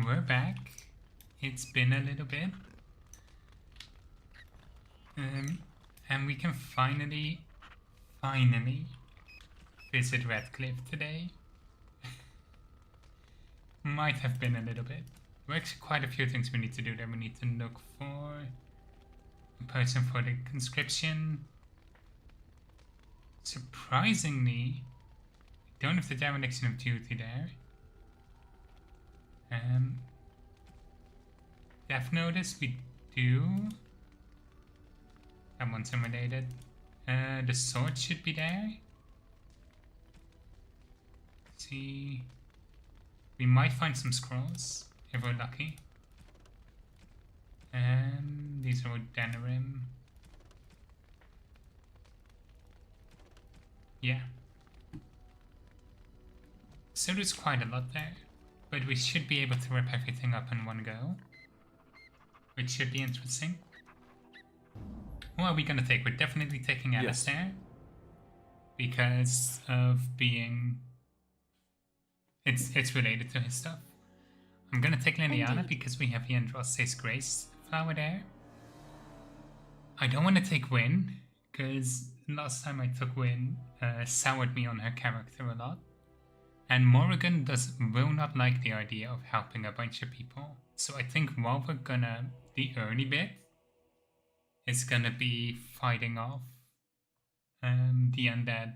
we're back. It's been a little bit. And we can finally visit Redcliffe today. Might have been a little bit. There are actually quite a few things we need to do there. We need to look for a person for the conscription. Surprisingly, we don't have the dereliction of duty there. Death notice we do. That one's unrelated. The sword should be there. Let's see. We might find some scrolls if we're lucky. These are Denerim. Yeah. So there's quite a lot there. But we should be able to rip everything up in one go. Which should be interesting. What are we gonna take? We're definitely taking Alistair. Because of being... It's related to his stuff. I'm gonna take Liliana because we have Yandrosse's Grace flower there. I don't want to take Wynn, because last time I took Wynn, soured me on her character a lot. And Morrigan will not like the idea of helping a bunch of people. So I think while we're gonna... The early bit is gonna be fighting off the undead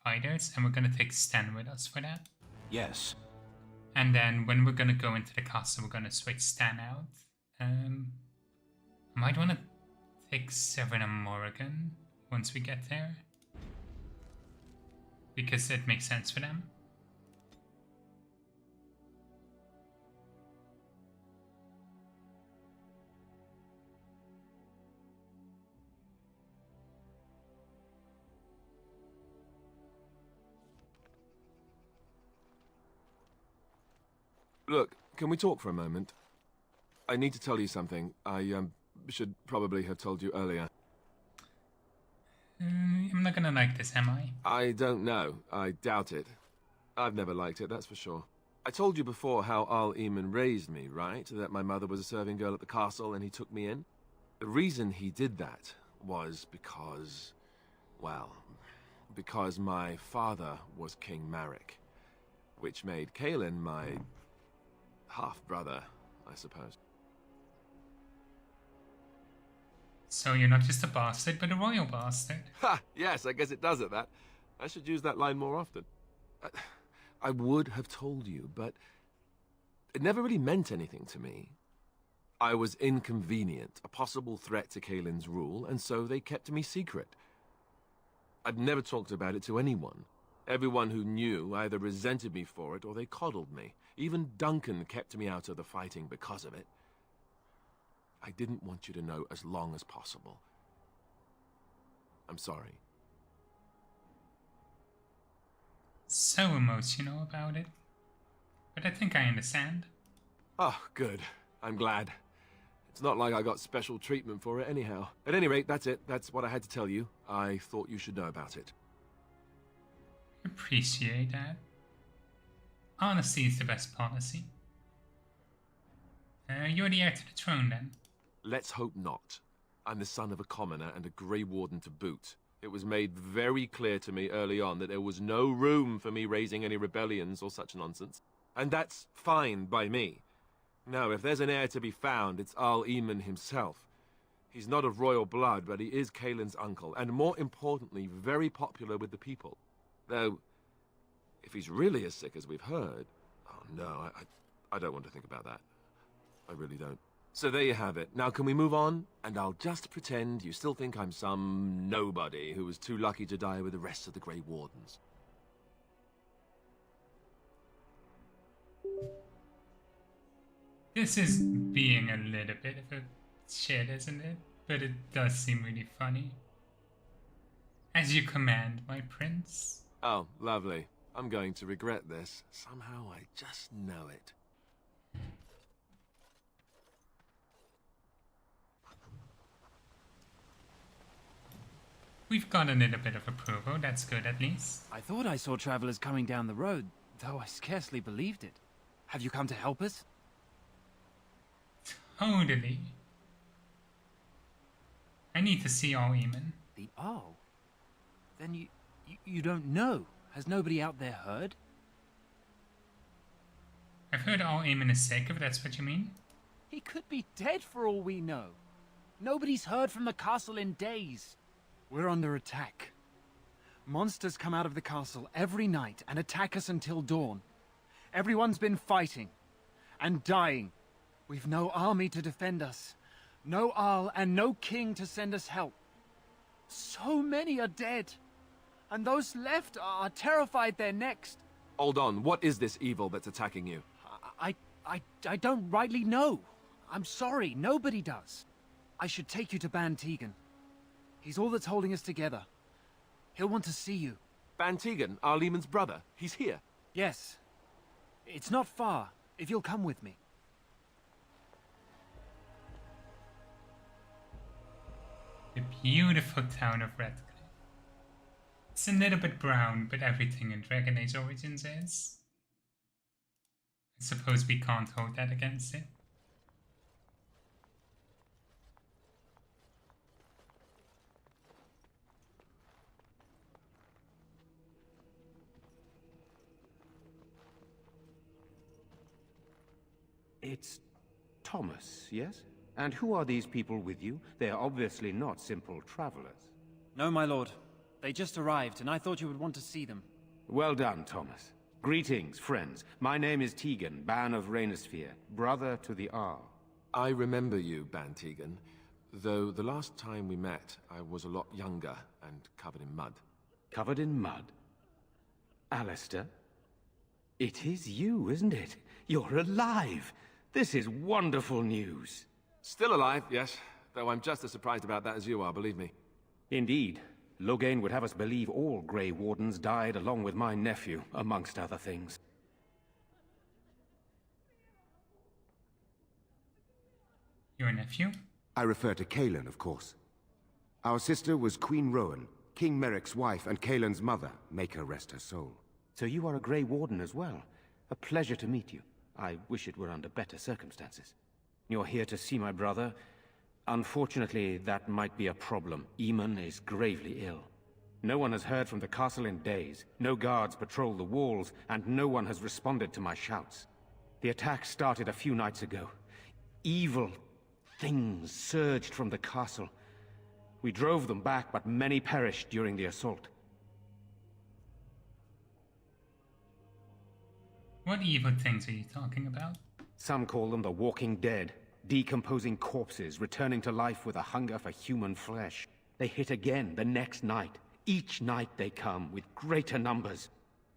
fighters, and we're gonna take Stan with us for that. Yes. And then when we're gonna go into the castle, we're gonna switch Stan out. I might want to take Severin and Morrigan once we get there, because it makes sense for them. Look, can we talk for a moment? I need to tell you something. I should probably have told you earlier. I'm not gonna like this, am I? I don't know. I doubt it. I've never liked it, that's for sure. I told you before how Al Eamon raised me, right? That my mother was a serving girl at the castle and he took me in. The reason he did that was because... well, because my father was King Marek, which made Kaelin my... half-brother, I suppose. So you're not just a bastard, but a royal bastard. Ha! Yes, I guess it does at that. I should use that line more often. I would have told you, but it never really meant anything to me. I was inconvenient, a possible threat to Kaelin's rule, and so they kept me secret. I'd never talked about it to anyone. Everyone who knew either resented me for it or they coddled me. Even Duncan kept me out of the fighting because of it. I didn't want you to know as long as possible. I'm sorry. So emotional about it. But I think I understand. Oh, good. I'm glad. It's not like I got special treatment for it anyhow. At any rate, that's it. That's what I had to tell you. I thought you should know about it. Appreciate that. Honesty is the best policy. You're the heir to the throne, then? Let's hope not. I'm the son of a commoner and a Grey Warden to boot. It was made very clear to me early on that there was no room for me raising any rebellions or such nonsense. And that's fine by me. No, if there's an heir to be found, it's Al Eamon himself. He's not of royal blood, but he is Kaelin's uncle, and more importantly, very popular with the people. Though, if he's really as sick as we've heard... oh no, I don't want to think about that. I really don't. So there you have it. Now can we move on? And I'll just pretend you still think I'm some nobody who was too lucky to die with the rest of the Grey Wardens. This is being a little bit of a shit, isn't it? But it does seem really funny. As you command, my prince. Oh, lovely. I'm going to regret this. Somehow I just know it. We've got a little bit of approval, that's good at least. I thought I saw travelers coming down the road, though I scarcely believed it. Have you come to help us? Totally. I need to see all Eamon. The Arl? Then you don't know. Has nobody out there heard? I've heard all Eamon is sick, if that's what you mean. He could be dead for all we know. Nobody's heard from the castle in days. We're under attack. Monsters come out of the castle every night and attack us until dawn. Everyone's been fighting and dying. We've no army to defend us. No Arl and no king to send us help. So many are dead. And those left are terrified they're next. Hold on, what is this evil that's attacking you? I don't rightly know. I'm sorry, nobody does. I should take you to Ban Tegan. He's all that's holding us together. He'll want to see you. Ban Tegan, Arlemon's brother. He's here. Yes. It's not far, if you'll come with me. The beautiful town of Redcliffe. It's a little bit brown, but everything in Dragon Age Origins is. I suppose we can't hold that against it. It's Thomas, yes? And who are these people with you? They are obviously not simple travelers. No, my lord. They just arrived, and I thought you would want to see them. Well done, Thomas. Greetings, friends. My name is Tegan, Ban of Rainersphere, brother to the Arl. I remember you, Ban Tegan, though the last time we met, I was a lot younger and covered in mud. Covered in mud? Alistair? It is you, isn't it? You're alive! This is wonderful news. Still alive, yes, though I'm just as surprised about that as you are, believe me. Indeed. Loghain would have us believe all Grey Wardens died along with my nephew, amongst other things. Your nephew? I refer to Cailan, of course. Our sister was Queen Rowan, King Merrick's wife and Cailan's mother. Make her rest her soul. So you are a Grey Warden as well. A pleasure to meet you. I wish it were under better circumstances. You're here to see my brother. Unfortunately, that might be a problem. Eamon is gravely ill. No one has heard from the castle in days. No guards patrol the walls, and no one has responded to my shouts. The attack started a few nights ago. Evil things surged from the castle. We drove them back, but many perished during the assault. What evil things are you talking about? Some call them the Walking Dead. Decomposing corpses, returning to life with a hunger for human flesh. They hit again the next night. Each night they come, with greater numbers.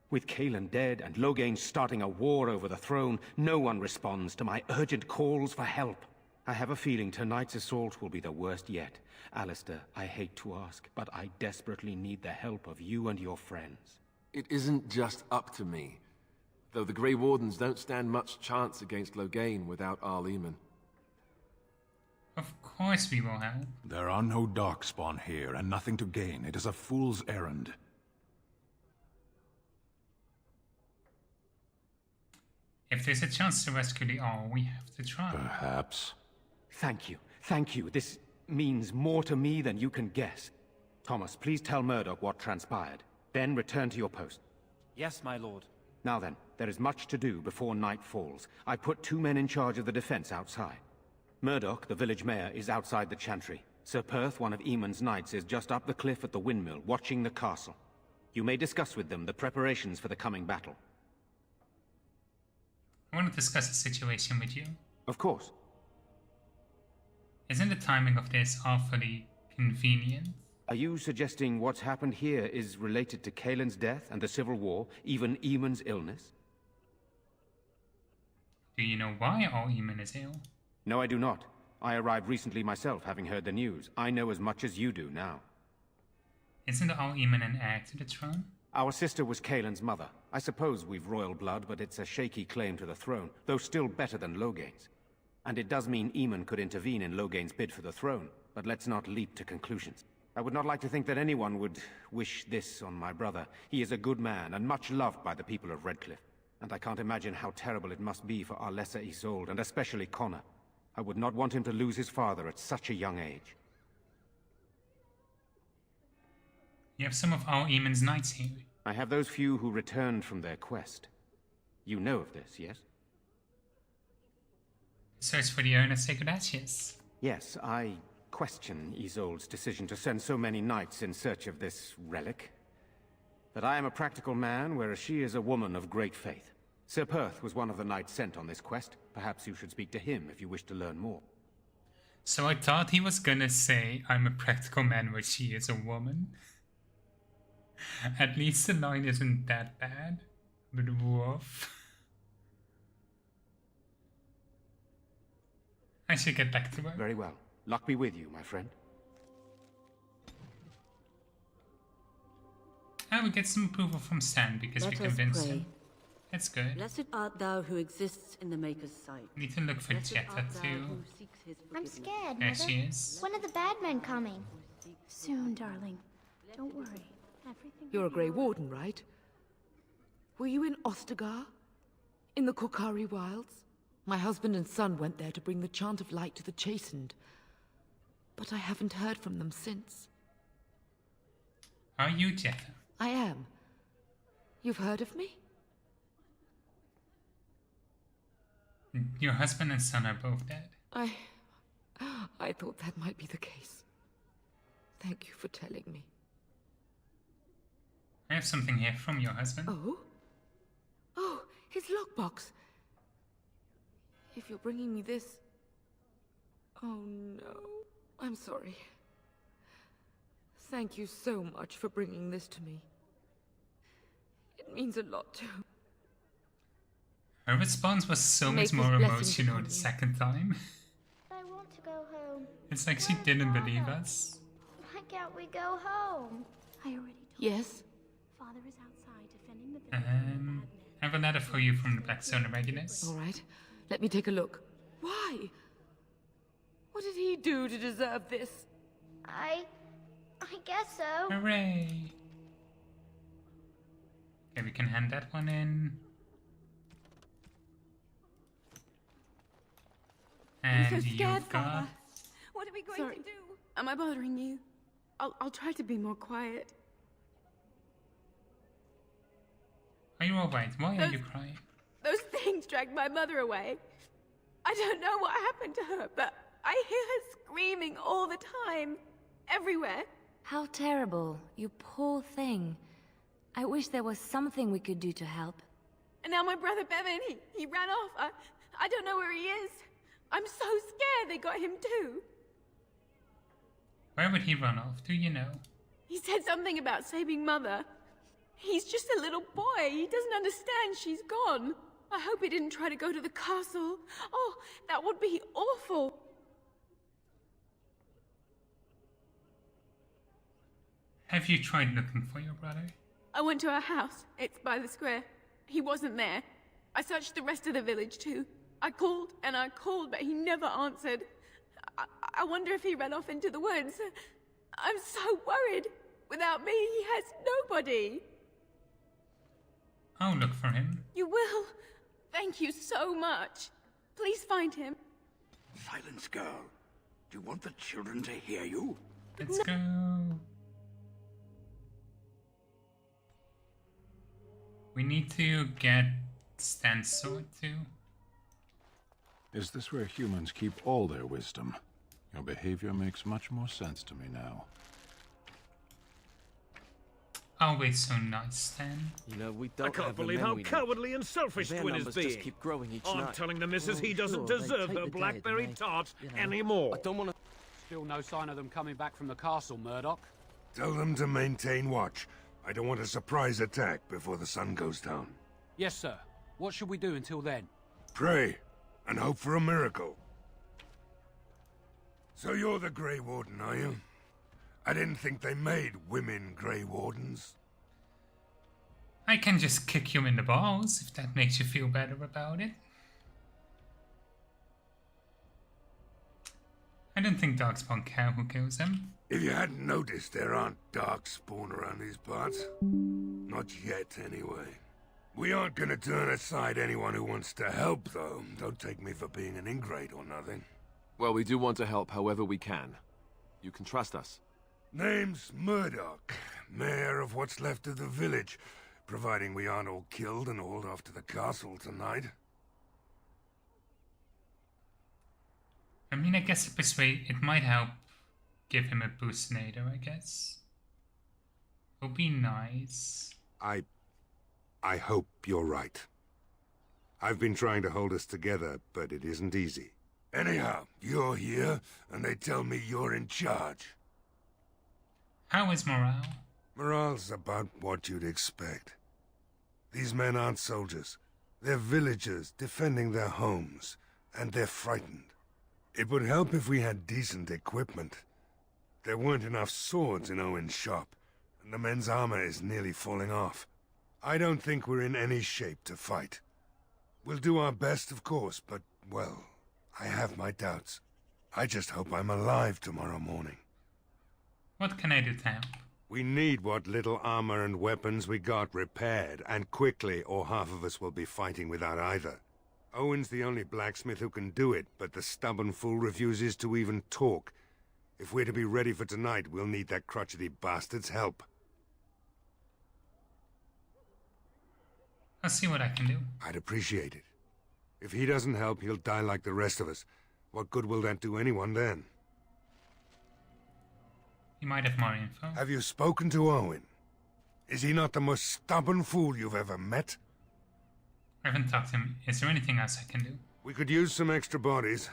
With Cailan dead and Loghain starting a war over the throne, no one responds to my urgent calls for help. I have a feeling tonight's assault will be the worst yet. Alistair, I hate to ask, but I desperately need the help of you and your friends. It isn't just up to me, though the Grey Wardens don't stand much chance against Loghain without Arleman. Of course we will help. There are no Darkspawn here, and nothing to gain. It is a fool's errand. If there's a chance to rescue the Arl, we have to try. Perhaps. Thank you. Thank you. This means more to me than you can guess. Thomas, please tell Murdoch what transpired. Then return to your post. Yes, my lord. Now then, there is much to do before night falls. I put 2 men in charge of the defense outside. Murdoch, the village mayor, is outside the chantry. Sir Perth, one of Eamon's knights, is just up the cliff at the windmill, watching the castle. You may discuss with them the preparations for the coming battle. I want to discuss the situation with you. Of course. Isn't the timing of this awfully convenient? Are you suggesting what's happened here is related to Cailan's death and the Civil War, even Eamon's illness? Do you know why all Eamon is ill? No, I do not. I arrived recently myself, having heard the news. I know as much as you do now. Isn't all Eamon an heir to the throne? Our sister was Cailan's mother. I suppose we've royal blood, but it's a shaky claim to the throne, though still better than Loghain's. And it does mean Eamon could intervene in Loghain's bid for the throne, but let's not leap to conclusions. I would not like to think that anyone would wish this on my brother. He is a good man, and much loved by the people of Redcliffe. And I can't imagine how terrible it must be for our lesser Isolde, and especially Connor. I would not want him to lose his father at such a young age. You have some of our Eamon's knights here. I have those few who returned from their quest. You know of this, yes? Search for the Urn of Sacred Ashes. Yes, I question Isolde's decision to send so many knights in search of this relic. But I am a practical man, whereas she is a woman of great faith. Sir Perth was one of the knights sent on this quest. Perhaps you should speak to him if you wish to learn more. So I thought he was gonna say, I'm a practical man where she is a woman. At least the line isn't that bad. But woof. I should get back to work. Very well. Luck be with you, my friend. I will get some approval from Stan because we convinced him. That's good. Blessed art thou who exists in the Maker's sight. Need to look for Blessed Jetta art thou too. who seeks his I'm forgiveness. scared, There Mother. she is. When are the bad men coming? Soon, darling. Don't worry. Everything You're a will be Grey all right. Warden, right? Were you in Ostagar? In the Korkari Wilds? My husband and son went there to bring the chant of light to the chastened. But I haven't heard from them since. Are you Jetta? I am. You've heard of me? Your husband and son are both dead. I thought that might be the case. Thank you for telling me. I have something here from your husband. Oh? Oh, his lockbox. If you're bringing me this... Oh no, I'm sorry. Thank you so much for bringing this to me. It means a lot to... Her response was so Make much more his blessings emotional upon the you. second time. I want to go home. It's like she Where's didn't believe Father? us. Why can't we go home? I already told Yes? you. Father is outside defending the village from the bad men. I have a letter for you from the Black Zone of Regulus. All right, let me take a look. Why? What did he do to deserve this? I guess so. Hooray! Okay, we can hand that one in. And I'm so scared, you've got... Father. What are we going Sorry. to do? Am I bothering you? I'll try to be more quiet. Are you alright? Why are you crying? Those things dragged my mother away. I don't know what happened to her, but I hear her screaming all the time. Everywhere. How terrible, you poor thing. I wish there was something we could do to help. And now my brother Bevan, he ran off. I don't know where he is. I'm so scared they got him too. Where would he run off? Do you know? He said something about saving Mother. He's just a little boy. He doesn't understand she's gone. I hope he didn't try to go to the castle. Oh, that would be awful. Have you tried looking for your brother? I went to our house. It's by the square. He wasn't there. I searched the rest of the village too. I called and I called, but he never answered. I wonder if he ran off into the woods. I'm so worried. Without me, he has nobody. I'll look for him. You will? Thank you so much. Please find him. Silence, girl. Do you want the children to hear you? Let's go. We need to get Stan's sword too. Is this where humans keep all their wisdom? Your behavior makes much more sense to me now. Always so nice, Stan. You know, we don't I can't have the believe men how we need. cowardly and selfish Their Twin is numbers just being. keep growing each I'm night. telling the missus he Well, doesn't sure, they deserve take her the blackberry dead, tart you know. anymore. I don't want to... Still no sign of them coming back from the castle, Murdoch. Tell them to maintain watch. I don't want a surprise attack before the sun goes down. Yes, sir. What should we do until then? Pray, and hope for a miracle. So you're the Grey Warden, are you? I didn't think they made women Grey Wardens. I can just kick you in the balls if that makes you feel better about it. I don't think Darkspawn care who kills them. If you hadn't noticed, there aren't darkspawn around these parts. Not yet, anyway. We aren't gonna turn aside anyone who wants to help, though. Don't take me for being an ingrate or nothing. Well, we do want to help however we can. You can trust us. Name's Murdoch, mayor of what's left of the village, providing we aren't all killed and hauled off to the castle tonight. I mean, I guess it might help give him a boostinator, I guess. It'll be nice. I hope you're right. I've been trying to hold us together, but it isn't easy. Anyhow, you're here, and they tell me you're in charge. How is morale? Morale's about what you'd expect. These men aren't soldiers. They're villagers defending their homes, and they're frightened. It would help if we had decent equipment. There weren't enough swords in Owen's shop, and the men's armor is nearly falling off. I don't think we're in any shape to fight. We'll do our best, of course, but, well, I have my doubts. I just hope I'm alive tomorrow morning. What can I do to help? We need what little armor and weapons we got repaired, and quickly, or half of us will be fighting without either. Owen's the only blacksmith who can do it, but the stubborn fool refuses to even talk. If we're to be ready for tonight, we'll need that crotchety bastard's help. I'll see what I can do. I'd appreciate it. If he doesn't help, he'll die like the rest of us. What good will that do anyone then? You might have more info. Have you spoken to Owen? Is he not the most stubborn fool you've ever met? I haven't talked to him. Is there anything else I can do? We could use some extra bodies.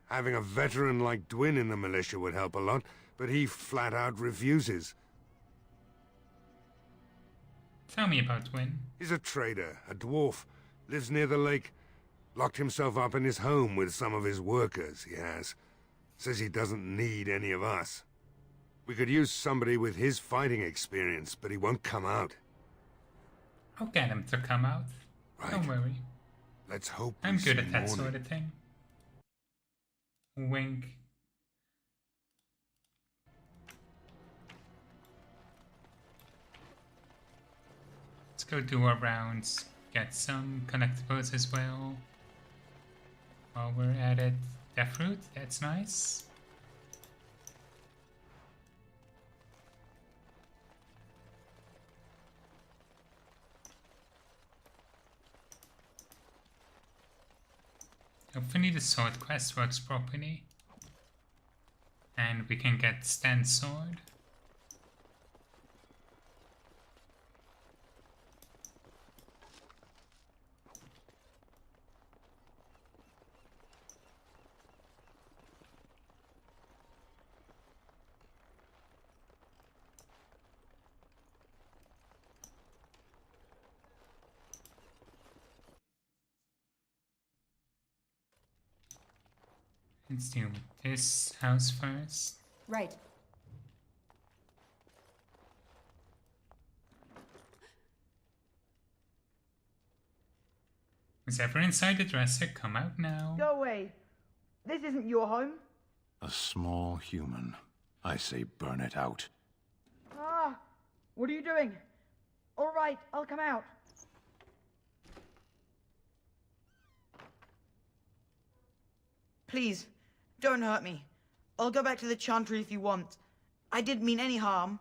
Having a veteran like Dwin in the militia would help a lot, but he flat out refuses. Tell me about Dwin. He's a trader, a dwarf, lives near the lake. Locked himself up in his home with some of his workers, he has. Says he doesn't need any of us. We could use somebody with his fighting experience, but he won't come out. I'll get him to come out. Right. Don't worry. Let's hope I'm we good see at that morning. sort of thing. Wink. Let's go do our rounds. Get some collectibles as well. While we're at it. Deathroot, that's nice. Hopefully the sword quest works properly. And we can get Stan's sword. Let's deal with this house first. Right. Is everyone inside the dresser? Come out now. Go away. This isn't your home. A small human. I say burn it out. Ah, what are you doing? All right, I'll come out. Please, don't hurt me. I'll go back to the Chantry if you want. I didn't mean any harm.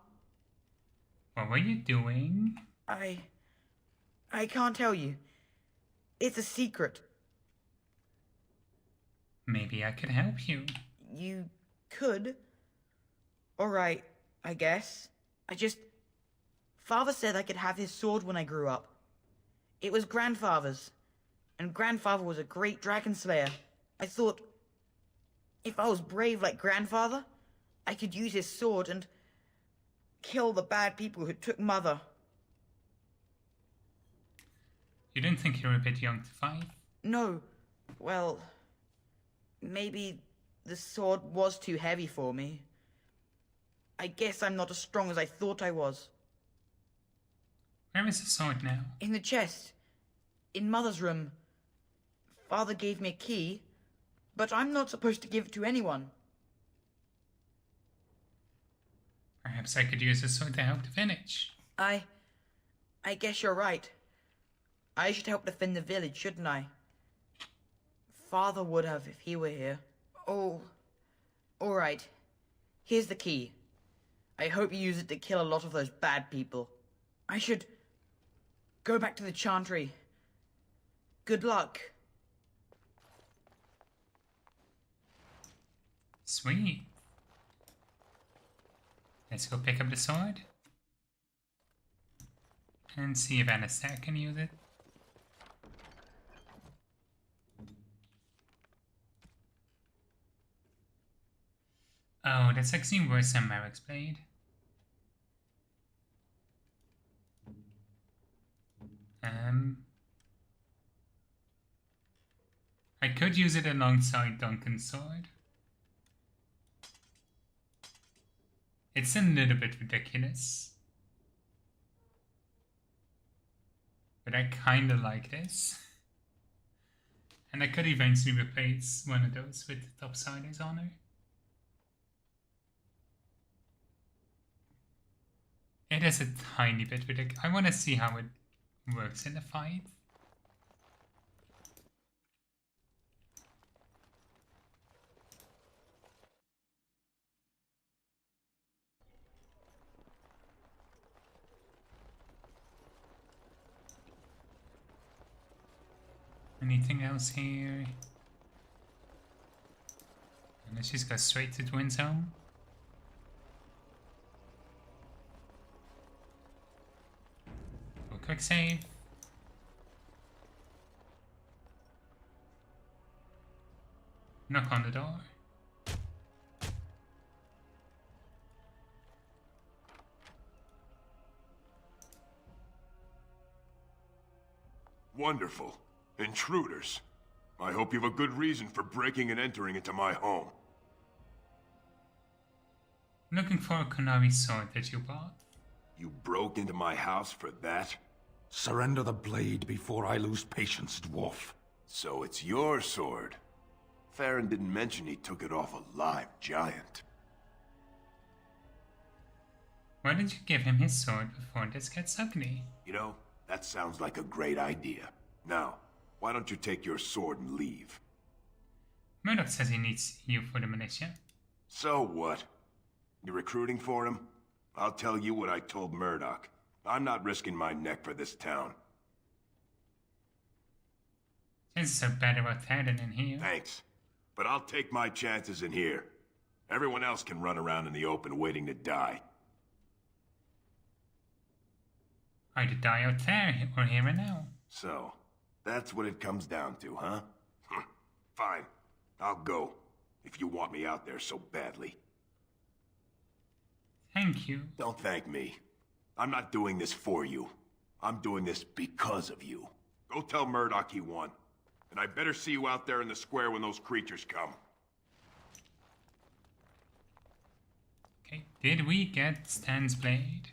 What were you doing? I can't tell you. It's a secret. Maybe I could help you. You could. All right, I guess. Father said I could have his sword when I grew up. It was Grandfather's. And Grandfather was a great dragon slayer. I thought, if I was brave like Grandfather, I could use his sword and kill the bad people who took Mother. You didn't think you were a bit young to fight? No. Well, maybe the sword was too heavy for me. I guess I'm not as strong as I thought I was. Where is the sword now? In the chest. In Mother's room. Father gave me a key, but I'm not supposed to give it to anyone. Perhaps I could use the sword to help the village. I guess you're right. I should help defend the village, shouldn't I? Father would have if he were here. Oh, alright. Here's the key. I hope you use it to kill a lot of those bad people. I should go back to the Chantry. Good luck. Sweet. Let's go pick up the sword. And see if Anastasia can use it. Oh, that's actually worse than Merrick's blade. I could use it alongside Duncan's sword. It's a little bit ridiculous. But I kinda like this. And I could eventually replace one of those with the Topsider's Honor. It is a tiny bit ridiculous. I want to see how it works in the fight. Anything else here? And let's just go straight to Twin Zone. Do a quick save. Knock on the door. Wonderful. Intruders. I hope you have a good reason for breaking and entering into my home. Looking for a Konami sword that you bought. You broke into my house for that? Surrender the blade before I lose patience, dwarf. So it's your sword. Farron didn't mention he took it off a live giant. Why did you give him his sword before this gets ugly? You know, that sounds like a great idea. Now, why don't you take your sword and leave? Murdoch says he needs you for the militia. So what? You recruiting for him? I'll tell you what I told Murdoch. I'm not risking my neck for this town. Chances are better out there than in here. Thanks. But I'll take my chances in here. Everyone else can run around in the open waiting to die. Either die out there or here and now. So, that's what it comes down to, huh? Fine. I'll go. If you want me out there so badly. Thank you. Don't thank me. I'm not doing this for you. I'm doing this because of you. Go tell Murdoch he won. And I better see you out there in the square when those creatures come. Okay, did we get Stan's blade?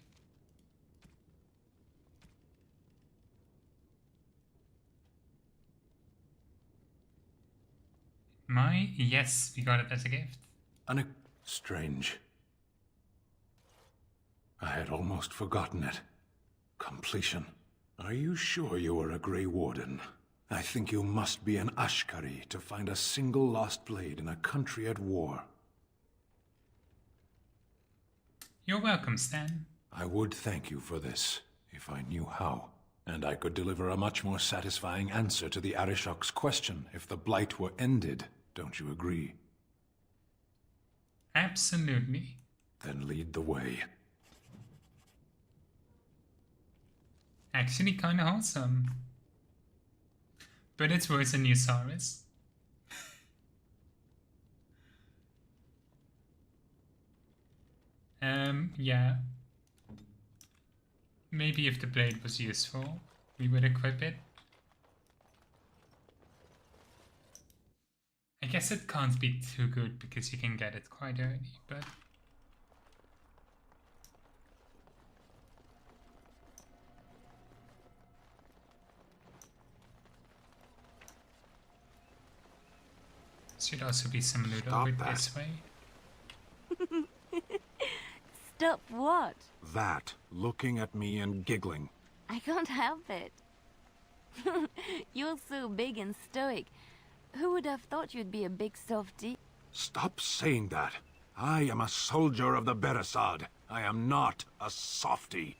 Yes, we got it as a gift. Strange. I had almost forgotten it. Completion. Are you sure you are a Grey Warden? I think you must be an Ashkari to find a single lost blade in a country at war. You're welcome, Stan. I would thank you for this, if I knew how. And I could deliver a much more satisfying answer to the Arishok's question if the Blight were ended. Don't you agree? Absolutely. Then lead the way. Actually kinda wholesome. But it's worse than Usaris. Yeah. Maybe if the blade was useful, we would equip it. I guess it can't be too good because you can get it quite early, but... Should also be some loot over this way. Stop what? That, looking at me and giggling. I can't help it. You're so big and stoic. Who would have thought you'd be a big softy? Stop saying that. I am a soldier of the Beresad. I am not a softie.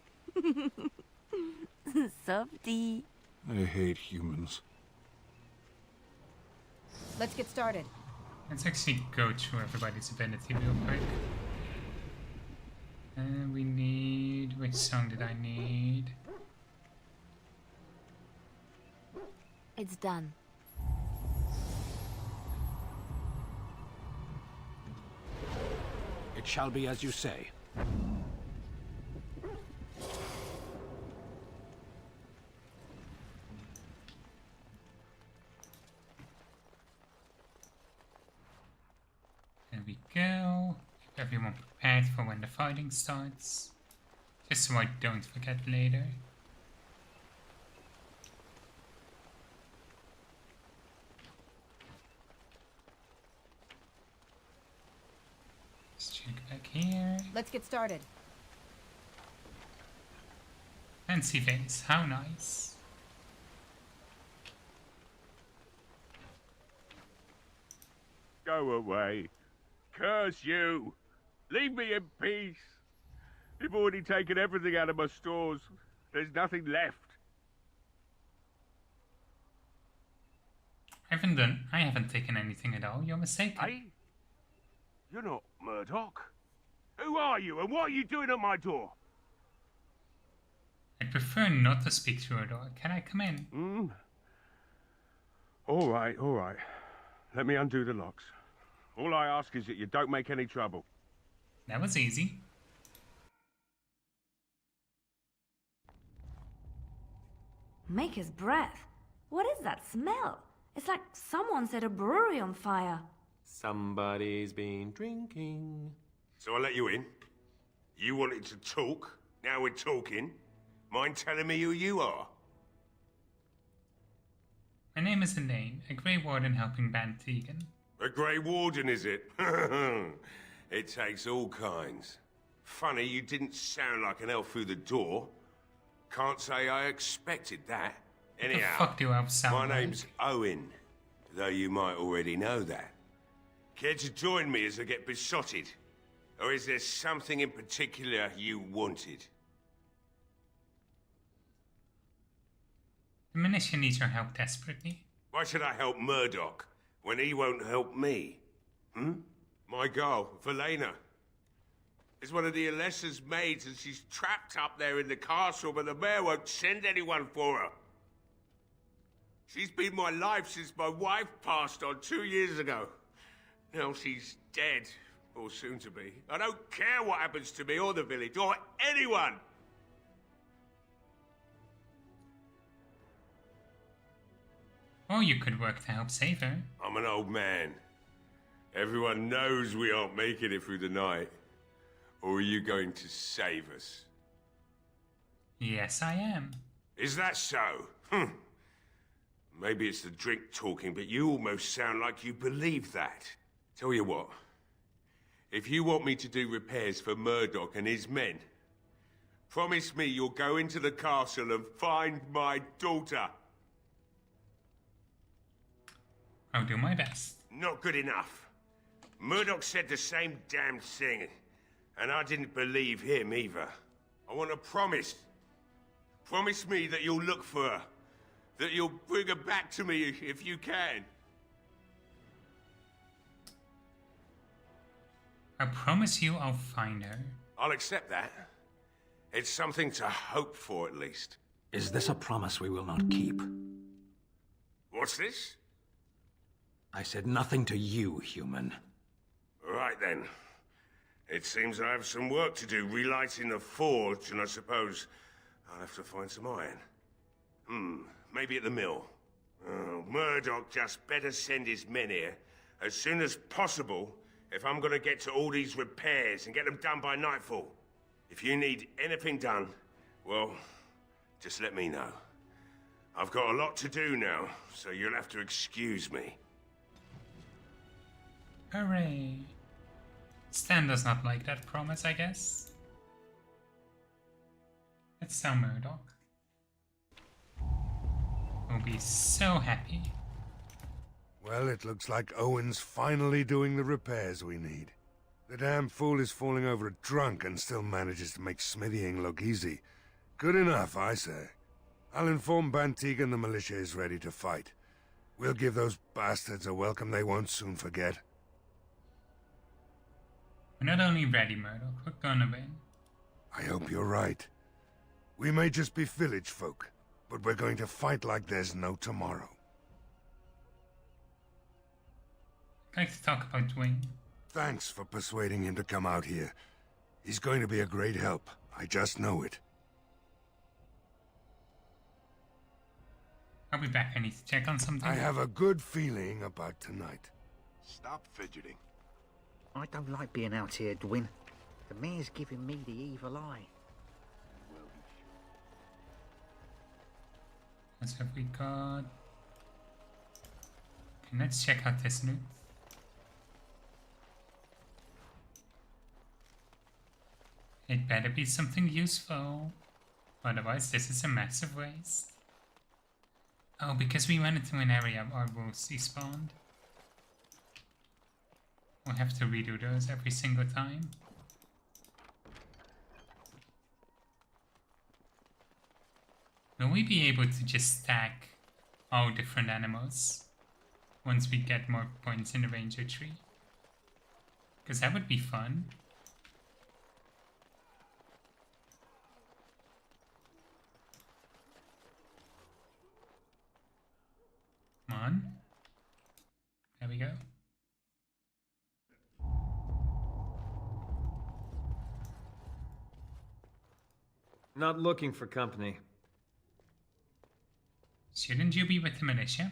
Softy. I hate humans. Let's get started. Let's actually go through everybody's ability real quick. We need... which song did I need? It's done. It shall be as you say. There we go. Keep everyone prepared for when the fighting starts. Just so I don't forget later. Let's check back here. Let's get started. Fancy face, how nice. Go away. Curse you. Leave me in peace. You've already taken everything out of my stores. There's nothing left. I haven't taken anything at all. You're mistaken. Hey? You're not Murdoch. Who are you and what are you doing at my door? I prefer not to speak through a door. Can I come in? All right. Let me undo the locks. All I ask is that you don't make any trouble. That was easy. Maker's breath. What is that smell? It's like someone set a brewery on fire. Somebody's been drinking. So I let you in. You wanted to talk. Now we're talking. Mind telling me who you are? My name is Elaine, a Grey Warden helping Ban Tegan. A Grey Warden, is it? It takes all kinds. Funny, you didn't sound like an elf through the door. Can't say I expected that. Anyhow, What the fuck do elves sound my like? name's Owen, though you might already know that. Care to join me as I get besotted? Or is there something in particular you wanted? The militia needs your help desperately. Why should I help Murdoch when he won't help me? My girl, Velena, is one of the Alessa's maids and she's trapped up there in the castle, but the mayor won't send anyone for her. She's been my life since my wife passed on 2 years ago. Now she's dead, or soon to be. I don't care what happens to me or the village, or anyone! Or you could work to help save her. I'm an old man. Everyone knows we aren't making it through the night. Or are you going to save us? Yes, I am. Is that so? Maybe it's the drink talking, but you almost sound like you believe that. Tell you what. If you want me to do repairs for Murdoch and his men, promise me you'll go into the castle and find my daughter. I'll do my best. Not good enough. Murdoch said the same damn thing, and I didn't believe him either. I want a promise. Promise me that you'll look for her. That you'll bring her back to me if you can. I promise you I'll find her. I'll accept that. It's something to hope for, at least. Is this a promise we will not keep? What's this? I said nothing to you, human. Right then. It seems I have some work to do relighting the forge, and I suppose I'll have to find some iron. Maybe at the mill. Oh, Murdoch just better send his men here as soon as possible if I'm gonna get to all these repairs and get them done by nightfall. If you need anything done, well, just let me know. I've got a lot to do now, so you'll have to excuse me. Hooray. Stan does not like that promise, I guess. Let's tell Murdoch. We'll be so happy. Well, it looks like Owen's finally doing the repairs we need. The damn fool is falling over drunk and still manages to make smithying look easy. Good enough, I say. I'll inform Bantig and the militia is ready to fight. We'll give those bastards a welcome they won't soon forget. We're not only ready, Murdoch, we're gonna win. I hope you're right. We may just be village folk, but we're going to fight like there's no tomorrow. I'd like to talk about Dwayne. Thanks for persuading him to come out here. He's going to be a great help. I just know it. I'll be back. I need to check on something. I have a good feeling about tonight. Stop fidgeting. I don't like being out here, Dwin. The mayor's giving me the evil eye. What have we got? Okay, let's check out this loot. It better be something useful. Otherwise, this is a massive waste. Oh, because we went into an area our wolves despawned. We'll have to redo those every single time. Will we be able to just stack all different animals once we get more points in the ranger tree? Because that would be fun. Come on. There we go. Not looking for company. Shouldn't you be with the militia?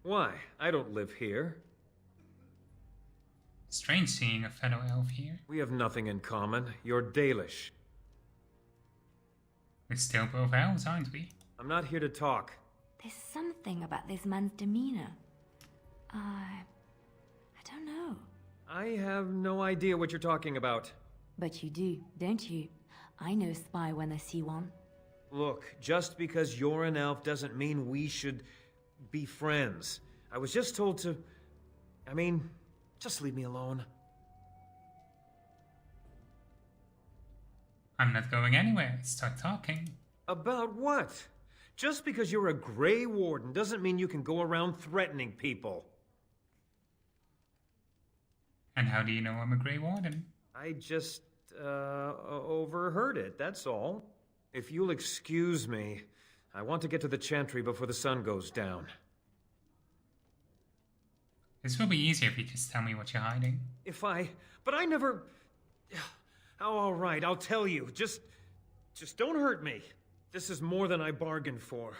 Why? I don't live here. Strange seeing a fellow elf here. We have nothing in common. You're Dalish. We're still both elves, aren't we? I'm not here to talk. There's something about this man's demeanor. I don't know. I have no idea what you're talking about. But you do, don't you? I know a spy when I see one. Look, just because you're an elf doesn't mean we should be friends. I was just told to... I mean, just leave me alone. I'm not going anywhere. Start talking. About what? Just because you're a Grey Warden doesn't mean you can go around threatening people. And how do you know I'm a Grey Warden? I just, overheard it, that's all. If you'll excuse me, I want to get to the Chantry before the sun goes down. This will be easier if you just tell me what you're hiding. But I never... Oh, all right, I'll tell you. Just don't hurt me. This is more than I bargained for.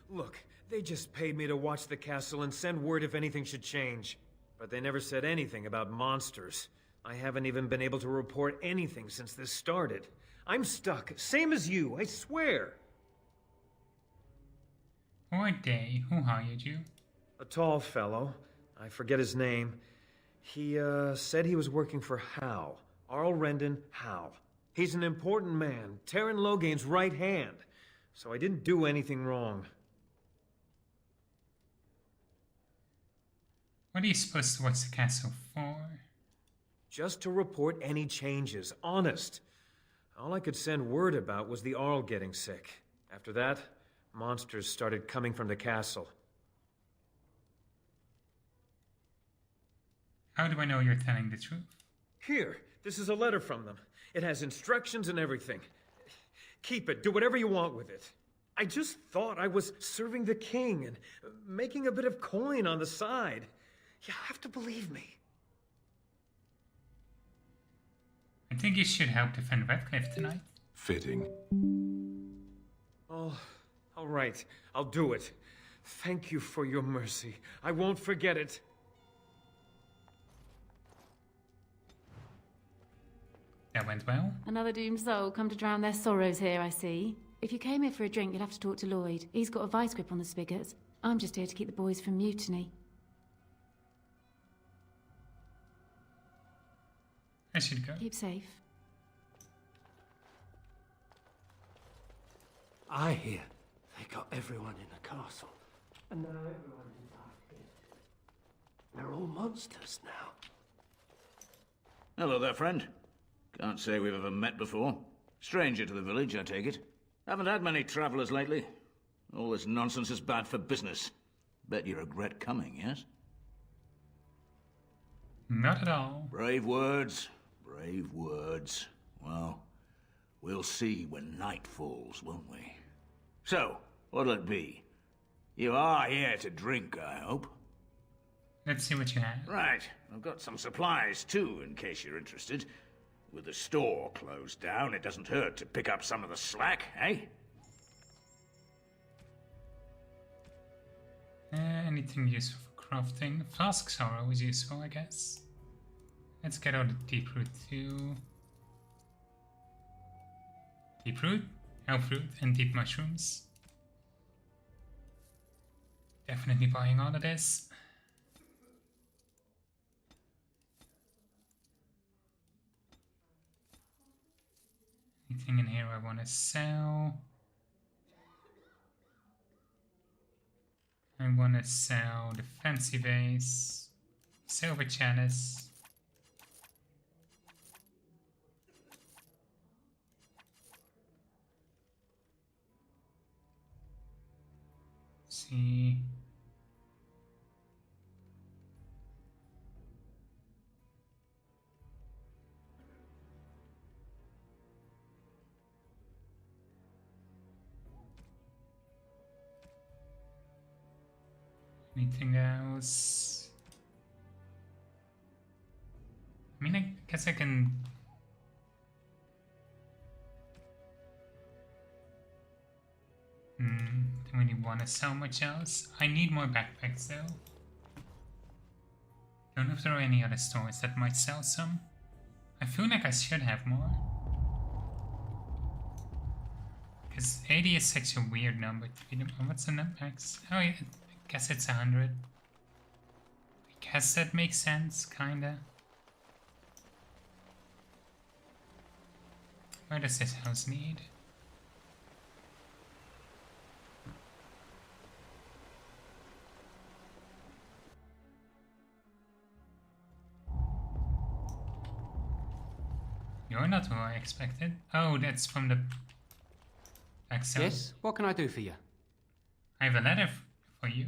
Look, they just paid me to watch the castle and send word if anything should change. But they never said anything about monsters. I haven't even been able to report anything since this started. I'm stuck, same as you, I swear. Who are they? Who hired you? A tall fellow. I forget his name. He, said he was working for Hal. Arl Rendon Hal. He's an important man, Terran Loghain's right hand. So I didn't do anything wrong. What are you supposed to watch the castle for? Just to report any changes, honest. All I could send word about was the Arl getting sick. After that, monsters started coming from the castle. How do I know you're telling the truth? Here, this is a letter from them. It has instructions and everything. Keep it, do whatever you want with it. I just thought I was serving the king and making a bit of coin on the side. You have to believe me. I think you should help defend Redcliffe tonight. Fitting. Oh, all right. I'll do it. Thank you for your mercy. I won't forget it. That went well. Another doomed soul come to drown their sorrows here, I see. If you came here for a drink, you'll have to talk to Lloyd. He's got a vice grip on the spigots. I'm just here to keep the boys from mutiny. I should go. Keep safe. I hear they got everyone in the castle. And now everyone is back here. They're all monsters now. Hello there, friend. Can't say we've ever met before. Stranger to the village, I take it. Haven't had many travelers lately. All this nonsense is bad for business. Bet you regret coming, yes? Not at all. Brave words. Brave words. Well, we'll see when night falls, won't we? So, what'll it be? You are here to drink, I hope? Let's see what you have. Right. I've got some supplies, too, in case you're interested. With the store closed down, it doesn't hurt to pick up some of the slack, eh? Anything useful for crafting? Flasks are always useful, I guess. Let's get out the deep root too. Deep root, elf root, and deep mushrooms. Definitely buying all of this. Anything in here I want to sell? I want to sell the fancy vase, silver chalice. See. Anything else? I mean, I guess I can... don't really want to sell much else. I need more backpacks though. Don't know if there are any other stores that might sell some. I feel like I should have more. Because 80 is such a weird number to be... What's the max? Oh yeah. I guess it's 100. I guess that makes sense, kinda. What does this house need? You're not who I expected. Oh, that's from the back cell. Yes? What can I do for you? I have a letter for you.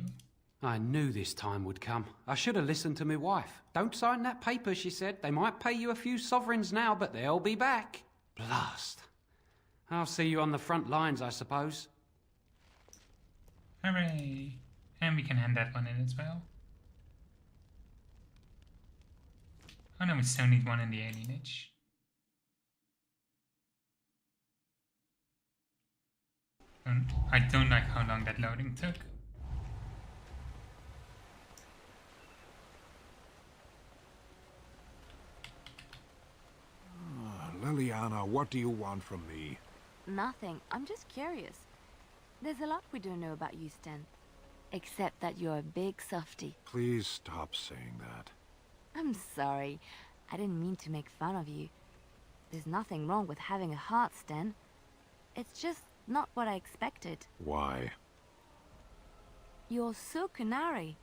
I knew this time would come. I should have listened to my wife. Don't sign that paper, she said. They might pay you a few sovereigns now, but they'll be back. Blast. I'll see you on the front lines, I suppose. Hooray! And we can hand that one in as well. Oh no, we still need one in the alienage. I don't like how long that loading took. Liliana, what do you want from me? Nothing. I'm just curious. There's a lot we don't know about you, Sten. Except that you're a big softy. Please stop saying that. I'm sorry. I didn't mean to make fun of you. There's nothing wrong with having a heart, Sten. It's just not what I expected. Why? You're so canary.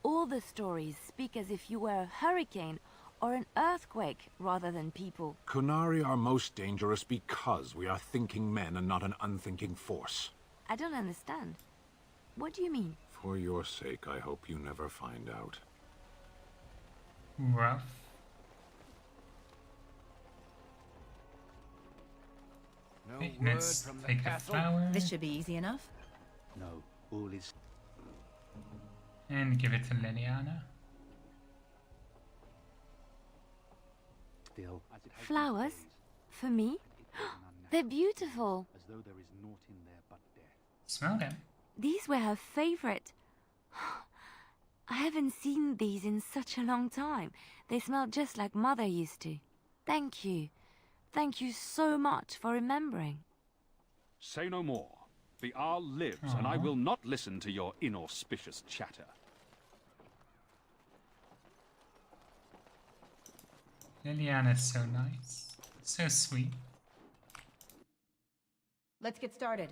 All the stories speak as if you were a hurricane or an earthquake rather than people. Kunari are most dangerous because we are thinking men and not an unthinking force. I don't understand. What do you mean? For your sake, I hope you never find out. Rough. No Okay, word let's from the take a castle. flower. This should be easy enough. No, all is... And give it to Liliana. Still. Flowers? For me? They're beautiful. As though there is naught in there but death. Smell them. These were her favorite. I haven't seen these in such a long time. They smell just like Mother used to. Thank you. Thank you so much for remembering. Say no more. The Arl lives, and I will not listen to your inauspicious chatter. Liliana's so nice. So sweet. Let's get started.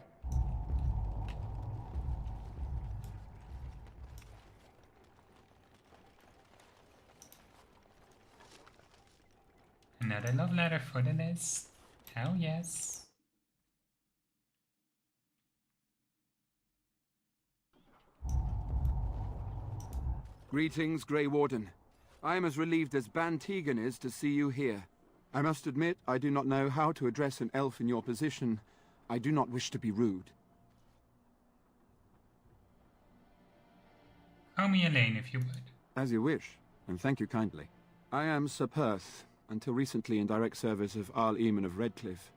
Another love letter for the list. Hell yes. Greetings, Grey Warden. I am as relieved as Ban Tegan is to see you here. I must admit, I do not know how to address an elf in your position. I do not wish to be rude. Call me Elaine if you would. As you wish, and thank you kindly. I am Sir Perth, until recently in direct service of Arl Eamon of Redcliffe.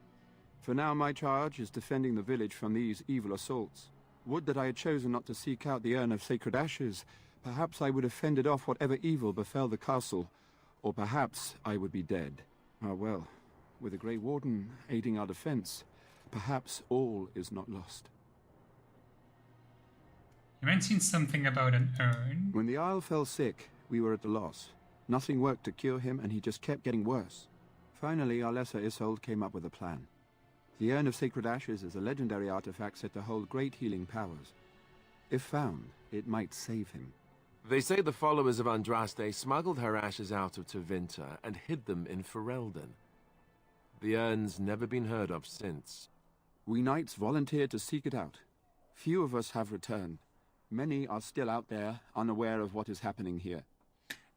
For now, my charge is defending the village from these evil assaults. Would that I had chosen not to seek out the urn of sacred ashes. Perhaps I would have fended off whatever evil befell the castle, or perhaps I would be dead. Ah well, with a Grey Warden aiding our defense, perhaps all is not lost. You mentioned something about an urn. When the Isle fell sick, we were at a loss. Nothing worked to cure him, and he just kept getting worse. Finally, our lesser Isolde came up with a plan. The Urn of Sacred Ashes is a legendary artifact said to hold great healing powers. If found, it might save him. They say the followers of Andraste smuggled her ashes out of Tevinter and hid them in Ferelden. The urn's never been heard of since. We knights volunteered to seek it out. Few of us have returned. Many are still out there, unaware of what is happening here.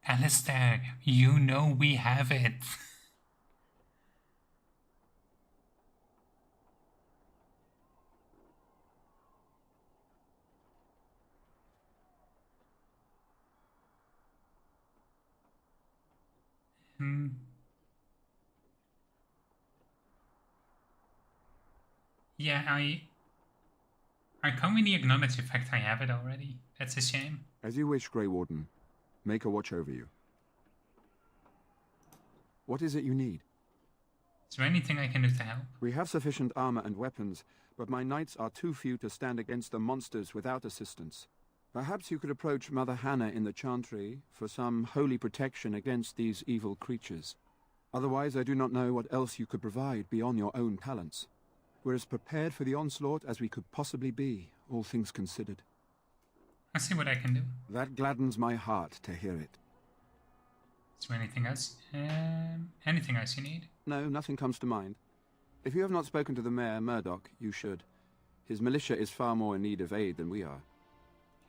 Alistair, you know we have it. Yeah, I can't really acknowledge the fact I have it already. That's a shame. As you wish, Grey Warden. Make a watch over you. What is it you need? Is there anything I can do to help? We have sufficient armor and weapons, but my knights are too few to stand against the monsters without assistance. Perhaps you could approach Mother Hannah in the Chantry for some holy protection against these evil creatures. Otherwise, I do not know what else you could provide beyond your own talents. We're as prepared for the onslaught as we could possibly be, all things considered. I'll see what I can do. That gladdens my heart to hear it. Is there anything else? Anything else you need? No, nothing comes to mind. If you have not spoken to the Mayor, Murdoch, you should. His militia is far more in need of aid than we are.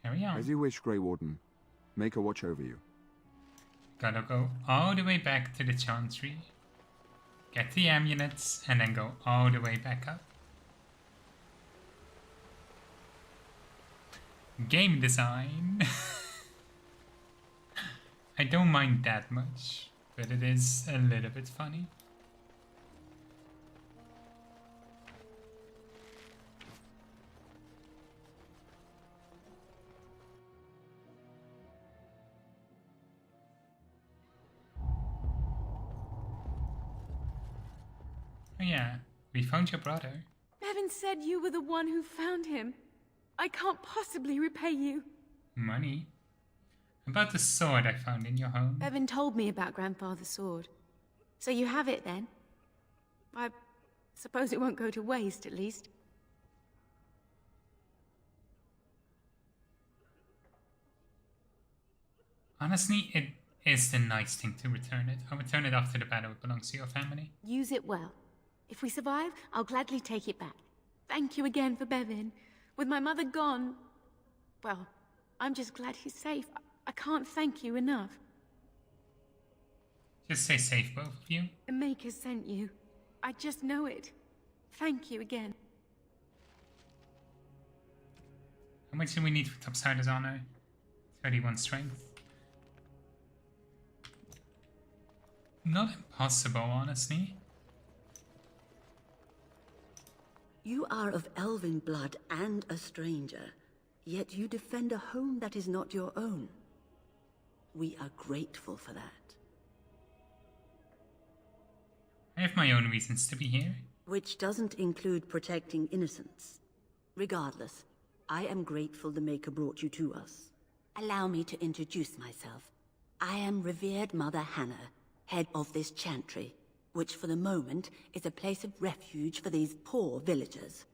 Carry on. As you wish, Grey Warden. Make a watch over you. Gotta go all the way back to the Chantry, get the amulets, and then go all the way back up. Game design. I don't mind that much, but it is a little bit funny. Oh yeah, we found your brother. Bevan said you were the one who found him. I can't possibly repay you. Money? About the sword I found in your home. Bevan told me about Grandfather's sword. So you have it then? I suppose it won't go to waste, at least. Honestly, it is the nice thing to return it. I'll return it after the battle. It belongs to your family. Use it well. If we survive, I'll gladly take it back. Thank you again for Bevan. With my mother gone, well, I'm just glad he's safe. I can't thank you enough. Just say safe, both of you. The Maker sent you. I just know it. Thank you again. How much do we need for Topsider's honor? 31 strength. Not impossible, honestly. You are of elven blood and a stranger, yet you defend a home that is not your own. We are grateful for that. I have my own reasons to be here. Which doesn't include protecting innocents. Regardless, I am grateful the Maker brought you to us. Allow me to introduce myself. I am revered Mother Hannah, head of this chantry, which for the moment is a place of refuge for these poor villagers.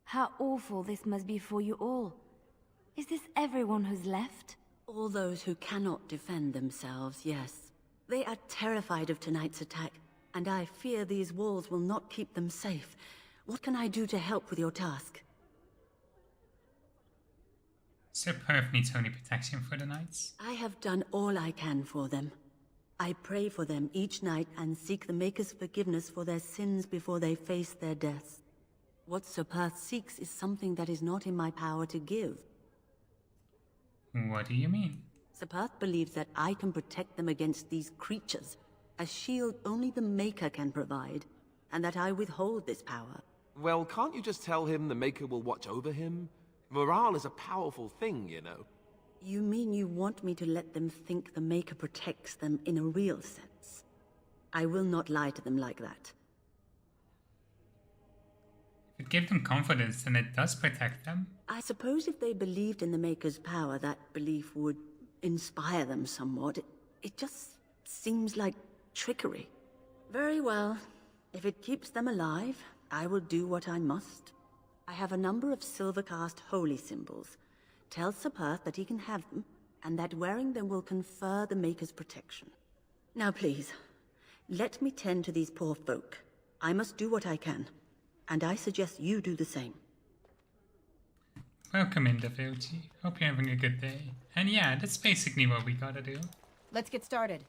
How awful this must be for you all. Is this everyone who's left? All those who cannot defend themselves, yes. They are terrified of tonight's attack, and I fear these walls will not keep them safe. What can I do to help with your task? Sir Perth needs holy protection for the knights. I have done all I can for them. I pray for them each night and seek the Maker's forgiveness for their sins before they face their deaths. What Sir Perth seeks is something that is not in my power to give. What do you mean? Sir Perth believes that I can protect them against these creatures, a shield only the Maker can provide, and that I withhold this power. Well, can't you just tell him the Maker will watch over him? Morale is a powerful thing, you know. You mean you want me to let them think the Maker protects them in a real sense? I will not lie to them like that. If it gave them confidence, then it does protect them. I suppose if they believed in the Maker's power, that belief would inspire them somewhat. It just seems like trickery. Very well. If it keeps them alive, I will do what I must. I have a number of silver-cast holy symbols. Tell Sir Perth that he can have them, and that wearing them will confer the Maker's protection. Now please, let me tend to these poor folk. I must do what I can, and I suggest you do the same. Welcome in, Davilci. Hope you're having a good day. And yeah, that's basically what we gotta do. Let's get started.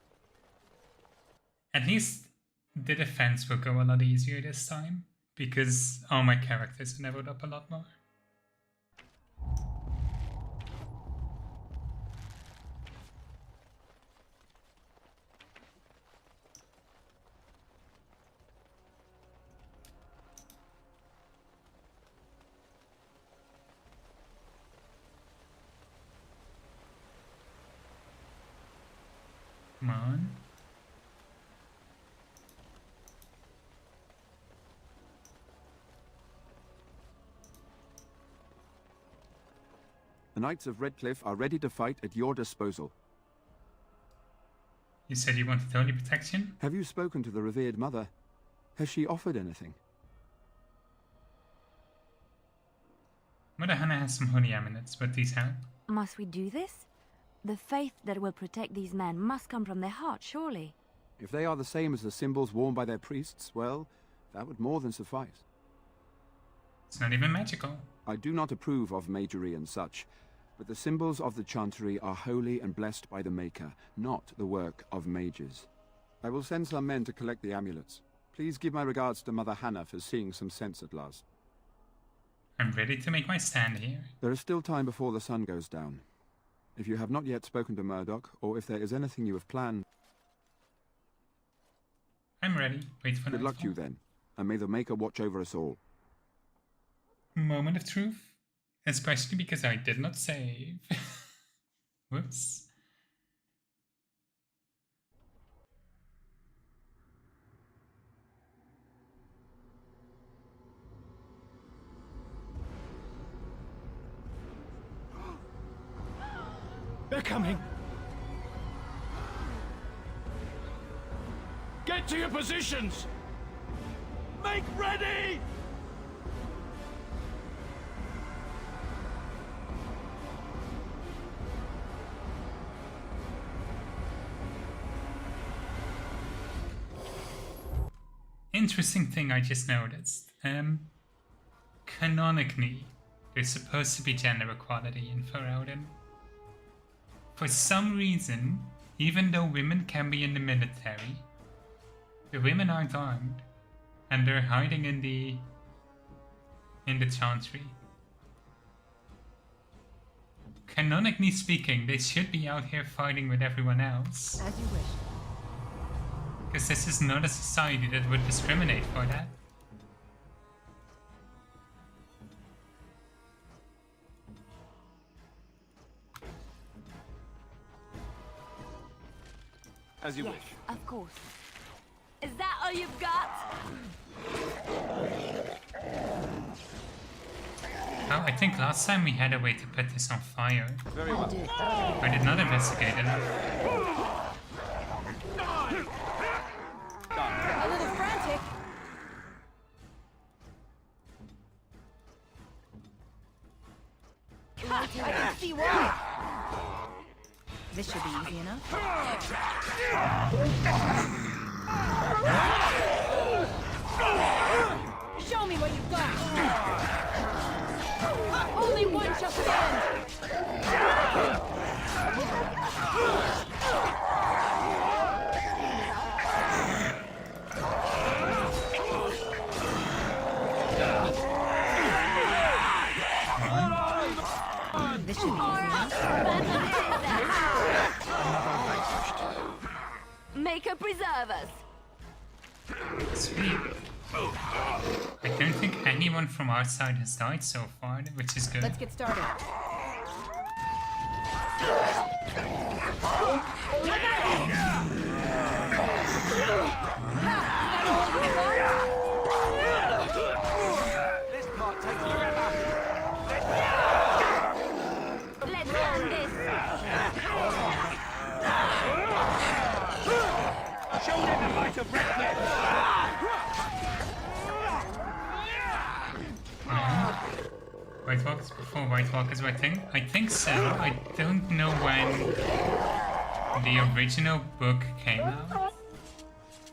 At least the defense will go a lot easier this time, because all my characters are leveled up a lot more. Come on. The Knights of Redcliffe are ready to fight at your disposal. You said you wanted holy protection? Have you spoken to the revered mother? Has she offered anything? Mother Hannah has some holy amulets, but these help. Must we do this? The faith that will protect these men must come from their heart, surely. If they are the same as the symbols worn by their priests, well, that would more than suffice. It's not even magical. I do not approve of magery and such, but the symbols of the Chantry are holy and blessed by the Maker, not the work of mages. I will send some men to collect the amulets. Please give my regards to Mother Hannah for seeing some sense at last. I'm ready to make my stand here. There is still time before the sun goes down. If you have not yet spoken to Murdoch, or if there is anything you have planned... I'm ready. Wait for Good luck to you then, and may the Maker watch over us all. Moment of truth. Especially because I did not save. Whoops. They're coming! Get to your positions! Make ready! Interesting thing I just noticed. Canonically, there's supposed to be gender equality in Ferelden. For some reason, even though women can be in the military, the women aren't armed, and they're hiding in the Chantry. Canonically speaking, they should be out here fighting with everyone else. As you wish. Because this is not a society that would discriminate for that. As you Yes, wish. of course. Is that all you've got? Oh, I think last time we had a way to put this on fire. Very well. I did not investigate enough. A little frantic. I can see why. This should be easy enough. Maker preserve us. Sweet. I don't think anyone from our side has died so far, which is good. Let's get started. This part takes forever. Let's end this. Show them the might of Redcliffe. White Walkers before White Walkers writing? I think so. I don't know when the original book came out.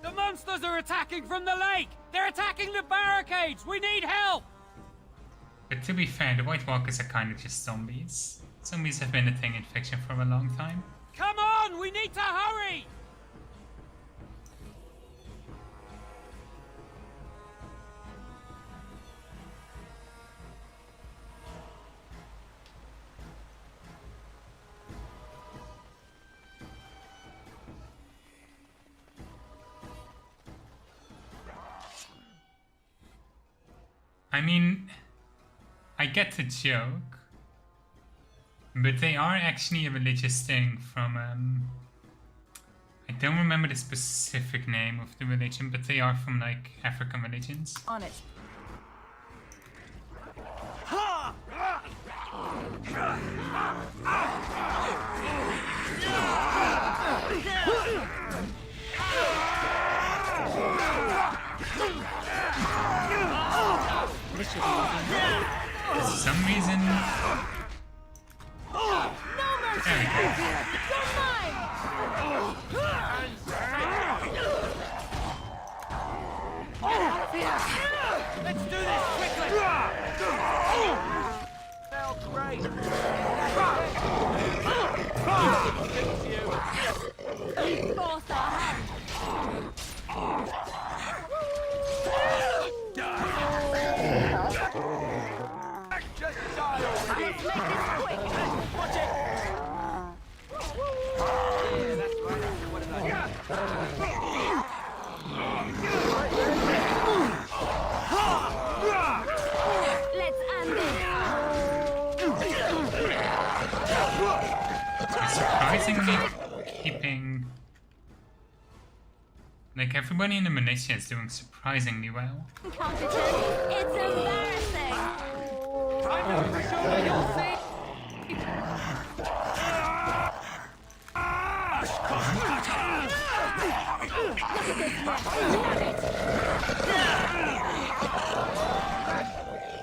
The monsters are attacking from the lake! They're attacking the barricades! We need help! But to be fair, the White Walkers are kind of just zombies. Zombies have been a thing in fiction for a long time. Come on! We need to hurry! I mean, I get the joke, but they are actually a religious thing from, I don't remember the specific name of the religion, but they are from, like, African religions. On it. For some reason... There we go. Let's do this quickly! Now, great! Force our hand. Just die already! Let's make this quick. Watch it! Yeah, that's right. What did I Let's end this. They're surprisingly keeping... Like, everybody in the militia is doing surprisingly well. Competence. It's embarrassing. I know for sure you'll see!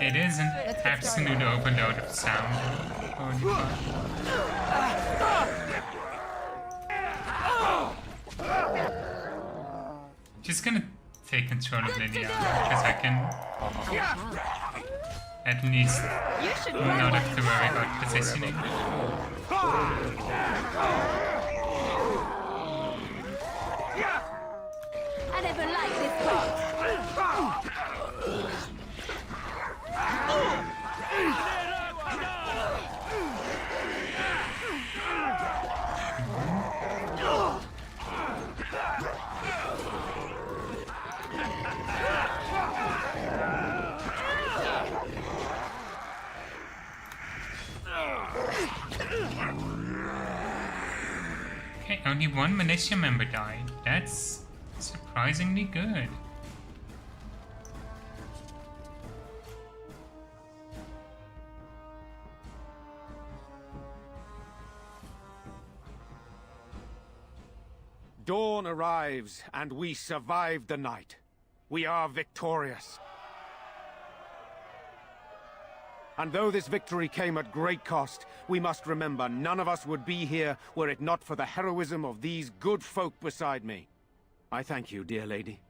It is an absolute overload of sound. Holy fuck. Just gonna take control of Liliana because I can at least not have to worry about positioning. I never liked this part. Okay, only one militia member died. That's surprisingly good. Dawn arrives, and we survive the night. We are victorious. And though this victory came at great cost, we must remember none of us would be here were it not for the heroism of these good folk beside me. I thank you, dear lady.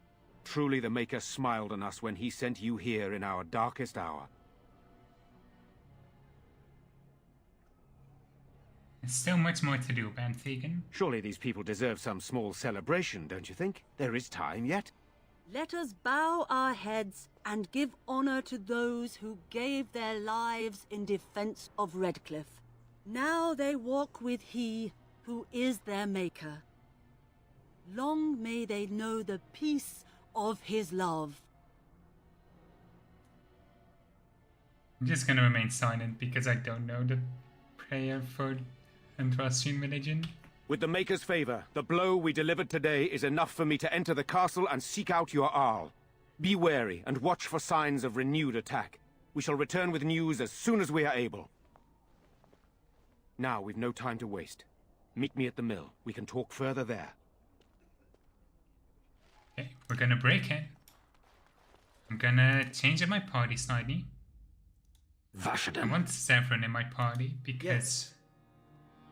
Truly the Maker smiled on us when he sent you here in our darkest hour. There's still much more to do, Banthegan. Surely these people deserve some small celebration, don't you think? There is time yet. Let us bow our heads and give honor to those who gave their lives in defense of Redcliffe. Now they walk with he who is their maker. Long may they know the peace of his love. I'm just gonna remain silent because I don't know the prayer for Andrastian religion. With the Maker's favor, the blow we delivered today is enough for me to enter the castle and seek out your Arl. Be wary and watch for signs of renewed attack. We shall return with news as soon as we are able. Now, we've no time to waste. Meet me at the mill. We can talk further there. Okay, we're gonna break it. I'm gonna change up my party slightly. I want Severin in my party because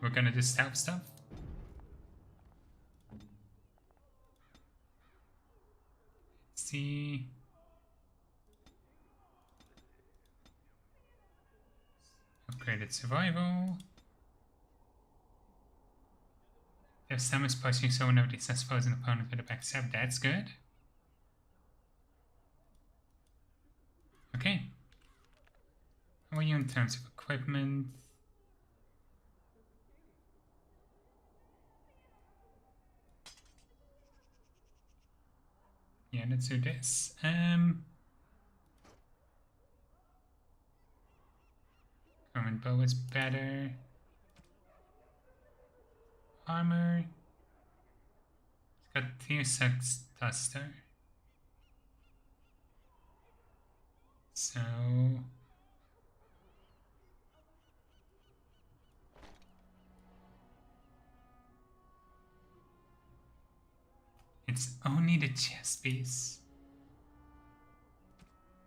we're gonna do stealth stuff. Let's see. Upgraded survival. If Sam is pushing so notice, I suppose an opponent with a backstab, that's good. Okay. How are you in terms of equipment? Yeah, let's do this. Current bow is better. Armor. It's got Tier 6 Duster. So it's only the chest piece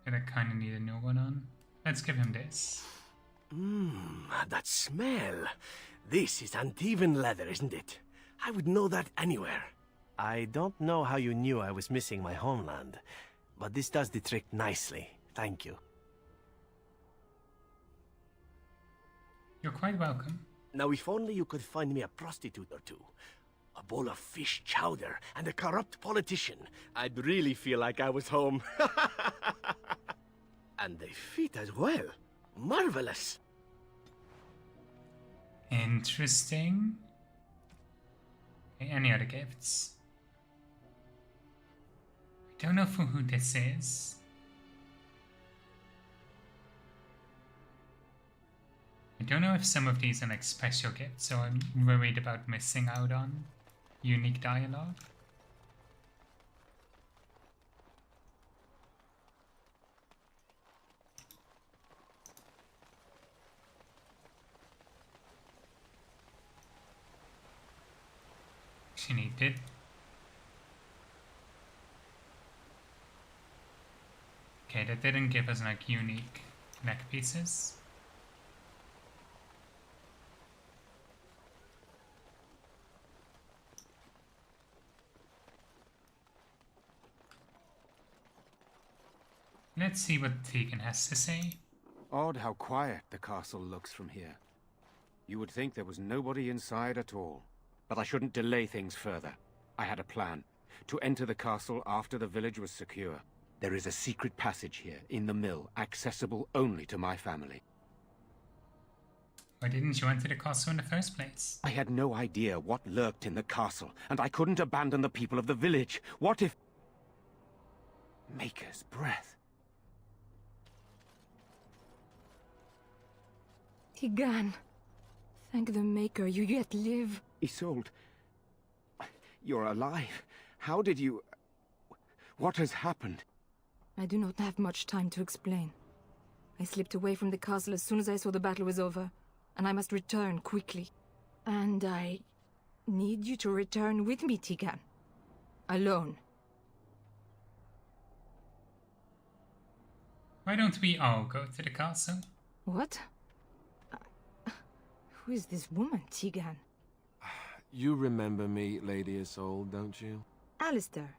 that I kinda need a new one on. Let's give him this. That smell. This is Antivan leather, isn't it? I would know that anywhere. I don't know how you knew I was missing my homeland, but this does the trick nicely. Thank you. You're quite welcome. Now, if only you could find me a prostitute or two, a bowl of fish chowder, and a corrupt politician, I'd really feel like I was home. And they fit as well. Marvelous. Interesting. Okay, any other gifts? I don't know for who this is. I don't know if some of these are like special gifts, so I'm worried about missing out on unique dialogue. She needed. Okay, that didn't give us like unique neck pieces. Let's see what Tegan has to say. Odd how quiet the castle looks from here. You would think there was nobody inside at all. But I shouldn't delay things further. I had a plan. To enter the castle after the village was secure. There is a secret passage here, in the mill, accessible only to my family. Why didn't you enter the castle in the first place? I had no idea what lurked in the castle, and I couldn't abandon the people of the village. What if... Maker's breath. Tigan, thank the Maker you yet live. Isolde, you're alive. How did you... What has happened? I do not have much time to explain. I slipped away from the castle as soon as I saw the battle was over, and I must return quickly. And I need you to return with me, Tigan. Alone. Why don't we all go to the castle? What? Who is this woman, Tigan? You remember me, Lady Isolde, don't you? Alistair.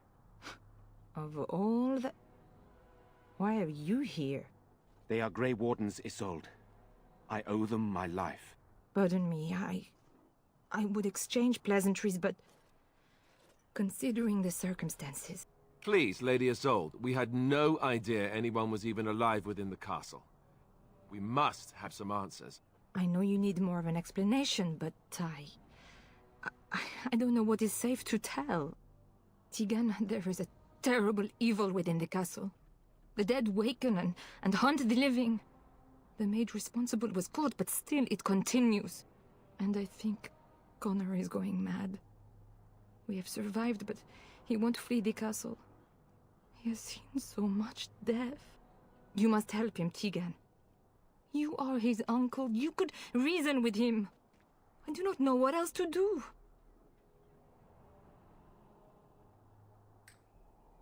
Of all the... Why are you here? They are Grey Wardens, Isolde. I owe them my life. Pardon me, I would exchange pleasantries, but... considering the circumstances... Please, Lady Isolde, we had no idea anyone was even alive within the castle. We must have some answers. I know you need more of an explanation, but I don't know what is safe to tell. Tegan, there is a terrible evil within the castle. The dead waken and hunt the living. The maid responsible was caught, but still it continues. And I think Connor is going mad. We have survived, but he won't flee the castle. He has seen so much death. You must help him, Tegan. You are his uncle. You could reason with him. I do not know what else to do.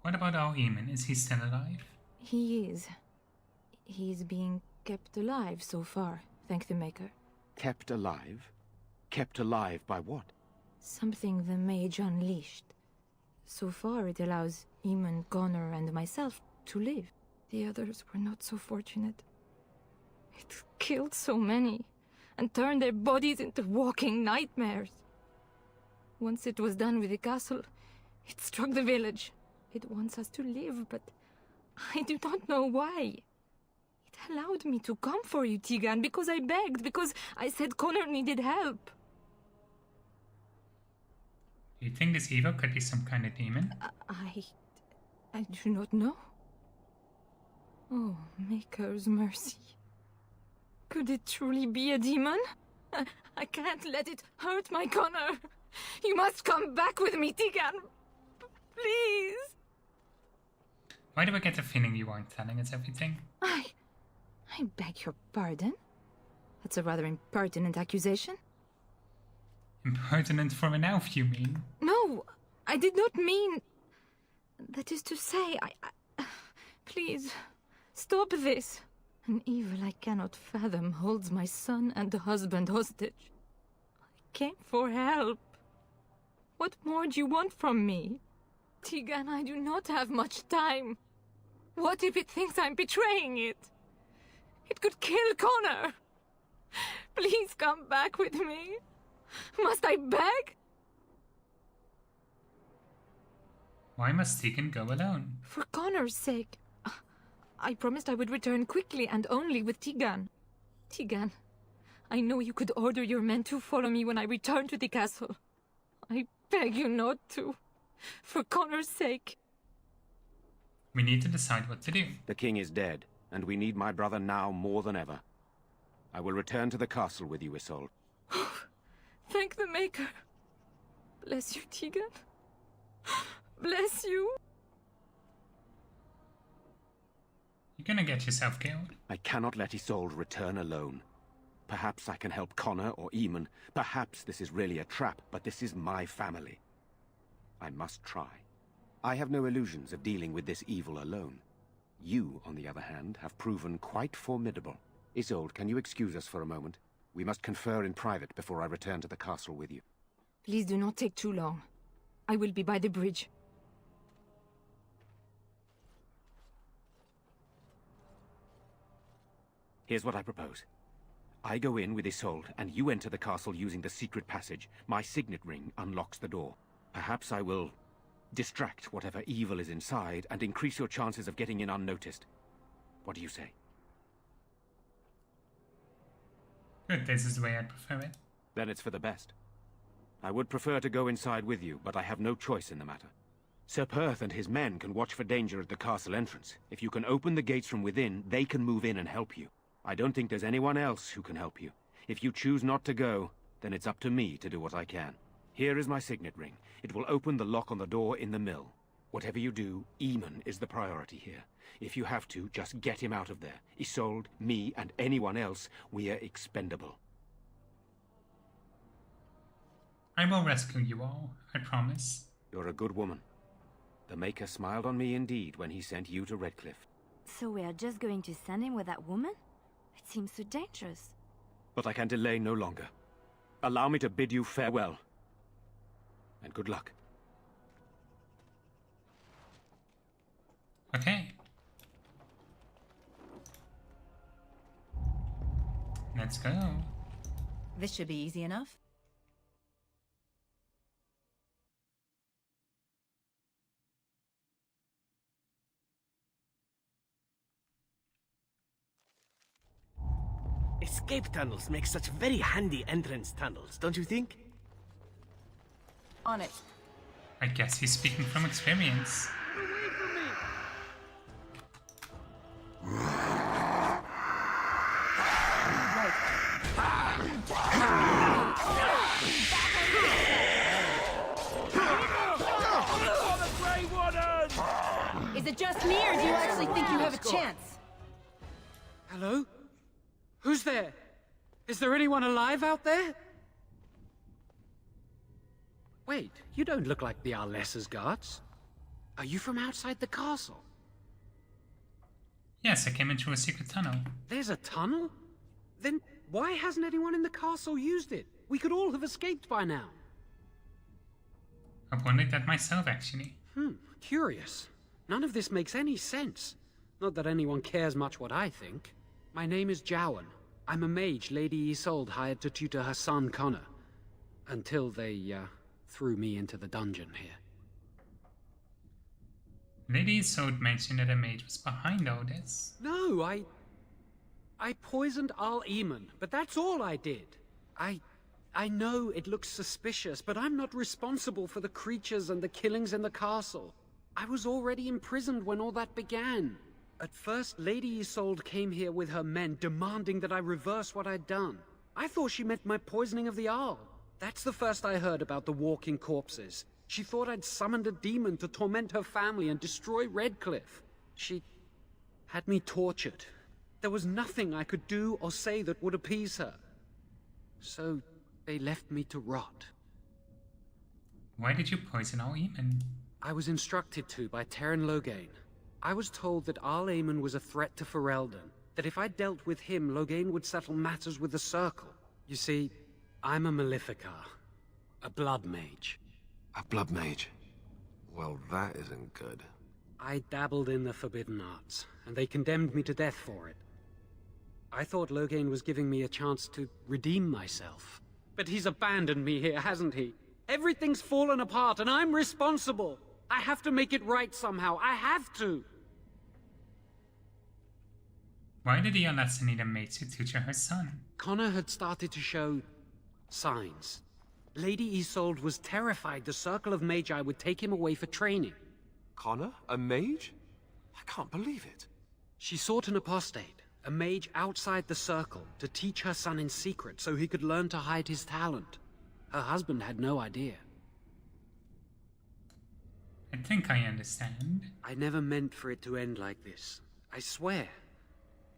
What about our Eamon? Is he still alive? He is. He is being kept alive so far, thank the Maker. Kept alive? Kept alive by what? Something the mage unleashed. So far it allows Eamon, Connor, and myself to live. The others were not so fortunate. It killed so many, and turned their bodies into walking nightmares. Once it was done with the castle, it struck the village. It wants us to live, but I do not know why. It allowed me to come for you, Tegan, because I begged, because I said Connor needed help. Do you think this evil could be some kind of demon? I do not know. Oh, Maker's mercy. Could it truly be a demon? I can't let it hurt my Connor. You must come back with me, Tegan. Please. Why do I get the feeling you aren't telling us everything? I beg your pardon? That's a rather impertinent accusation. Impertinent from an elf, you mean? No, I did not mean... That is to say, please, stop this. An evil I cannot fathom holds my son and husband hostage. I came for help. What more do you want from me? Tegan, I do not have much time. What if it thinks I'm betraying it? It could kill Connor. Please come back with me. Must I beg? Why must Tegan go alone? For Connor's sake. I promised I would return quickly and only with Tegan. Tegan, I know you could order your men to follow me when I return to the castle. I beg you not to. For Connor's sake. We need to decide what to do. The king is dead, and we need my brother now more than ever. I will return to the castle with you, Isolde. Thank the Maker. Bless you, Tegan. Bless you. You're gonna get yourself killed. I cannot let Isolde return alone. Perhaps I can help Connor or Eamon. Perhaps this is really a trap, but this is my family. I must try. I have no illusions of dealing with this evil alone. You, on the other hand, have proven quite formidable. Isolde, can you excuse us for a moment? We must confer in private before I return to the castle with you. Please do not take too long. I will be by the bridge. Here's what I propose. I go in with Isolde, and you enter the castle using the secret passage. My signet ring unlocks the door. Perhaps I will distract whatever evil is inside and increase your chances of getting in unnoticed. What do you say? Good, this is the way I'd prefer it. Then it's for the best. I would prefer to go inside with you, but I have no choice in the matter. Sir Perth and his men can watch for danger at the castle entrance. If you can open the gates from within, they can move in and help you. I don't think there's anyone else who can help you. If you choose not to go, then it's up to me to do what I can. Here is my signet ring. It will open the lock on the door in the mill. Whatever you do, Eamon is the priority here. If you have to, just get him out of there. Isolde, me, and anyone else, we are expendable. I will rescue you all, I promise. You're a good woman. The Maker smiled on me indeed when he sent you to Redcliffe. So we are just going to send him with that woman? It seems so dangerous. But I can delay no longer. Allow me to bid you farewell. And good luck. Okay. Let's go. This should be easy enough. Escape tunnels make such very handy entrance tunnels, don't you think? On it. I guess he's speaking from experience. Is it just me, or do you actually think you have a chance? Hello? Who's there? Is there anyone alive out there? Wait, you don't look like the Arlessa's guards. Are you from outside the castle? Yes, I came in through a secret tunnel. There's a tunnel? Then why hasn't anyone in the castle used it? We could all have escaped by now. I wondered that myself, actually. Curious. None of this makes any sense. Not that anyone cares much what I think. My name is Jowan. I'm a mage Lady Isolde hired to tutor her son Connor. Until they, threw me into the dungeon here. Lady Isolde mentioned that a mage was behind all this. No, I poisoned Al Eamon, but that's all I did. I know it looks suspicious, but I'm not responsible for the creatures and the killings in the castle. I was already imprisoned when all that began. At first, Lady Isolde came here with her men, demanding that I reverse what I'd done. I thought she meant my poisoning of the Arl. That's the first I heard about the walking corpses. She thought I'd summoned a demon to torment her family and destroy Redcliffe. She had me tortured. There was nothing I could do or say that would appease her. So they left me to rot. Why did you poison Al Eamon? I was instructed to by Terran Loghain. I was told that Al Eamon was a threat to Ferelden, that if I dealt with him, Loghain would settle matters with the Circle. You see, I'm a Maleficar, a blood mage. A blood mage? Well, that isn't good. I dabbled in the forbidden arts, and they condemned me to death for it. I thought Loghain was giving me a chance to redeem myself. But he's abandoned me here, hasn't he? Everything's fallen apart, and I'm responsible! I have to make it right somehow. I have to! Why did the Alessa need a mage to tutor her son? Connor had started to show signs. Lady Isolde was terrified the Circle of Magi would take him away for training. Connor? A mage? I can't believe it. She sought an apostate, a mage outside the Circle, to teach her son in secret so he could learn to hide his talent. Her husband had no idea. I think I understand. I never meant for it to end like this. I swear.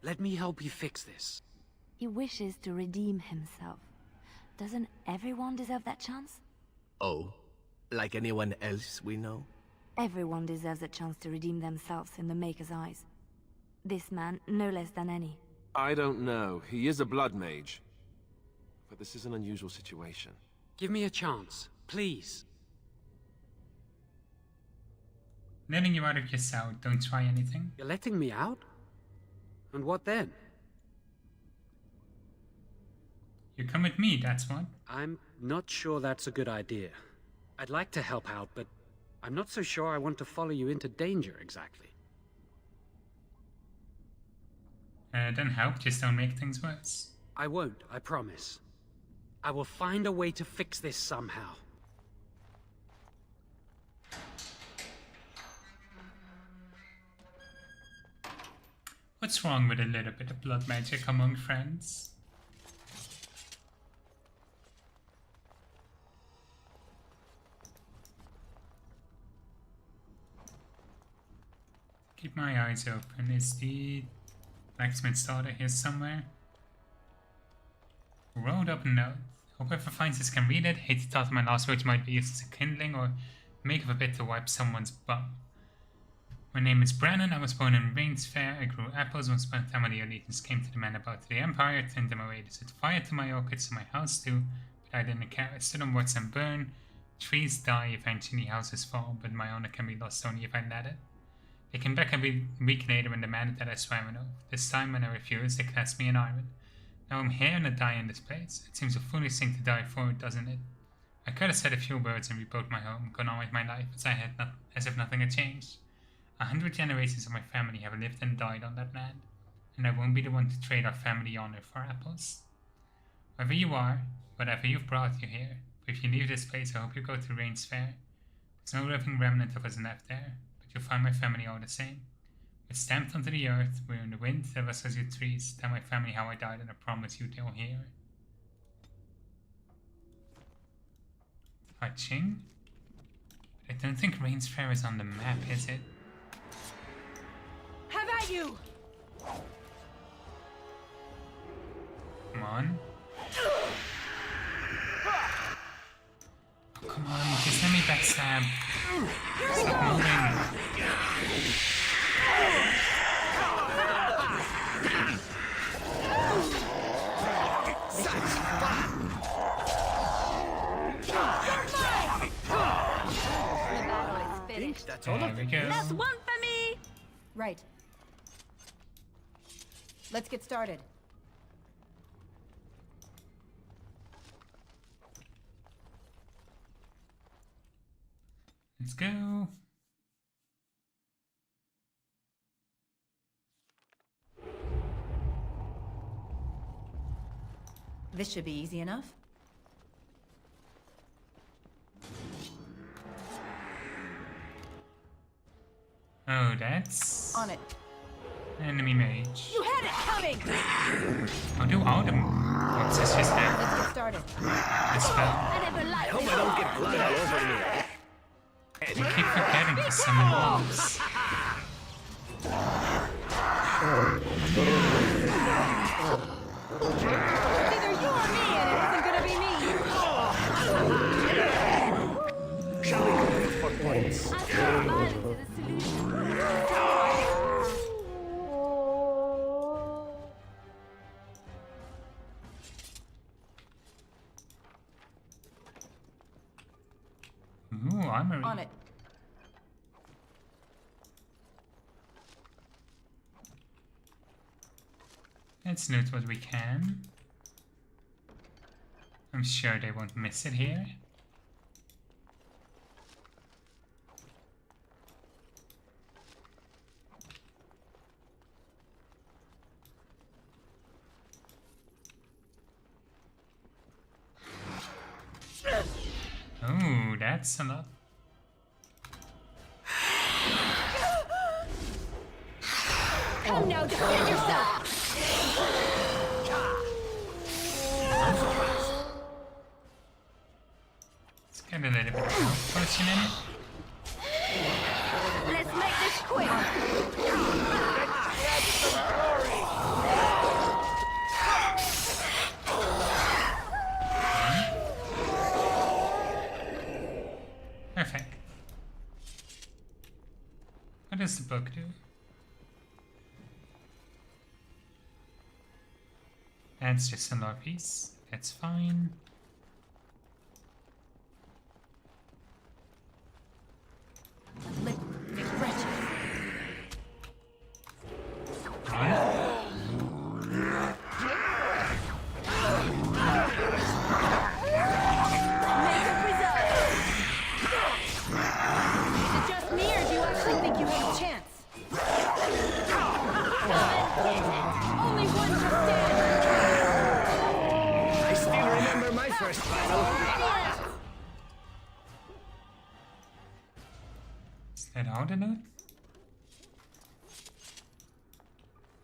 Let me help you fix this. He wishes to redeem himself. Doesn't everyone deserve that chance? Oh, like anyone else we know? Everyone deserves a chance to redeem themselves in the Maker's eyes. This man, no less than any. I don't know. He is a blood mage. But this is an unusual situation. Give me a chance, please. Letting you out of your cell, don't try anything. You're letting me out? And what then? You come with me, that's what. I'm not sure that's a good idea. I'd like to help out, but I'm not so sure I want to follow you into danger exactly. Don't help, just don't make things worse. I won't, I promise. I will find a way to fix this somehow. What's wrong with a little bit of blood magic among friends? Keep my eyes open. Is the blacksmith's daughter here somewhere? Rolled up note. Hope whoever finds this can read it. Hate to thought my last words might be used as a kindling or make of a bit to wipe someone's bum. My name is Brennan. I was born in Rains Fair. I grew apples once upon a time when the Allegiance came to the men about the Empire, turned them away to set fire to my orchids and my house too, but I didn't care. I stood on watch them burn. Trees die, eventually houses fall, but my honor can be lost only if I let it. They came back a week later and demanded that I swear an oath. This time when I refused, they cast me in iron. Now I'm here and I die in this place. It seems a foolish thing to die for, doesn't it? I could have said a few words and rebuilt my home, gone on with my life as if nothing had changed. 100 generations of my family have lived and died on that land, and I won't be the one to trade our family honor for apples. Wherever you are, whatever you've brought you here, if you leave this place, I hope you go to Rains Fair. There's no living remnant of us left there, but you'll find my family all the same. We're stamped onto the earth, we're in the wind, there was as your trees. Tell my family how I died, and I promise you they'll hear. Touching. I don't think Rainsfair is on the map, is it? Have at you! Come on. Oh, come on, just let me backstab. Stop moving. That's all of it. That's one for me! Right. Let's get started. Let's go. This should be easy enough. Oh, that's On it. enemy mage. You had it coming! I'll do all the boxes just now. Let's get started. The spell. I never liked Hope I don't get blood all over me. I keep forgetting to summon wolves. Either you or me, and it isn't gonna be me! Shall we compete for points? I think violence is a solution. Ooh, armory. On it. Let's loot what we can. I'm sure they won't miss it here. Oh, that's a lot. Come now, defend yourself! Let's get a little bit of health potion in it. Let's make this quick! Perfect. What does the book do? That's just a lore piece. That's fine. Is that all the loot?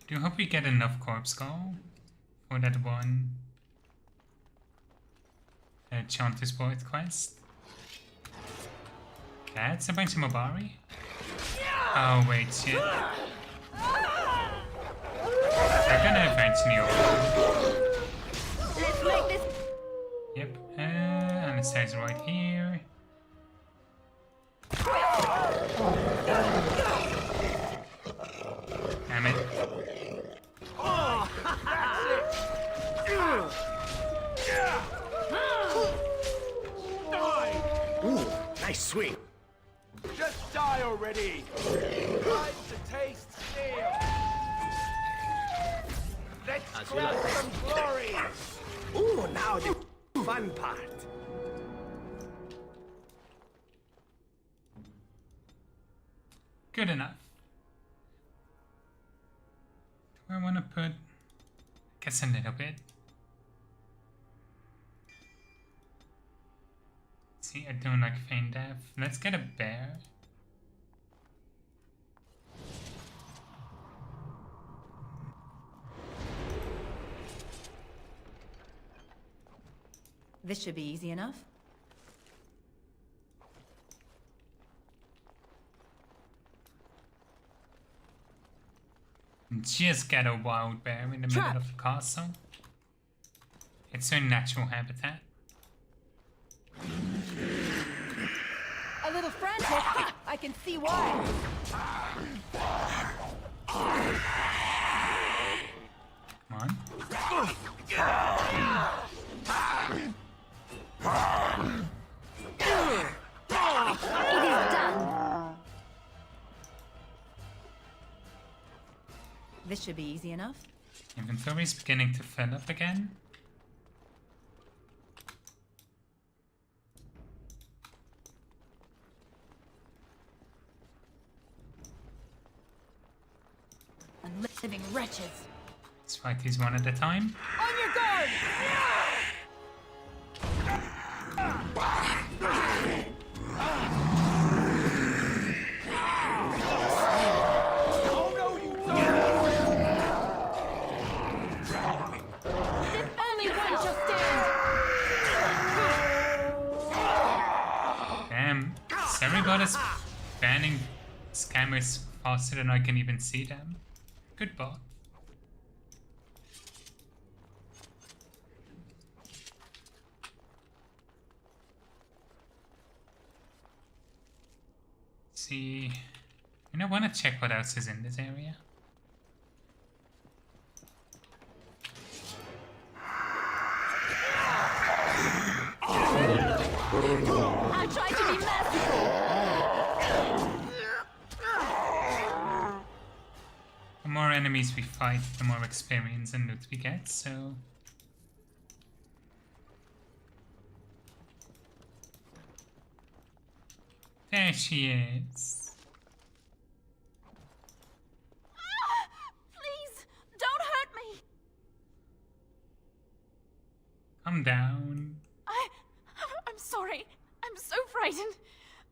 I do hope we get enough corpse skull for that one Chanter's Board quest. That's a bunch of Mobari? Oh wait, shit. They're gonna eventually open. Let's make this. Yep, and it says right here. Damn it. Oh, that's it. Die. Ooh, nice swing. Just die already! Time to taste steel! Let's grab some glory! Ooh, now the fun part. Good enough. Do I want to put... I guess a little bit. See, I don't like feign death. Let's get a bear. This should be easy enough. Just get a wild bear in the middle of the castle. It's their natural habitat. A little frantic. I can see why. Come on. It is done. This should be easy enough. Inventory's beginning to fill up again. Unliving wretches. Let's fight these one at a time. On your guard! Only one shall stand! Damn, Ceregoda's banning scammers faster than I can even see them. Good bot. See, I want to check what else is in this area. I tried to be merciful! The more enemies we fight, the more experience and loot we get, so... There she is. Please, don't hurt me! Calm down. I'm sorry. I'm so frightened.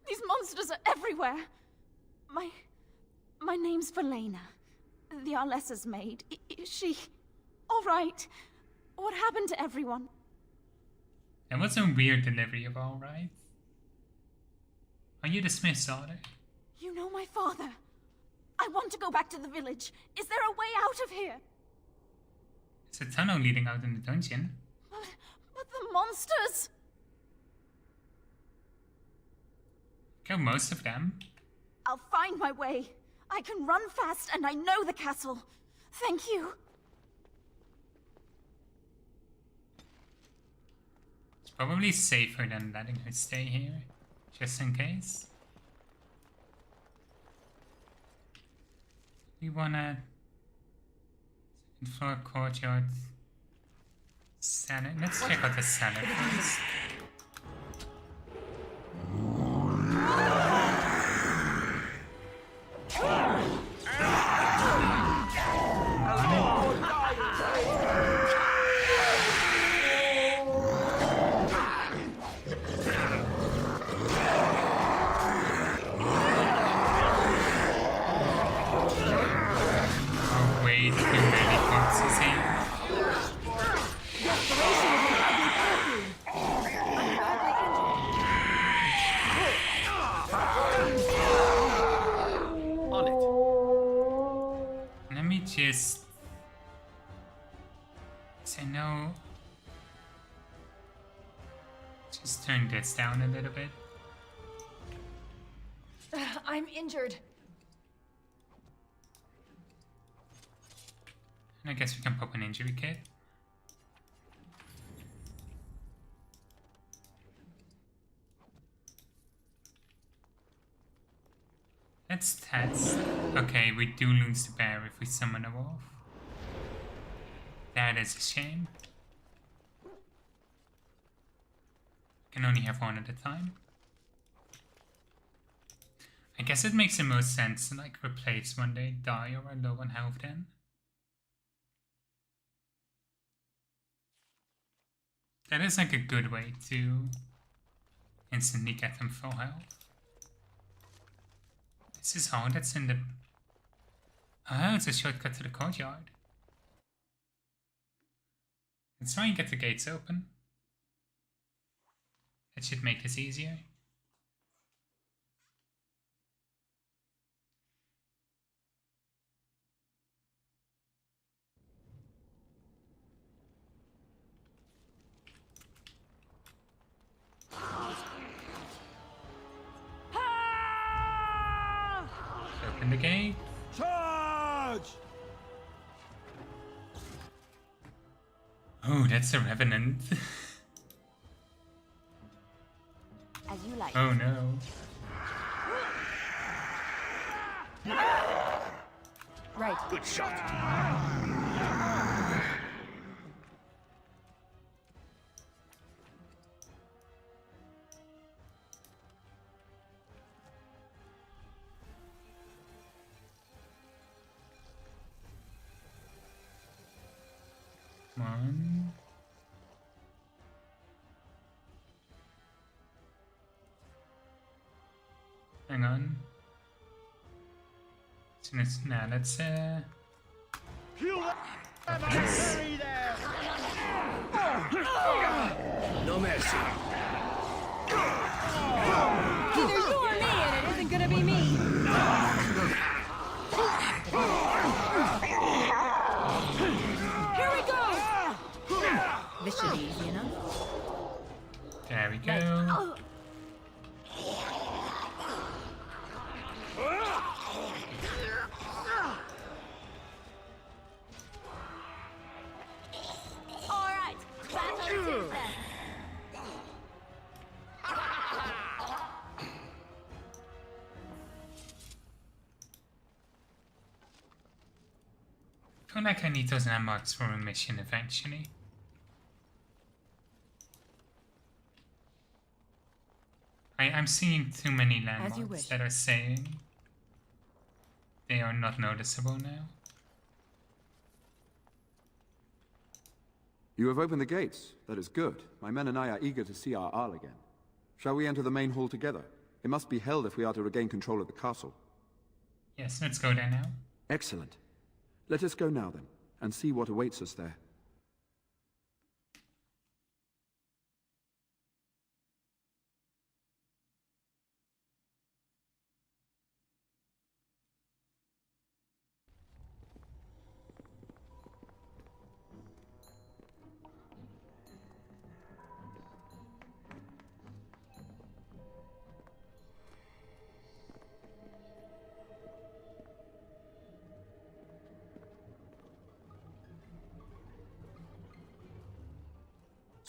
These monsters are everywhere. My name's Valena. The Arlessa's maid. Is she all right? What happened to everyone? That was a weird delivery of all right. Are you the Smith's daughter? You know my father. I want to go back to the village. Is there a way out of here? There's a tunnel leading out in the dungeon. But the monsters! Kill most of them. I'll find my way. I can run fast and I know the castle. Thank you. It's probably safer than letting her stay here, just in case. We wanna... second floor courtyard. Cellar. Let's check out the cellar first. Oh wait, too many boxes here. Let me just say no. Just turn this down a little bit. I'm injured. And I guess we can pop an injury kit. Let's test. Okay, we do lose the bear if we summon a wolf. That is a shame. Can only have one at a time. I guess it makes the most sense to like replace when they die or are low on health then. That is like a good way to instantly get them full health. This is hard. That's in the... Oh, it's a shortcut to the courtyard. Let's try and get the gates open. That should make this easier. Open the gate. Charge! Oh, that's a revenant. As you like. Oh no. Right. Good shot. Come on. Hang on. So now let's No mercy. Either you or me, and it isn't gonna be me. Here we go! This should be easy enough. there we go. Alright, battle it is then. I feel like I need those landmarks for a mission eventually. I'm seeing too many landmarks that are saying they are not noticeable now. You have opened the gates. That is good. My men and I are eager to see our Arl again. Shall we enter the main hall together? It must be held if we are to regain control of the castle. Yes, let's go there now. Excellent. Let us go now, then, and see what awaits us there.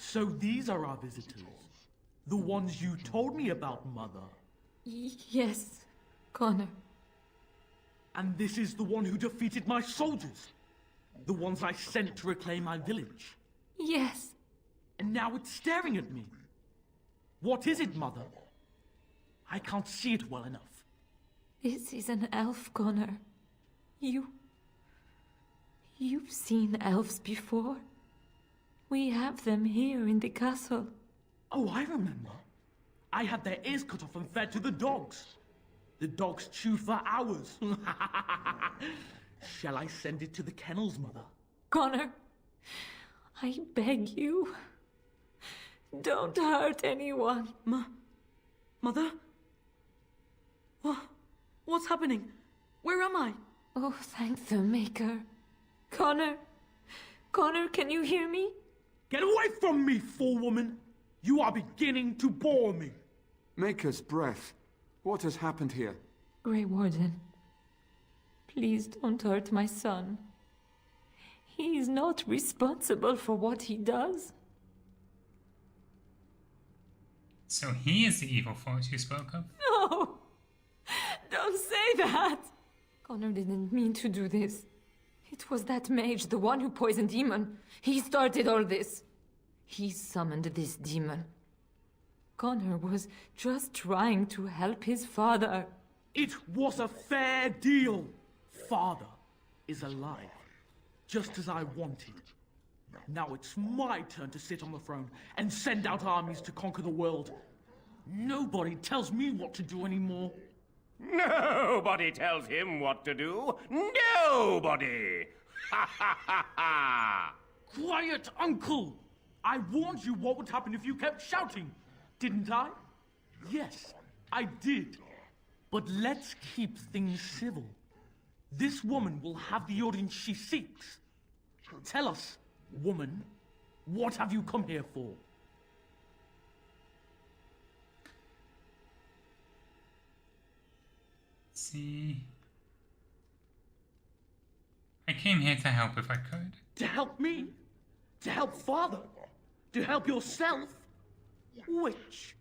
So these are our visitors. The ones you told me about, Mother. Yes, Connor. And this is the one who defeated my soldiers. The ones I sent to reclaim my village. Yes. And now it's staring at me. What is it, Mother? I can't see it well enough. This is an elf, Connor. You've seen elves before? We have them here in the castle. Oh, I remember. I had their ears cut off and fed to the dogs. The dogs chew for hours. Shall I send it to the kennels, Mother? Connor, I beg you. Don't hurt anyone. Mother? What's happening? Where am I? Oh, thank the Maker. Connor, can you hear me? Get away from me, fool woman! You are beginning to bore me. Maker's breath. What has happened here? Grey Warden, please don't hurt my son. He is not responsible for what he does. So he is the evil force you spoke of? No! Don't say that! Connor didn't mean to do this. It was that mage, the one who poisoned Demon. He started all this. He summoned this demon. Connor was just trying to help his father. It was a fair deal. Father is alive, just as I wanted. Now it's my turn to sit on the throne and send out armies to conquer the world. Nobody tells me what to do anymore. Nobody tells him what to do. Nobody! Ha ha ha ha! Quiet, Uncle! I warned you what would happen if you kept shouting, didn't I? Yes, I did. But let's keep things civil. This woman will have the audience she seeks. Tell us, woman, what have you come here for? See. I came here to help if I could. To help me? To help Father? To help yourself? Which?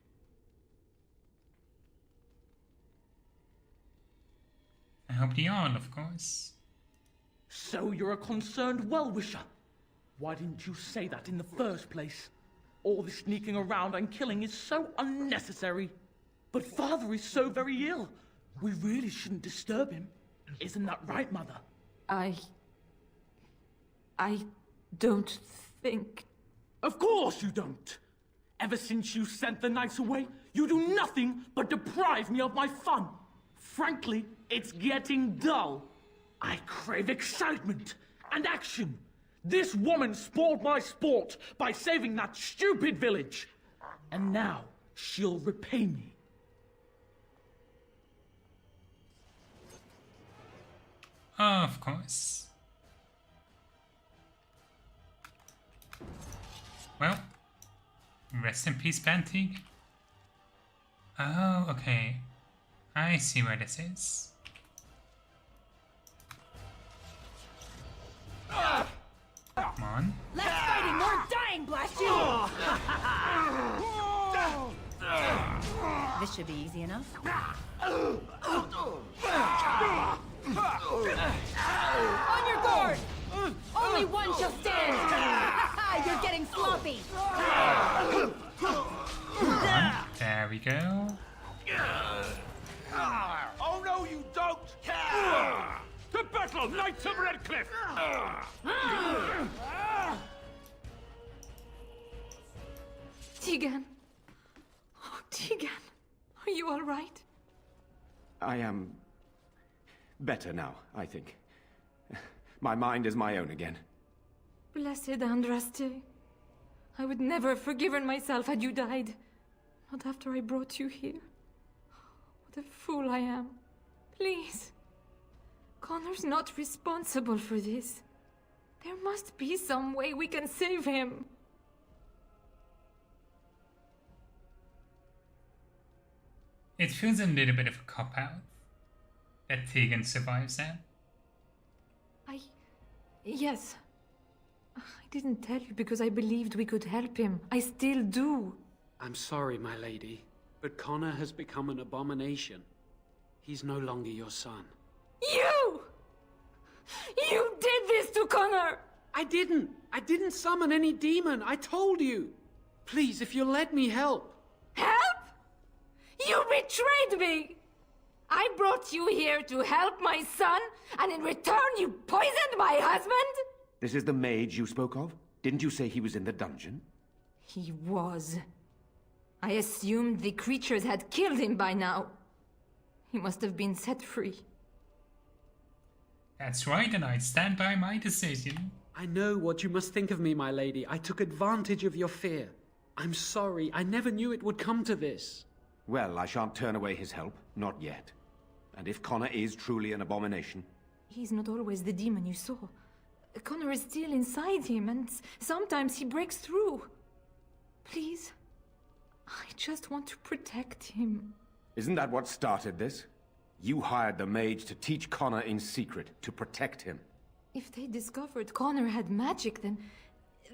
I help the Jarl, of course. So you're a concerned well-wisher. Why didn't you say that in the first place? All this sneaking around and killing is so unnecessary. But Father is so very ill. We really shouldn't disturb him. Isn't that right, Mother? I don't think... Of course you don't! Ever since you sent the knights away, you do nothing but deprive me of my fun. Frankly, it's getting dull. I crave excitement and action. This woman spoiled my sport by saving that stupid village. And now she'll repay me. Of course. Well, rest in peace, Bantig. Oh, okay. I see where this is. Come on. Less fighting, more dying, blast you! This should be easy enough. On your guard! Only one shall stand! You're getting sloppy! There we go. Oh no, you don't! To battle, Knights of Redcliffe! Tegan. Oh, Tegan. Are you all right? I am better now, I think. My mind is my own again. Blessed Andraste. I would never have forgiven myself had you died. Not after I brought you here. What a fool I am. Please. Connor's not responsible for this. There must be some way we can save him. It feels a little bit of a cop-out that Tegan survives that. Yes. I didn't tell you because I believed we could help him. I still do. I'm sorry, my lady, but Connor has become an abomination. He's no longer your son. You! You did this to Connor! I didn't summon any demon. I told you. Please, if you'll let me help. Help? You betrayed me! I brought you here to help my son, and in return you poisoned my husband? This is the mage you spoke of? Didn't you say he was in the dungeon? He was. I assumed the creatures had killed him by now. He must have been set free. That's right, and I stand by my decision. I know what you must think of me, my lady. I took advantage of your fear. I'm sorry. I never knew it would come to this. Well, I shan't turn away his help. Not yet. And if Connor is truly an abomination... He's not always the demon you saw. Connor is still inside him, and sometimes he breaks through. Please, I just want to protect him. Isn't that what started this? You hired the mage to teach Connor in secret, to protect him. If they discovered Connor had magic, then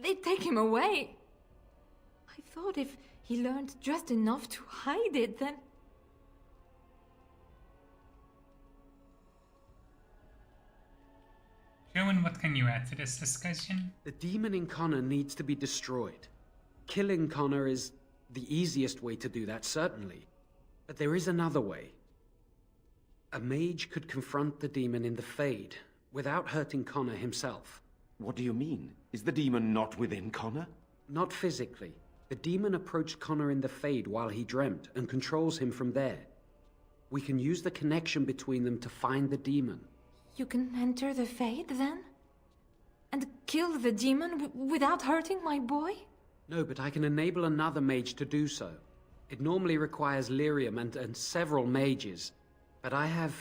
they'd take him away. I thought if he learned just enough to hide it, then... Joan, what can you add to this discussion? The demon in Connor needs to be destroyed. Killing Connor is the easiest way to do that, certainly. But there is another way. A mage could confront the demon in the Fade, without hurting Connor himself. What do you mean? Is the demon not within Connor? Not physically. The demon approached Connor in the Fade while he dreamt and controls him from there. We can use the connection between them to find the demon. You can enter the Fade, then? And kill the demon without hurting my boy? No, but I can enable another mage to do so. It normally requires lyrium and several mages. But I have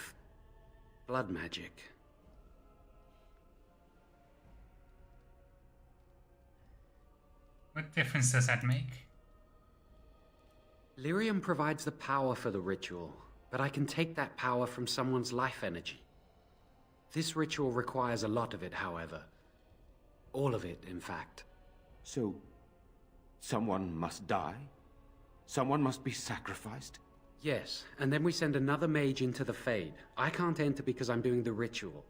blood magic. What difference does that make? Lyrium provides the power for the ritual, but I can take that power from someone's life energy. This ritual requires a lot of it, however. All of it, in fact. So, someone must die? Someone must be sacrificed? Yes, and then we send another mage into the Fade. I can't enter because I'm doing the ritual.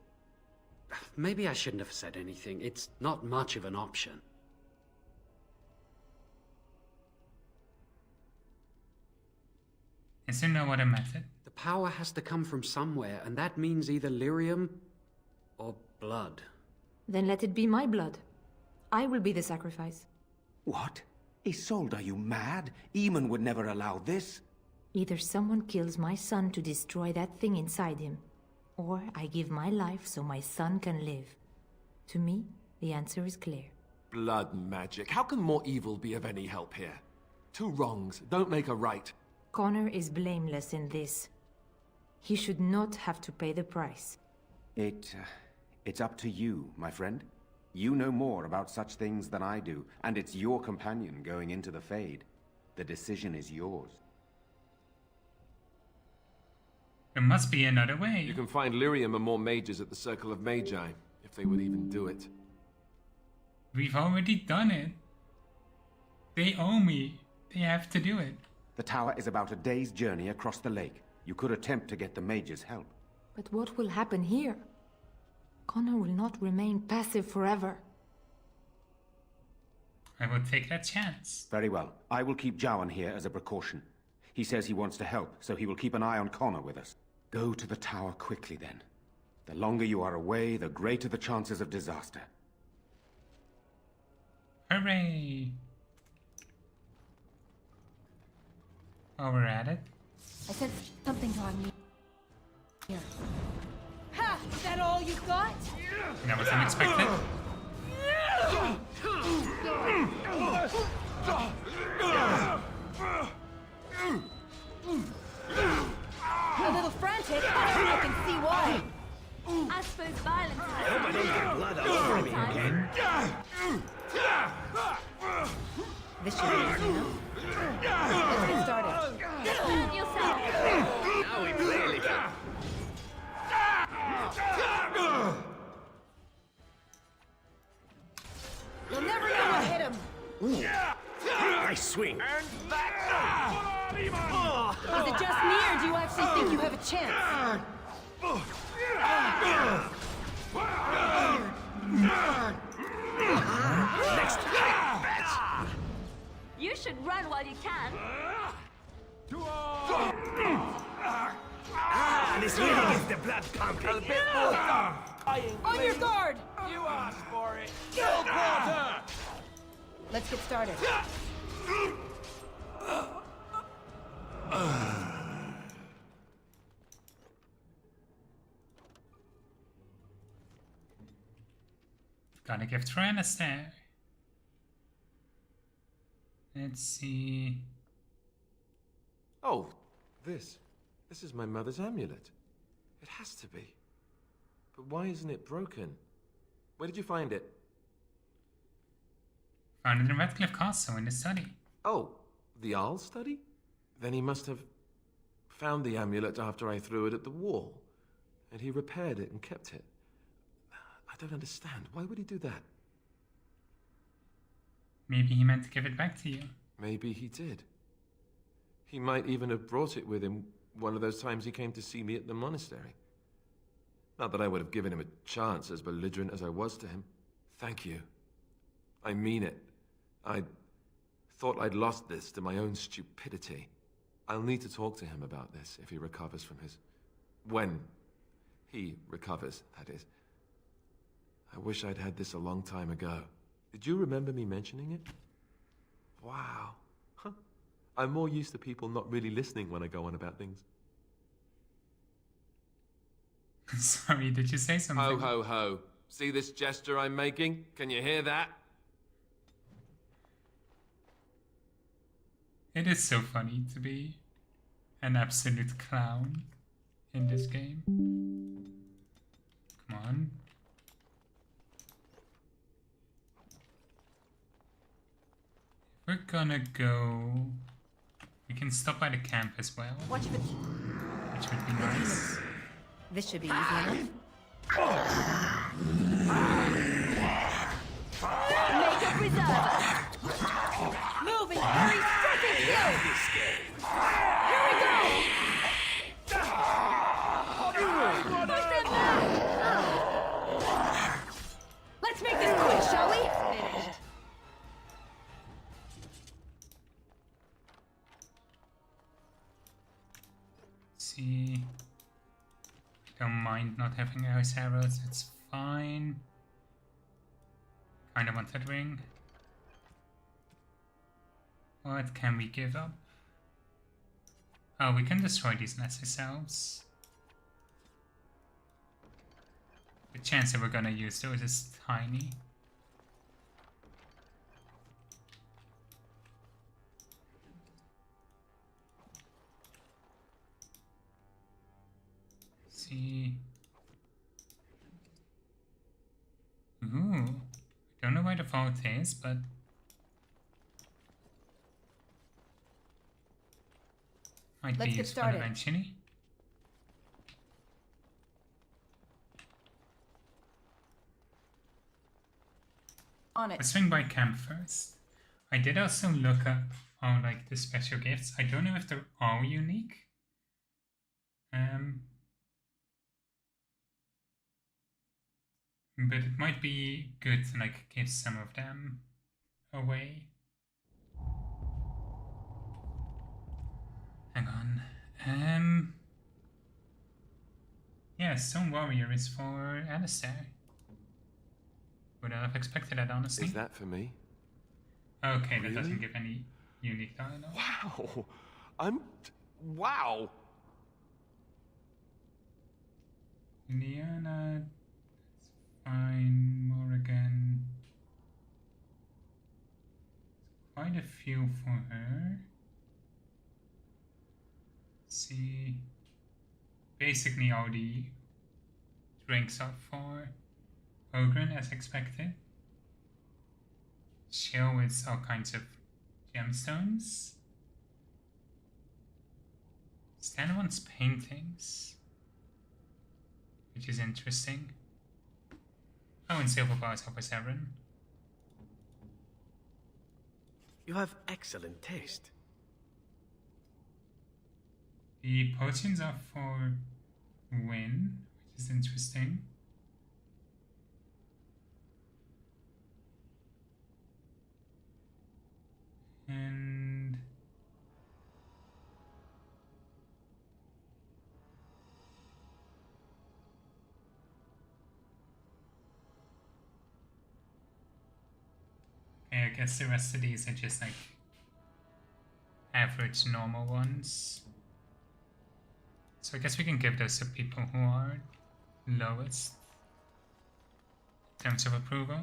Maybe I shouldn't have said anything. It's not much of an option. Is there no other method? The power has to come from somewhere, and that means either lyrium or blood. Then let it be my blood. I will be the sacrifice. What? Isolde, are you mad? Eamon would never allow this. Either someone kills my son to destroy that thing inside him, or I give my life so my son can live. To me, the answer is clear. Blood magic. How can more evil be of any help here? Two wrongs don't make a right. Connor is blameless in this. He should not have to pay the price. It's up to you, my friend. You know more about such things than I do, and it's your companion going into the Fade. The decision is yours. There must be another way. You can find lyrium and more mages at the Circle of Magi, if they would even do it. We've already done it. They owe me. They have to do it. The tower is about a day's journey across the lake. You could attempt to get the mages' help. But what will happen here? Connor will not remain passive forever. I will take that chance. Very well. I will keep Jowan here as a precaution. He says he wants to help, so he will keep an eye on Connor with us. Go to the tower quickly, then. The longer you are away, the greater the chances of disaster. Hooray! While we're at it. I said something wrong here. Ha! Is that all you got? That was unexpected. A little frantic. I can see why. I suppose violence is I hope I don't get blood all over me again. This should be easy enough. Let's get started. Defend yourself. Now we clearly got. You'll never know what hit him. Nice swing. Is it just me, or do you actually think you have a chance? Next time, bet. You should run while you can. This really gets the blood pumping. A bit more. On your guard! You asked for it. Go, Porter! Let's get started. Gotta give Tran a stare. Let's see. Oh, this. This is my mother's amulet. It has to be. But why isn't it broken? Where did you find it? Found it in Redcliffe Castle in the study. Oh, the Arl study? Then he must have found the amulet after I threw it at the wall. And he repaired it and kept it. I don't understand. Why would he do that? Maybe he meant to give it back to you. Maybe he did. He might even have brought it with him one of those times he came to see me at the monastery. Not that I would have given him a chance, as belligerent as I was to him. Thank you. I mean it. I thought I'd lost this to my own stupidity. I'll need to talk to him about this if he recovers from his... When he recovers, that is. I wish I'd had this a long time ago. Did you remember me mentioning it? Wow. Huh. I'm more used to people not really listening when I go on about things. Sorry, did you say something? Ho, ho, ho. See this gesture I'm making? Can you hear that? It is so funny to be an absolute clown in this game. Come on. We're gonna go... We can stop by the camp as well. Watch for... Which would be nice. This should be easy enough. Make a preserver. Moving very freaking slow. Here we go. Let's make this quick, shall we? Finished. See, don't mind not having ice arrows, it's fine. Kinda want that ring. What can we give up? Oh, we can destroy these nests ourselves. The chance that we're gonna use those is tiny. See. Ooh. Don't know where the vault is, but might be useful eventually. On it. Let's swing by camp first. I did also look up on like the special gifts. I don't know if they're all unique. But it might be good to like give some of them away. Hang on. Yeah, Stone Warrior is for Alistair. Would I have expected that, honestly? Is that for me? Okay, that Really? doesn't give any unique dialogue. Wow! Wow! Indiana... Fine, Morrigan. Quite a few for her. See, basically all the drinks are for Ogren as expected. Chill with all kinds of gemstones. Stan wants paintings, which is interesting. Oh, and silver bars are for Severin. You have excellent taste. The potions are for Win, which is interesting. And okay, I guess the rest of these are just like average normal ones. So I guess we can give those to people who are lowest in terms of approval.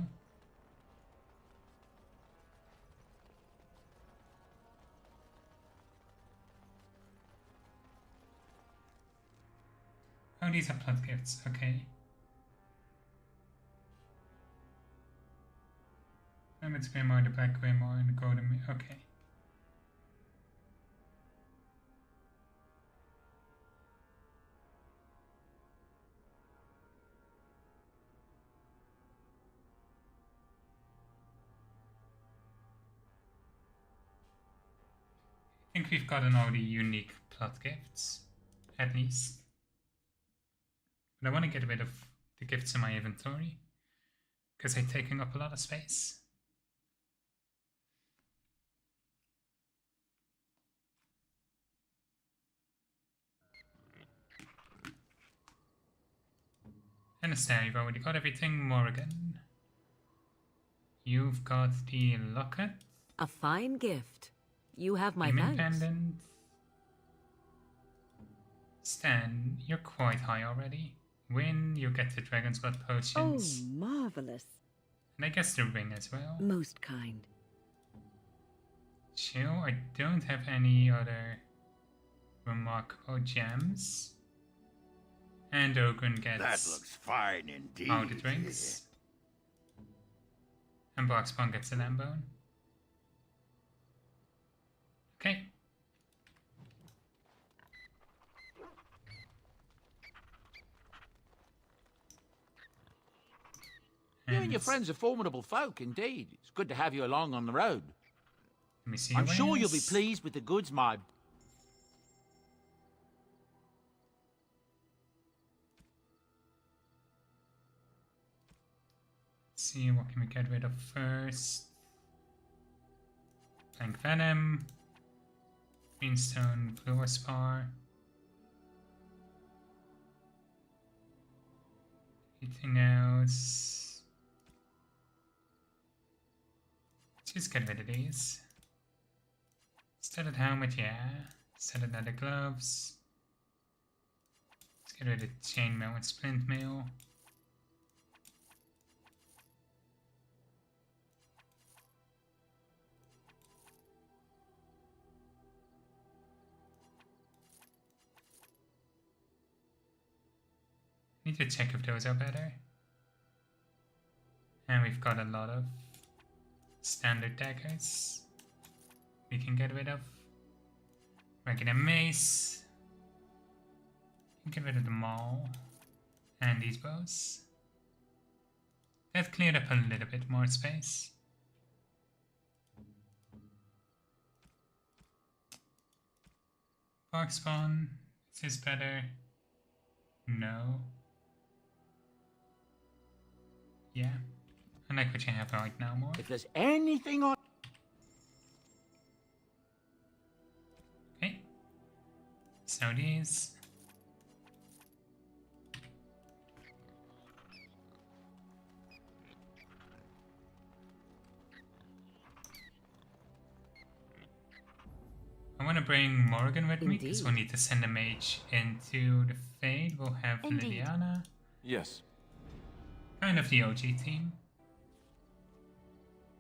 Oh, these are plot gifts, okay. Hermit's Grimoire, the Black Grimoire, and the Golden... okay. I think we've gotten all the unique plot gifts, at least. But I want to get rid of the gifts in my inventory, because they're taking up a lot of space. Alistair, you've already got everything. Morrigan, you've got the locket. A fine gift. You have my Demon thanks. pendant. Stan, you're quite high already. Win, you get the Dragon's Blood Oh, potions. marvelous. And I guess the ring as well. Most kind. Chill, I don't have any other remarkable gems. And Ogren gets... That looks fine indeed. Powder drinks. And Boxbone gets a Lambone. Okay. You and your friends are formidable folk, indeed. It's good to have you along on the road. Let me see I'm your sure you'll be wings. pleased with the goods, my... See what can we get rid of first. Blank Venom. Greenstone Fluorspar. Anything else? Just get rid of these. Studded helmet, yeah. Studded leather gloves. Let's get rid of chainmail and splint mail. Need to check if those are better. And we've got a lot of standard daggers we can get rid of. Regular mace. Get rid of the maul. And these bows. That cleared up a little bit more space. Bark spawn. Is this better? No. Yeah. I like what you have right now more. If there's anything on... Okay. So these. I want to bring Morgan with me because we'll need to send a mage into the Fade. We'll have Indeed. Liliana. Yes. Kind of the OG team.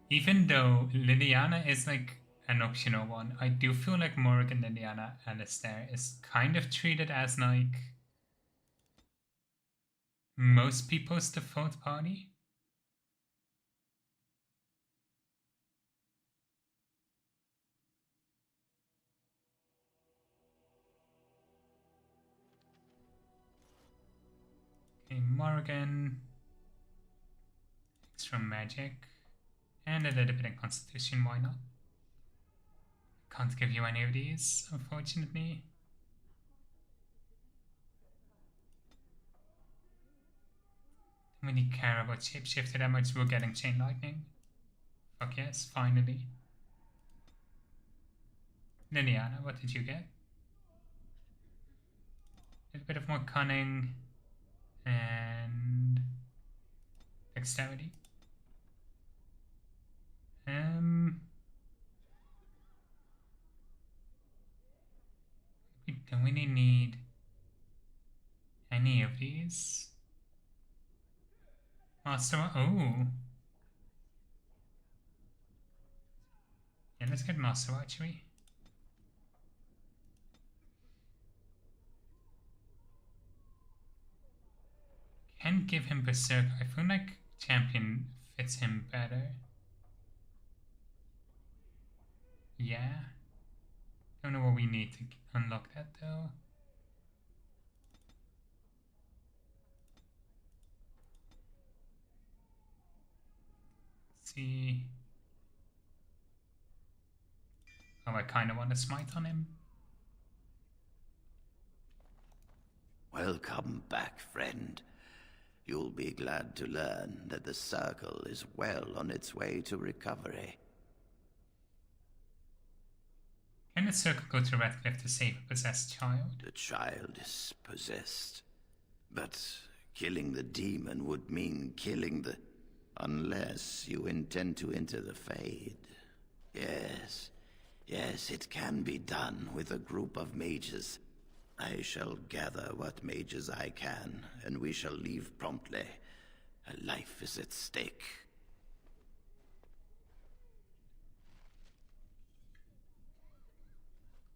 Even though Liliana is like an optional one, I do feel like Morgan, Liliana, Alistair is kind of treated as like most people's default party. Okay, Morgan. Extra magic. And a little bit of constitution, why not? Can't give you any of these, unfortunately. Don't really care about shapeshifter that much. We're getting chain lightning. Fuck yes, finally. Liliana, what did you get? A little bit of more cunning and dexterity. We don't really need any of these. Master, oh. Yeah, let's get Master Archery. Can give him Berserk. I feel like Champion fits him better. Yeah. Don't know what we need to unlock that though. Let's see. Oh, I kind of want to smite on him. Welcome back, friend. You'll be glad to learn that the Circle is well on its way to recovery. Can the Circle go to Redcliffe to save a possessed child? The child is possessed. But killing the demon would mean killing the... Unless you intend to enter the Fade. Yes. Yes, it can be done with a group of mages. I shall gather what mages I can, and we shall leave promptly. A life is at stake.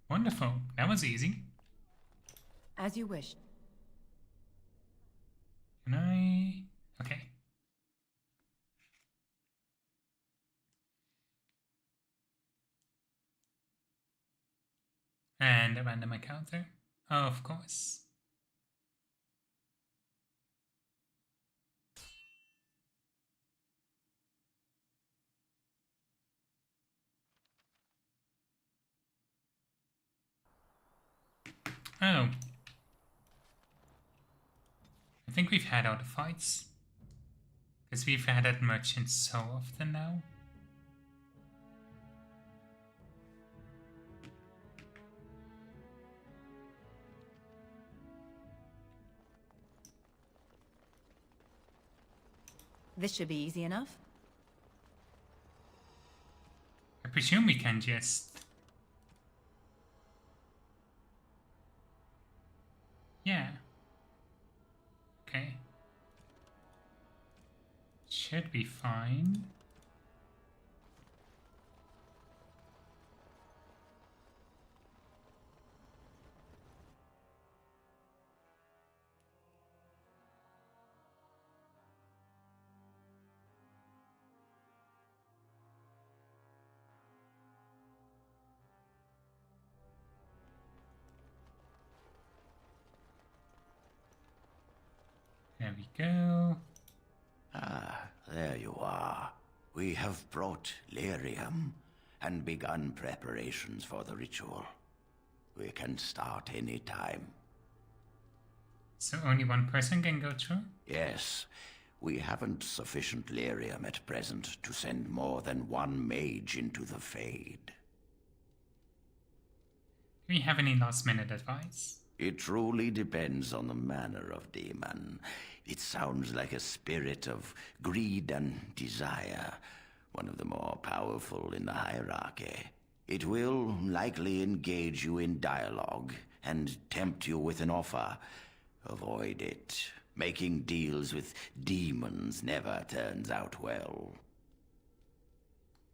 Wonderful. That was easy. As you wish. Can I... Okay. And a random encounter. Oh, of course. Oh. I think we've had all the fights. Because we've had that merchant so often now. This should be easy enough. I presume we can just... Yeah. Okay. Should be fine. There we go. Ah, there you are. We have brought lyrium and begun preparations for the ritual. We can start any time. So only one person can go through? Yes, we haven't sufficient lyrium at present to send more than one mage into the Fade. Do we have any last minute advice? It truly depends on the manner of demon. It sounds like a spirit of greed and desire, one of the more powerful in the hierarchy. It will likely engage you in dialogue and tempt you with an offer. Avoid it. Making deals with demons never turns out well.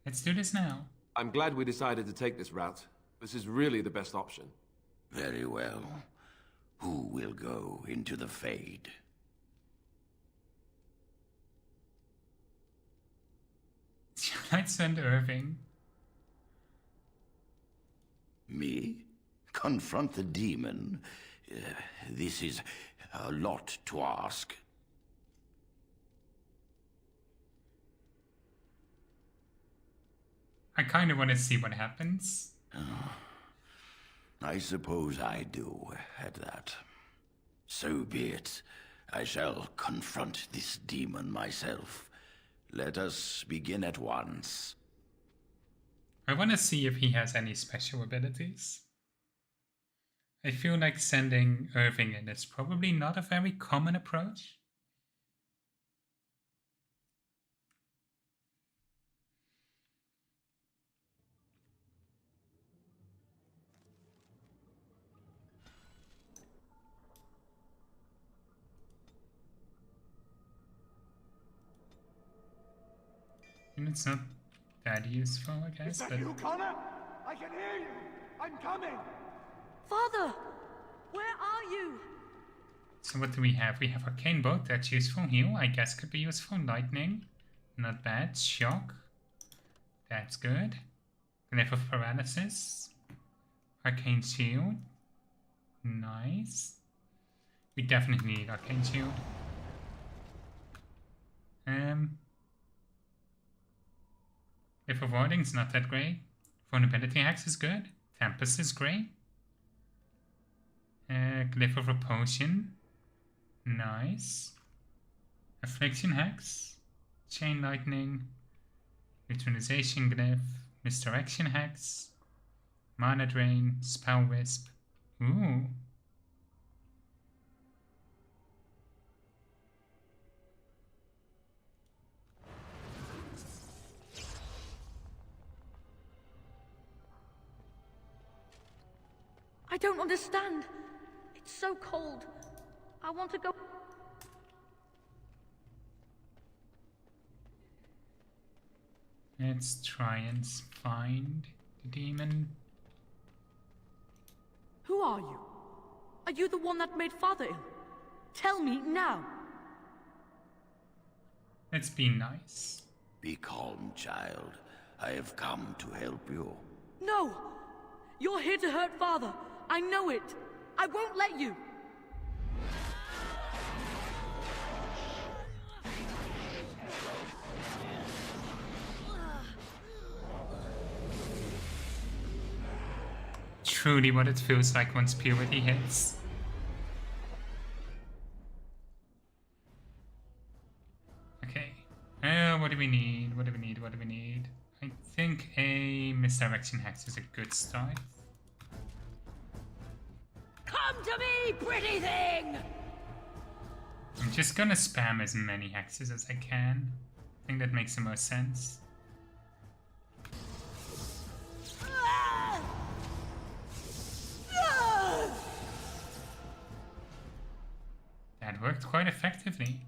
Let's do this now. I'm glad we decided to take this route. This is really the best option. Very well. Who will go into the Fade? Let's send Irving. Me? Confront the demon? This is a lot to ask. I kind of want to see what happens. I suppose I do, at that. So be it. I shall confront this demon myself. Let us begin at once. I want to see if he has any special abilities. I feel like sending Irving in is probably not a very common approach. And it's not that useful, I guess. Is that but... you, Connor? I can hear you! I'm coming! Father! Where are you? So what do we have? We have Arcane Bolt, that's useful. Heal, I guess could be useful. Lightning, not bad. Shock, that's good. Glyph of Paralysis. Arcane Shield, nice. We definitely need Arcane Shield. Glyph of Warding's not that great. Vulnerability Hex is good. Tempest is great. Glyph of Repulsion. Nice. Affliction Hex. Chain Lightning. Neutralization Glyph. Misdirection Hex. Mana Drain. Spell Wisp. Ooh. don't understand. It's so cold. I want to go... Let's try and find the demon. Who are you? Are you the one that made Father ill? Tell me now. Let's be nice. Be calm, child. I have come to help you. No! You're here to hurt Father. I know it. I won't let you. Truly what it feels like once puberty hits. Okay. What do we need? What do we need? What do we need? I think a misdirection hex is a good start. Come to me, pretty thing! I'm just gonna spam as many hexes as I can. I think that makes the most sense. That worked quite effectively.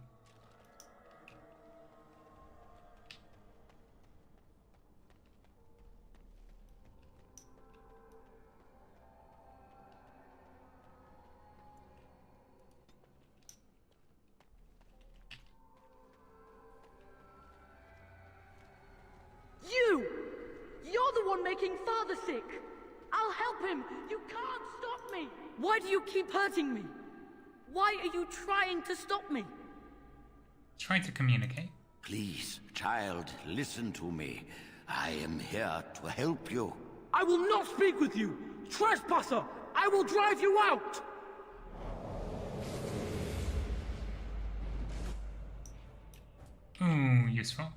You're the one making Father sick! I'll help him! You can't stop me! Why do you keep hurting me? Why are you trying to stop me? Trying to communicate. Please, child, listen to me. I am here to help you. I will not speak with you! Trespasser! I will drive you out! Ooh, useful.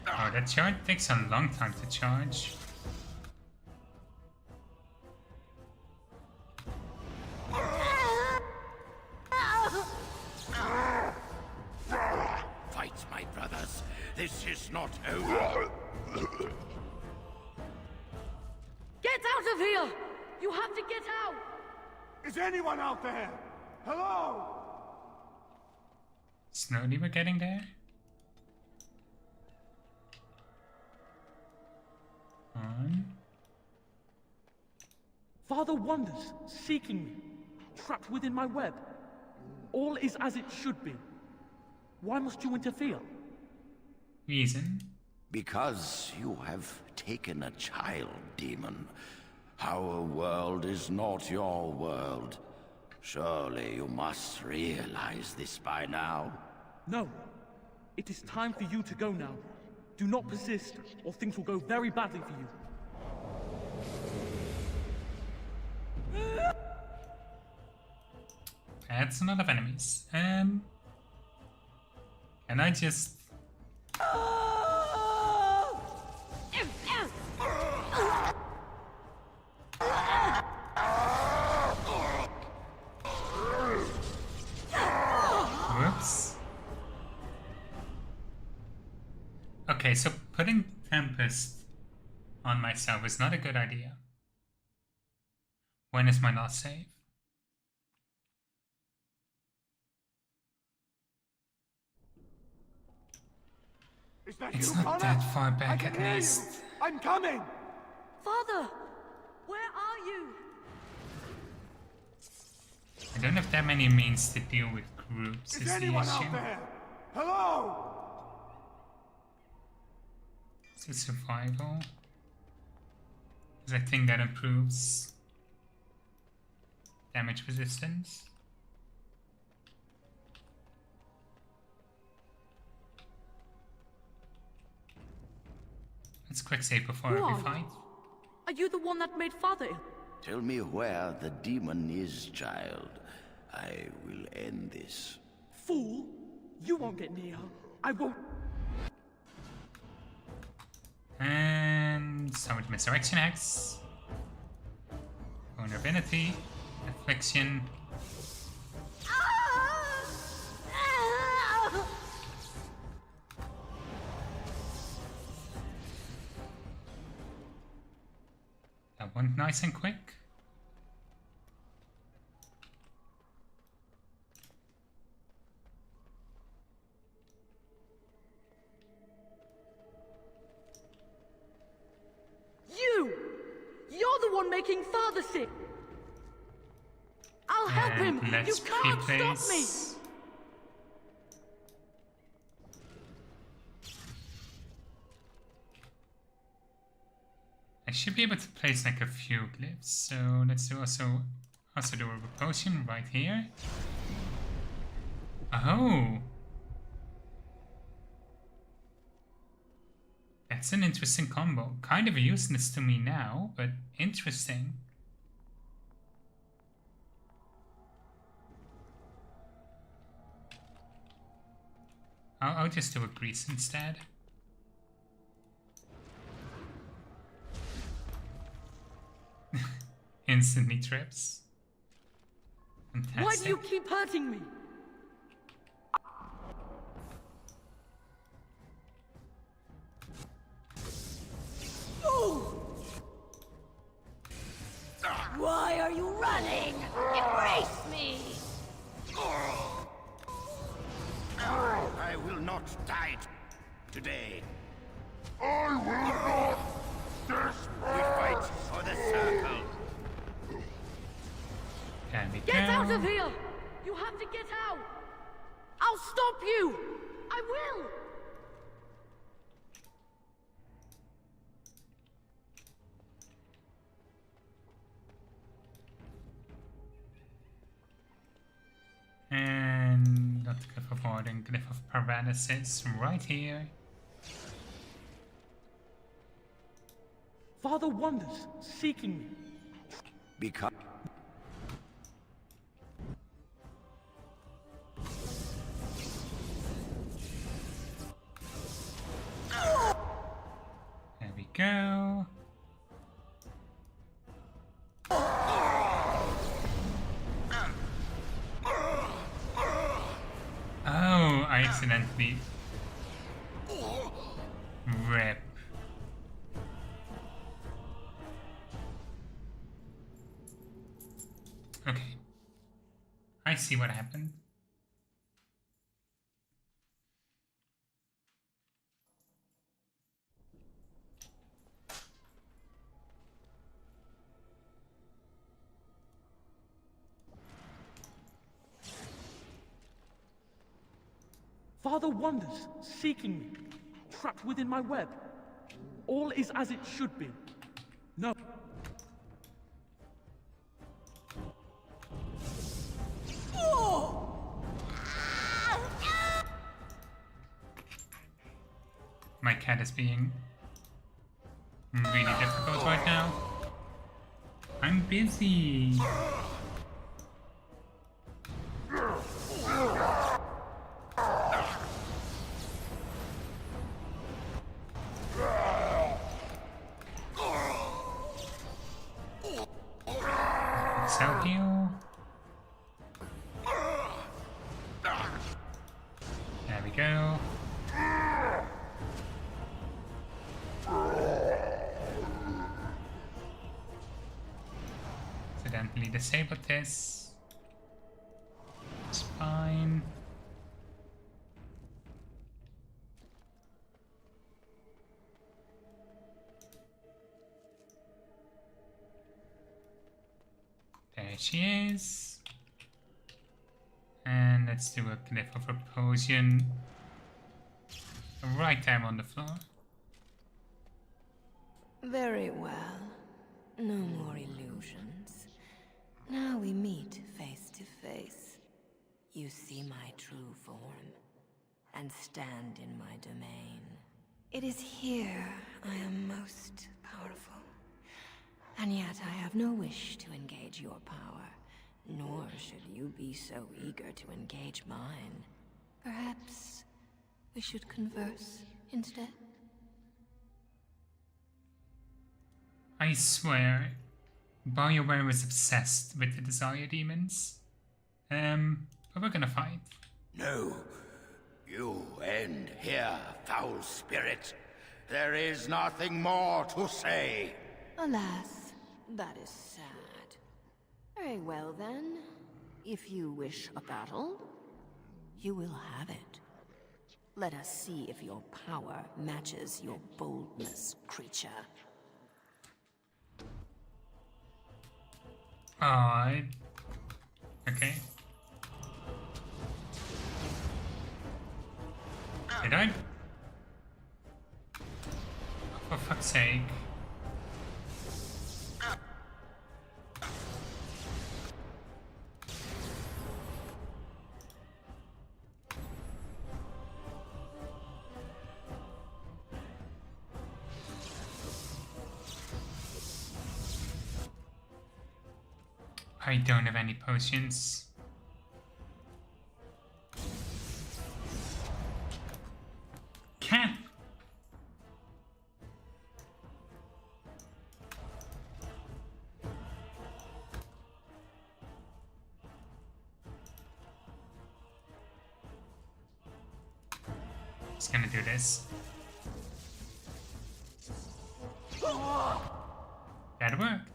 Oh, that charge takes a long time to charge. Fight, my brothers. This is not over. Get out of here! You have to get out! Is anyone out there? Hello? Slowly we're getting there. On. Father wanders, seeking me, trapped within my web. All is as it should be. Why must you interfere? Reason? Because you have taken a child, demon. Our world is not your world. Surely you must realize this by now. No. It is time for you to go now. Do not persist, or things will go very badly for you. That's a lot of enemies. Can I just... Whoops. Okay, so putting Tempest on myself is not a good idea. When is my last save? Is that It's you, not Connor? that far I back can at hear least. you. I'm coming! Father! Where are you? I don't have that many means to deal with groups, Is is the anyone issue. out there? Hello? Is it survival? Because I think that improves damage resistance. Let's quick save before Who every are you? fight. Are you the one that made Father ill? Tell me where the demon is, child. I will end this. Fool! You won't get near her. I won't... And summon Misdirection Hex. Vulnerability. Affliction. That went nice and quick. You're the one making father sick! I'll help him! You can't stop me! I should be able to place like a few glyphs, so let's do also do a potion right here. Oh! That's an interesting combo. Kind of useless to me now, but interesting. I'll just do a grease instead. Instantly trips. Fantastic. Why do you keep hurting me? Why are you running? Embrace me! I will not die today. I will not We fight for the circle. Get out of here! You have to get out! I'll stop you! I will! And not Glyph of Warden, Glyph of Paralysis right here. Father wanders, seeking me. Because there we go. Oh, I accidentally rip. Okay. I see what happened. Father wanders, seeking me, trapped within my web. All is as it should be. No. My cat is being really difficult right now. I'm busy. Self heal. There we go. Accidentally disabled this. It's fine. There she is. And let's do a Glyph of Repulsion right there on the floor. Very well. No more illusions. Now we meet face to face. You see my true form, and stand in my domain. It is here I am most powerful. And yet I have no wish to engage your power, nor should you be so eager to engage mine. Perhaps we should converse instead? I swear, BioWare was obsessed with the Desire Demons. But we're gonna fight. No. You end here, foul spirit. There is nothing more to say. Alas, that is sad. Very well then. If you wish a battle, you will have it. Let us see if your power matches your boldness, creature. Okay. Did I? For fuck's sake. I don't have any potions. Cat! Just gonna do this. That worked.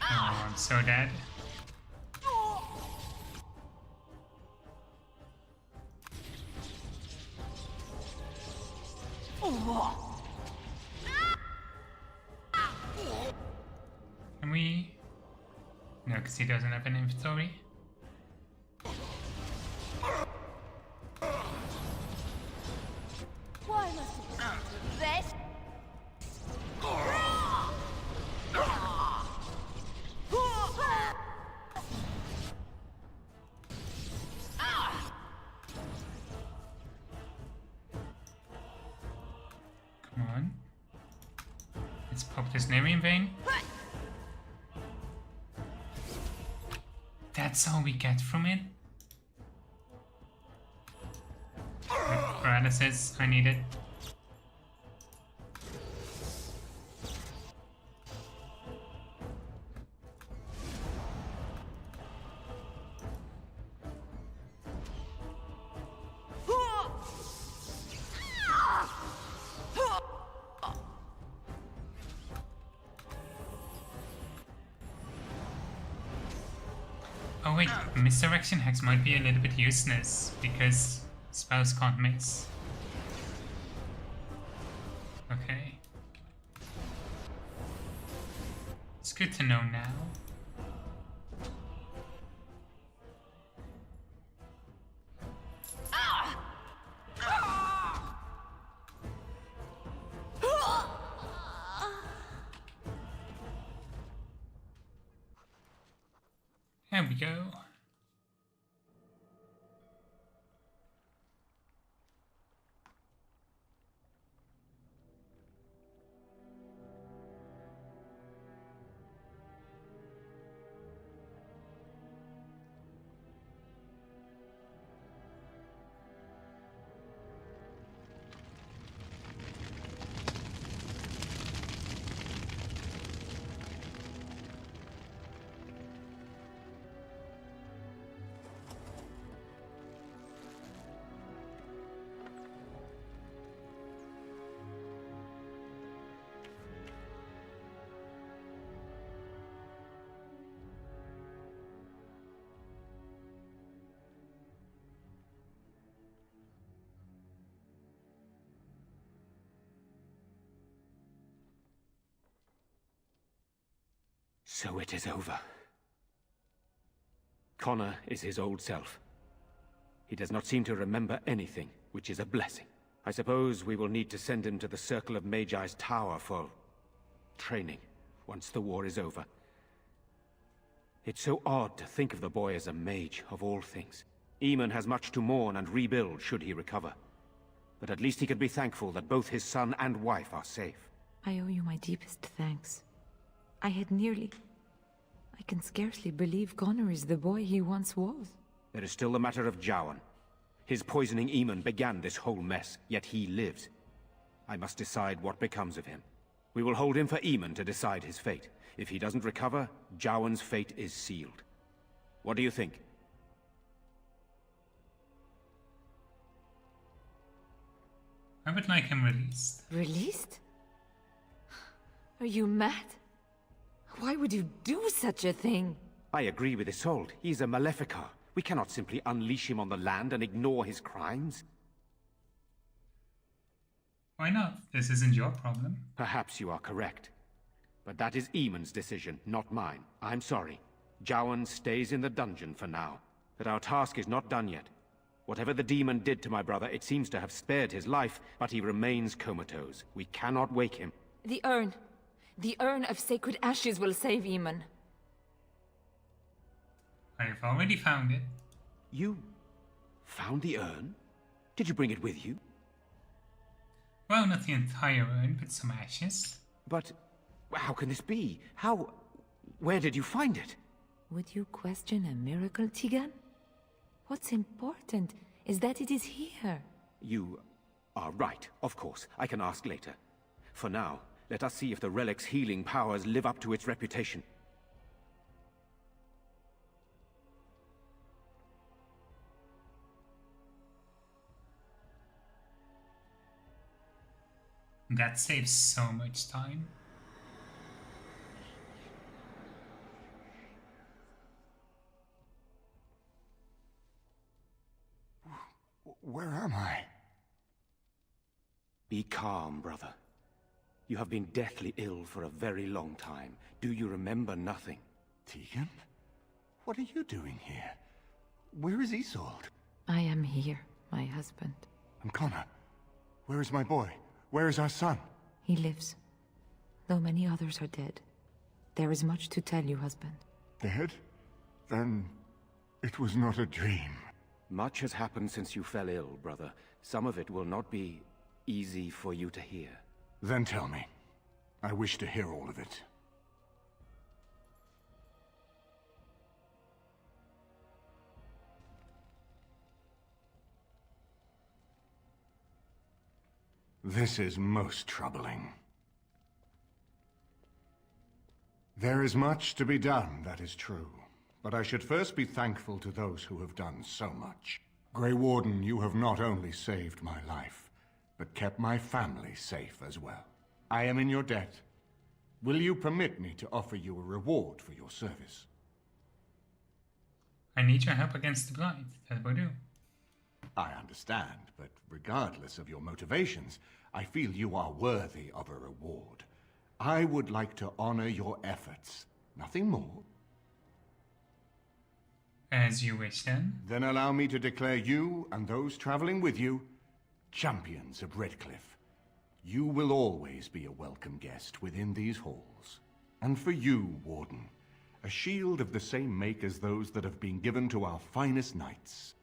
Oh, I'm so dead. Can we? No, because he doesn't have an inventory. Why must it come to this? Come on. Let's pop this Narian vein. That's all we get from it. Paralysis, I need it. Oh wait, Misdirection Hex might be a little bit useless because spells can't miss. Okay. It's good to know now. There we go. So it is over. Connor is his old self. He does not seem to remember anything, which is a blessing. I suppose we will need to send him to the Circle of Magi's tower for training, once the war is over. It's so odd to think of the boy as a mage, of all things. Eamon has much to mourn and rebuild should he recover. But at least he can be thankful that both his son and wife are safe. I owe you my deepest thanks. I can scarcely believe Connor is the boy he once was. There is still the matter of Jowan. His poisoning Eamon began this whole mess, yet he lives. I must decide what becomes of him. We will hold him for Eamon to decide his fate. If he doesn't recover, Jowan's fate is sealed. What do you think? I would like him released. Released? Are you mad? Why would you do such a thing? I agree with Isolde. He's a Maleficar. We cannot simply unleash him on the land and ignore his crimes. Why not? This isn't your problem. Perhaps you are correct. But that is Eamon's decision, not mine. I'm sorry. Jowan stays in the dungeon for now. But our task is not done yet. Whatever the demon did to my brother, it seems to have spared his life, but he remains comatose. We cannot wake him. The urn. The urn of sacred ashes will save Eamon. I've already found it. You found the urn? Did you bring it with you? Well, not the entire urn, but some ashes. But how can this be? How... where did you find it? Would you question a miracle, Tegan? What's important is that it is here. You are right, of course. I can ask later. For now, let us see if the relic's healing powers live up to its reputation. That saves so much time. Where am I? Be calm, brother. You have been deathly ill for a very long time. Do you remember nothing? Tegan? What are you doing here? Where is Isolde? I am here, my husband. And Connor? Where is my boy? Where is our son? He lives, though many others are dead. There is much to tell you, husband. Dead? Then it was not a dream. Much has happened since you fell ill, brother. Some of it will not be easy for you to hear. Then tell me. I wish to hear all of it. This is most troubling. There is much to be done, that is true. But I should first be thankful to those who have done so much. Grey Warden, you have not only saved my life, but kept my family safe as well. I am in your debt. Will you permit me to offer you a reward for your service? I need your help against the blight, that will do. I understand, but regardless of your motivations, I feel you are worthy of a reward. I would like to honor your efforts. Nothing more. As you wish, then. Then allow me to declare you and those traveling with you champions of Redcliffe. You will always be a welcome guest within these halls. And for you, Warden, a shield of the same make as those that have been given to our finest knights.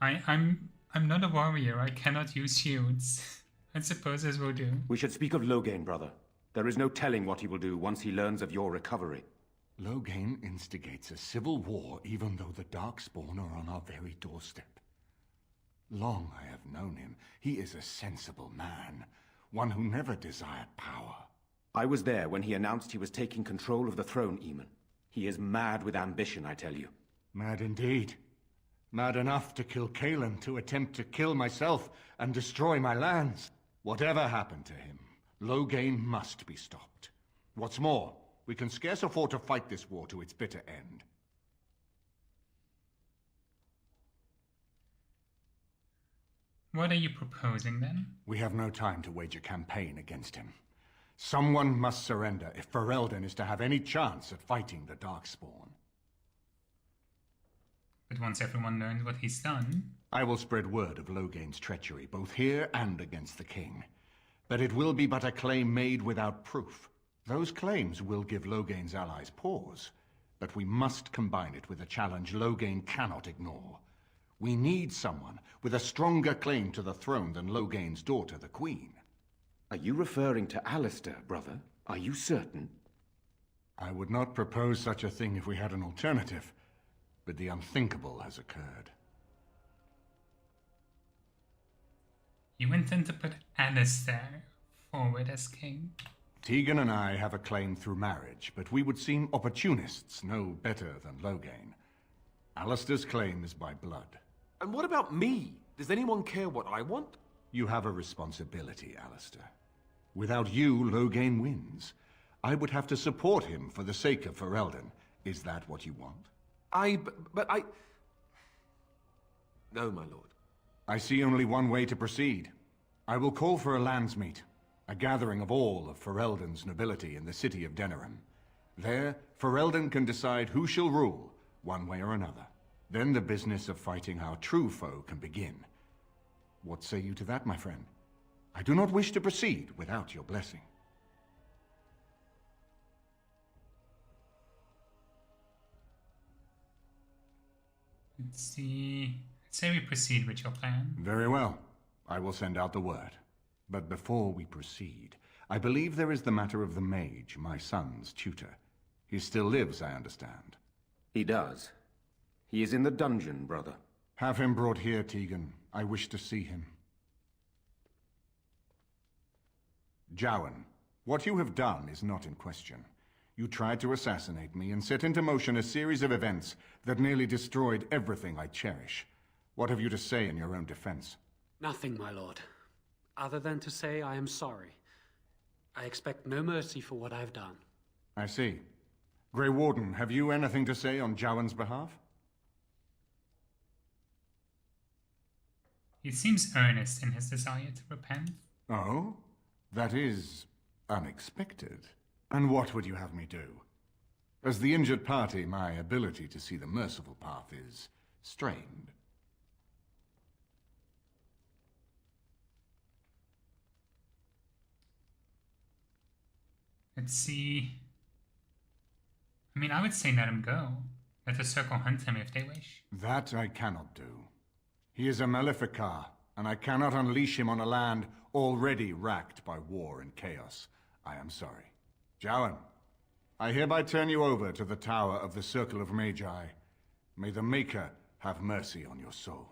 I'm not a warrior. I cannot use shields. I suppose this will do. We should speak of Loghain, brother. There is no telling what he will do once he learns of your recovery. Loghain instigates a civil war even though the Darkspawn are on our very doorstep. Long I have known him. He is a sensible man, one who never desired power. I was there when he announced he was taking control of the throne, Eamon. He is mad with ambition, I tell you. Mad indeed. Mad enough to kill Cailan, to attempt to kill myself and destroy my lands. Whatever happened to him, Loghain must be stopped. What's more, we can scarce afford to fight this war to its bitter end. What are you proposing, then? We have no time to wage a campaign against him. Someone must surrender if Ferelden is to have any chance at fighting the Darkspawn. But once everyone learns what he's done... I will spread word of Loghain's treachery, both here and against the king. But it will be but a claim made without proof. Those claims will give Loghain's allies pause, but we must combine it with a challenge Loghain cannot ignore. We need someone with a stronger claim to the throne than Loghain's daughter, the Queen. Are you referring to Alistair, brother? Are you certain? I would not propose such a thing if we had an alternative, but the unthinkable has occurred. You intend to put Alistair forward as king? Tegan and I have a claim through marriage, but we would seem opportunists no better than Loghain. Alistair's claim is by blood. And what about me? Does anyone care what I want? You have a responsibility, Alistair. Without you, Loghain wins. I would have to support him for the sake of Ferelden. Is that what you want? But I... No, my lord. I see only one way to proceed. I will call for a landsmeet, a gathering of all of Ferelden's nobility in the city of Denerim. There, Ferelden can decide who shall rule, one way or another. Then the business of fighting our true foe can begin. What say you to that, my friend? I do not wish to proceed without your blessing. Let's see. Let's say we proceed with your plan. Very well. I will send out the word. But before we proceed, I believe there is the matter of the mage, my son's tutor. He still lives, I understand. He does. He is in the dungeon, brother. Have him brought here, Tegan. I wish to see him. Jowan, what you have done is not in question. You tried to assassinate me and set into motion a series of events that nearly destroyed everything I cherish. What have you to say in your own defense? Nothing, my lord. Other than to say I am sorry. I expect no mercy for what I've done. I see. Grey Warden, have you anything to say on Jowan's behalf? He seems earnest in his desire to repent. Oh? That is unexpected. And what would you have me do? As the injured party, my ability to see the merciful path is strained. Let's see. I mean, I would say let him go. Let the circle hunt him if they wish. That I cannot do. He is a Maleficar, and I cannot unleash him on a land already racked by war and chaos. I am sorry. Jowan, I hereby turn you over to the Tower of the Circle of Magi. May the Maker have mercy on your soul.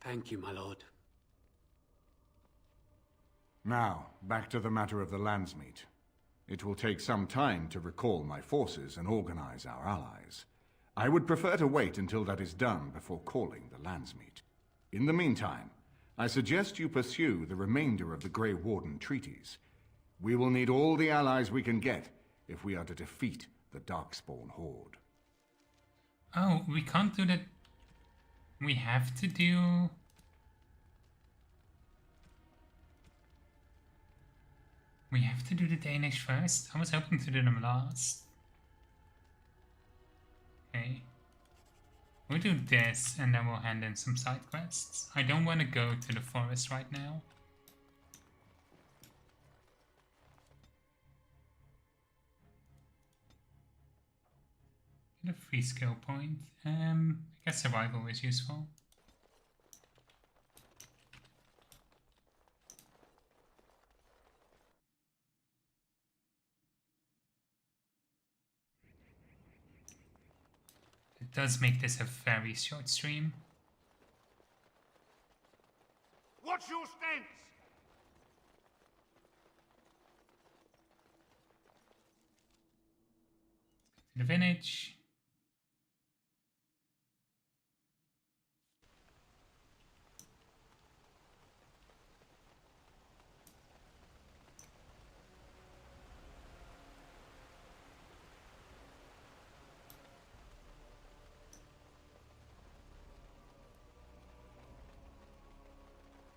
Thank you, my lord. Now, back to the matter of the landsmeet. It will take some time to recall my forces and organize our allies. I would prefer to wait until that is done before calling the landsmeet. In the meantime, I suggest you pursue the remainder of the Grey Warden treaties. We will need all the allies we can get if we are to defeat the Darkspawn Horde. Oh, we can't do that. We have to do... We have to do the Danish first? I was hoping to do them last. Okay. We'll do this and then we'll hand in some side quests. I don't want to go to the forest right now. Get a free skill point. I guess survival is useful. It does make this a very short stream. What's your stance? The village.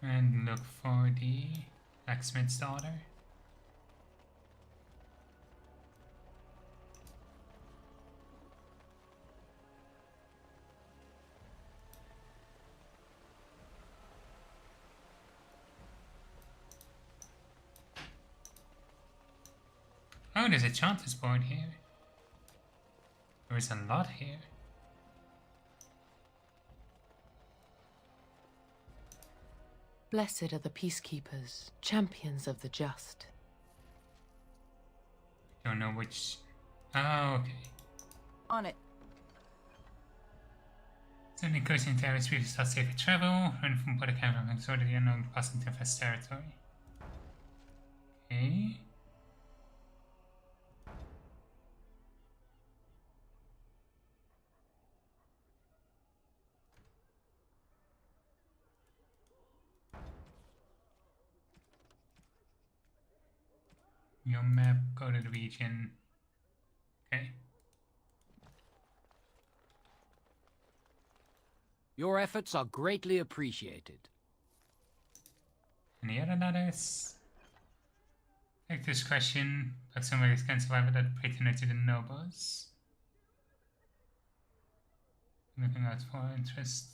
And look for the blacksmith's daughter. Oh, there's a Chanter's board here. There is a lot here. Blessed are the peacekeepers, champions of the just. Don't know which... Oh, okay. On it. Suddenly coasting into areas previously thought safe for travel. Run from border camera and sort of the unknown passing to infest territory. Okay. Your map, go to the region. Okay. Your efforts are greatly appreciated. Any other letters? Take discretion, but some ways can survive without patronage to the nobles. Looking out for interest.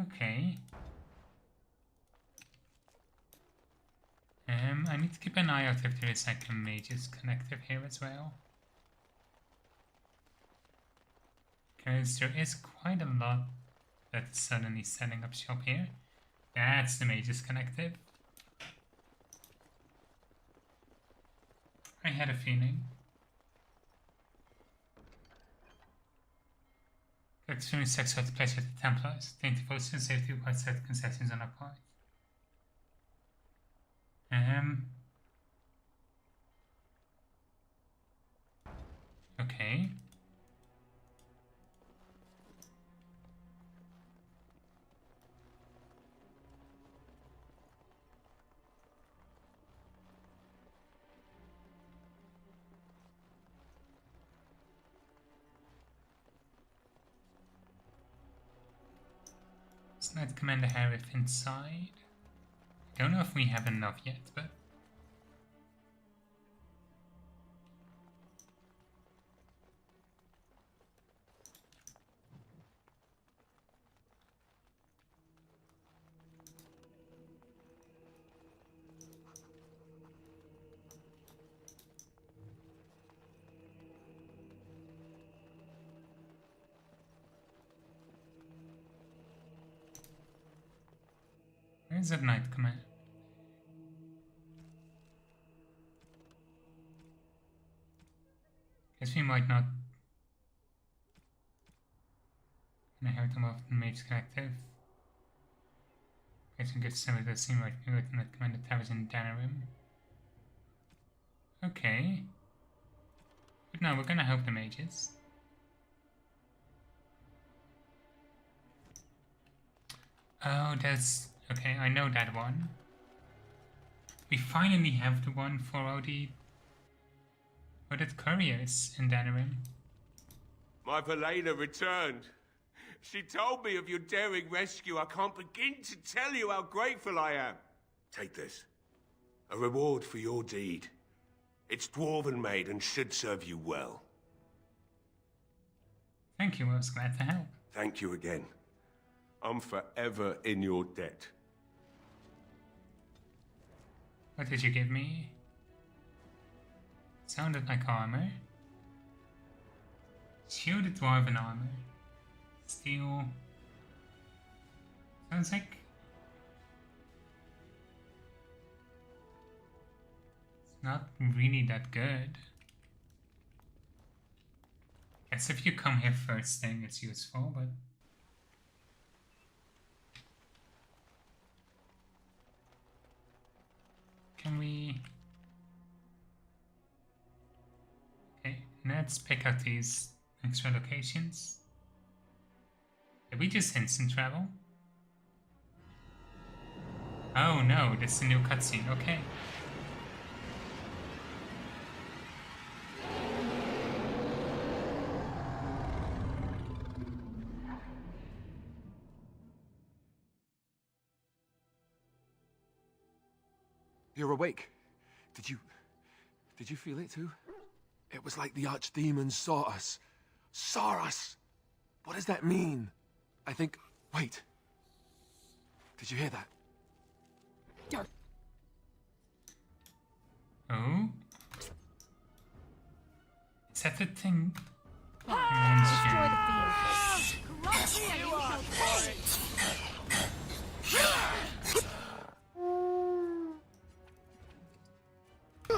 Okay. I need to keep an eye out if there is like a mages connective here as well. Because there is quite a lot that's suddenly setting up shop here. That's the mages connective. I had a feeling. Extremely sexual pleasure to the Templars. Dainty devotion, safety requires set concessions on our part. Okay. Let's not Commander Harif inside. I don't know if we have enough yet, but where's that Knight Command? Guess we might not inherit them of the Mage Collective. Guess we get some of the same right with Knight Commander Towers in Danarim. Okay. But no, we're gonna help the mages. Oh, that's... okay, I know that one. We finally have the one for all the... for the couriers in Danarim. My Velena returned. She told me of your daring rescue. I can't begin to tell you how grateful I am. Take this. A reward for your deed. It's dwarven made and should serve you well. Thank you, I was glad to help. Thank you again. I'm forever in your debt. What did you give me? Sounded like armor. Shielded dwarven armor. Steel. Sounds like... it's not really that good. Guess if you come here first thing it's useful, but... can we... okay, let's pick out these extra locations. Did we just instant travel? Oh no, this is a new cutscene, okay. You're awake. Did you feel it too? It was like the archdemons saw us. Saw us! What does that mean? I think... wait. Did you hear that? Oh? Is that the thing? Destroy the field. Corrupt me and you shall perish.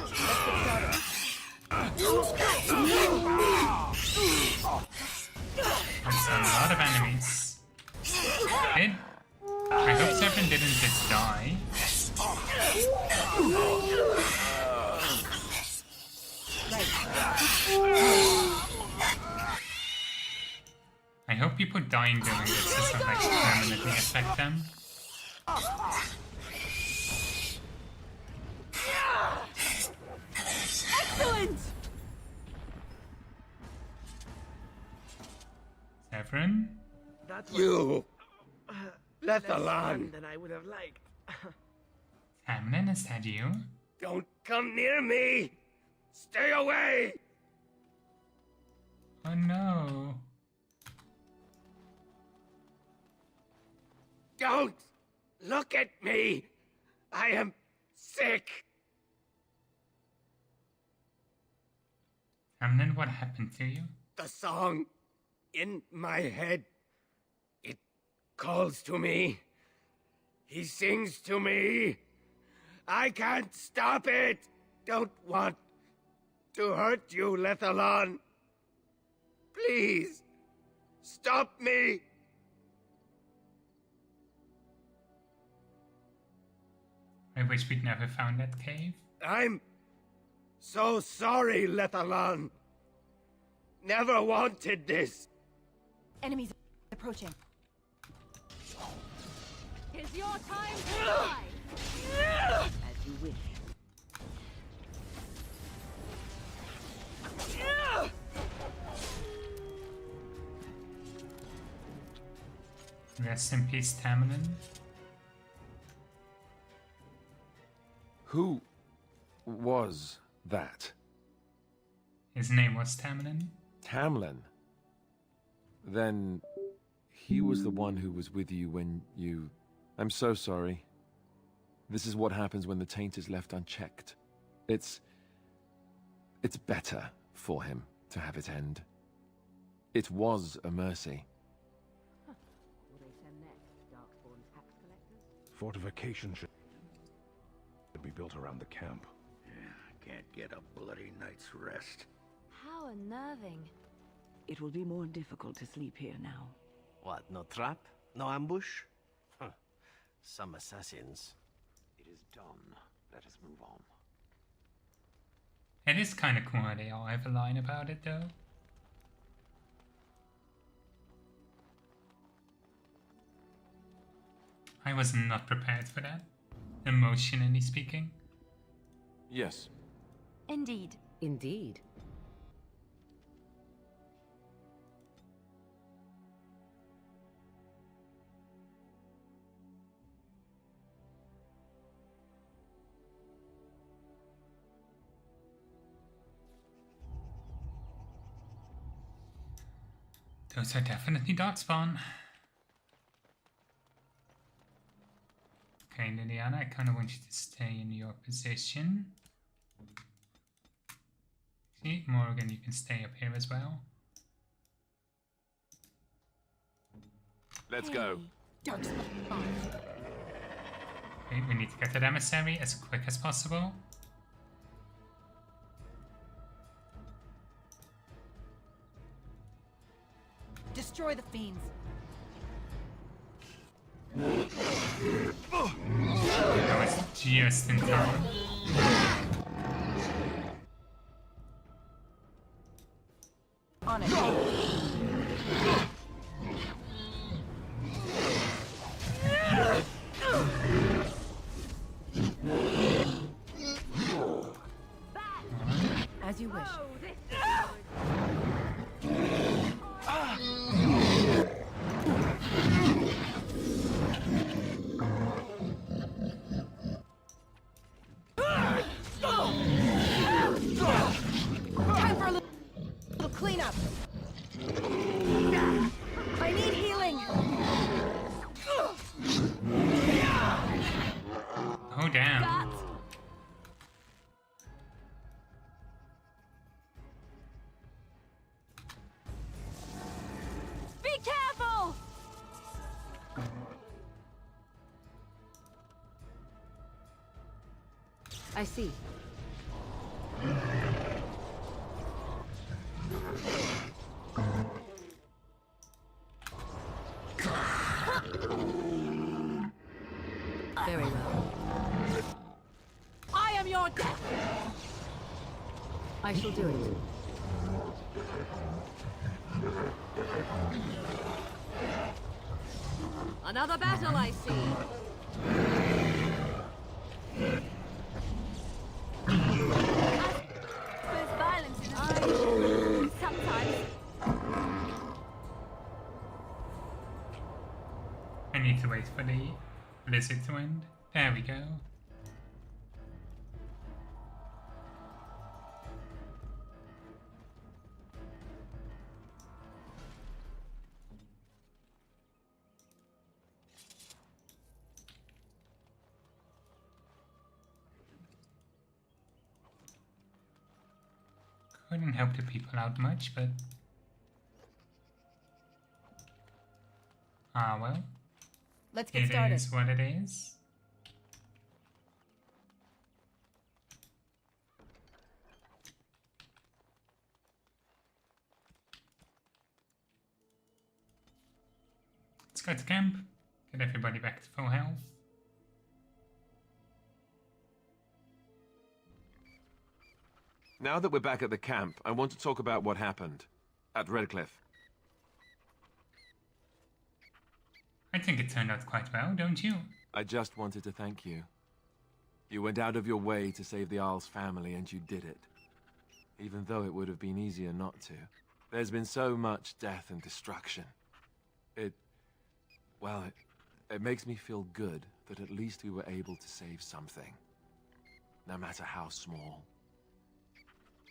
Let's get started. dying during this doesn't like permanently affect them. Excellent! Severin? You left alone than I would have liked. Tamlin, is that you? Don't come near me! Stay away! Oh no. Don't look at me! I am sick! Tamlin, what happened to you? The song in my head, it calls to me. He sings to me. I can't stop it! Don't want to hurt you, Lethalon. Please, stop me! I wish we'd never found that cave. I'm so sorry, Lethalon. Never wanted this. Enemies approaching. Is your time to die? As you wish. Rest in peace, Tamlin. Who was that? His name was Tamlin. Tamlin. Then he was the one who was with you when you... I'm so sorry. This is what happens when the taint is left unchecked. It's better for him to have it end. It was a mercy. Fortification should be built around the camp. Yeah, can't get a bloody night's rest. How unnerving. It will be more difficult to sleep here now. What, no trap? No ambush? Huh. Some assassins. It is done. Let us move on. It is kind of cool how they all have a line about it, though. I was not prepared for that, emotionally speaking. Yes. Indeed. Indeed. Those are definitely darkspawn. Okay, Liliana, I kind of want you to stay in your position. See, Morgan, you can stay up here as well. Let's go. Okay, we need to get that emissary as quick as possible. Destroy the fiends. That was just in time. On it. As you wish. Time for a little cleanup. I need healing. Oh, damn. Be careful! I see. Very well. I am your death! I shall do it. Another battle, I see. There's violence in the street. Sometimes. I need to wait for the blizzard to end. There we go. Couldn't help the people out much, but well. Let's get started. It is what it is. Let's go to camp. Get everybody back to full health. Now that we're back at the camp, I want to talk about what happened at Redcliffe. I think it turned out quite well, don't you? I just wanted to thank you. You went out of your way to save the Isle's family, and you did it. Even though it would have been easier not to. There's been so much death and destruction. It makes me feel good that at least we were able to save something. No matter how small.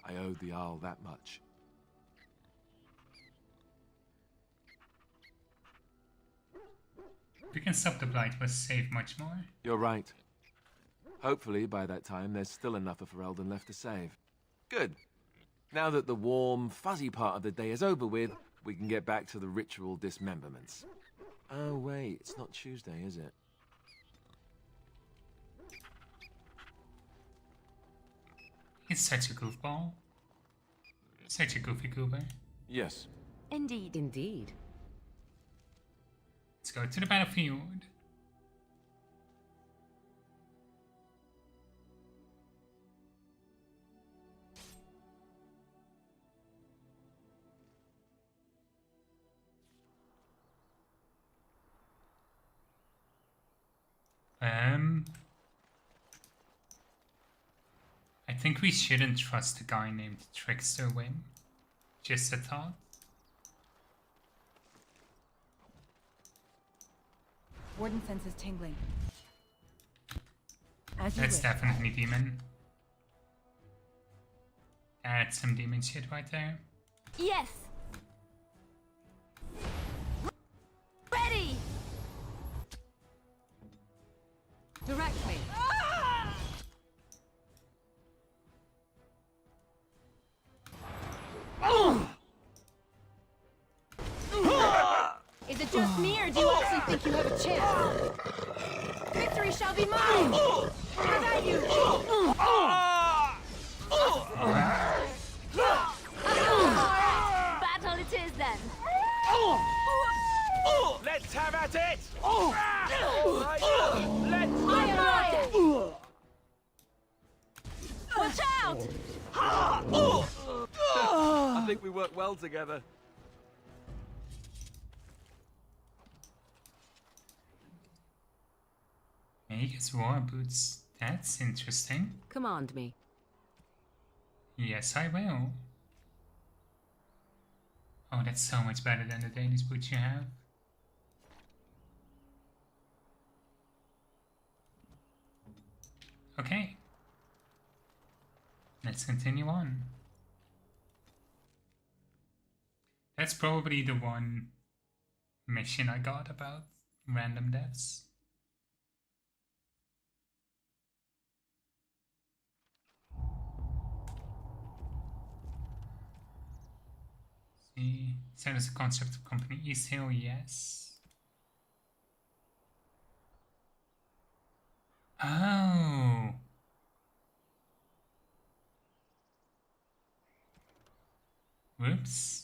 I owed the Isle that much. If we can stop the blight, we'll save much more. You're right. Hopefully, by that time, there's still enough of Ferelden left to save. Good. Now that the warm, fuzzy part of the day is over with, we can get back to the ritual dismemberments. Oh, wait, it's not Tuesday, is it? He's such a goofball. Such a goofy goober. Yes. Indeed. Indeed. Let's go to the battlefield. I think we shouldn't trust a guy named Trickster Win. Just a thought. Warden senses tingling. That's definitely demon. That's some demon shit right there. Yes. Ready. Direct me. Is it just me, or do you actually think you have a chance? Victory shall be mine! How about you? Battle it is then. Let's have at it! Watch out! I think we work well together. Magus war boots. That's interesting. Command me. Yes, I will. Oh, that's so much better than the Danish boots you have. Okay. Let's continue on. That's probably the one mission I got about random deaths. See, service concept of company East Hill, yes. Oh. Whoops.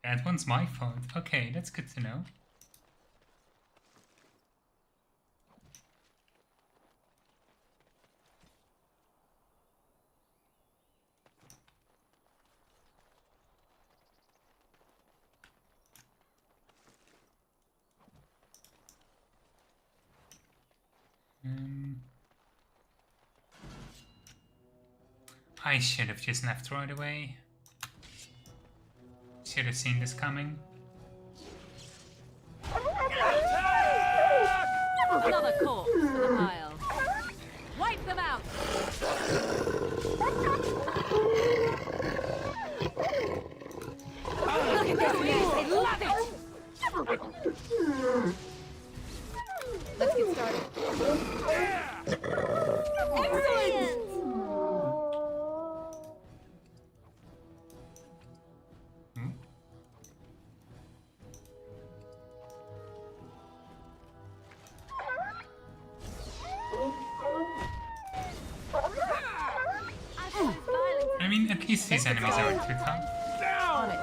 That one's my fault. Okay, that's good to know. I should have just left right away. Should have seen this coming. Another corpse to the pile. Wipe them out! Look at this mess! I love it! Let's get started. Excellent! I mean, at least these enemies aren't too tough. On it.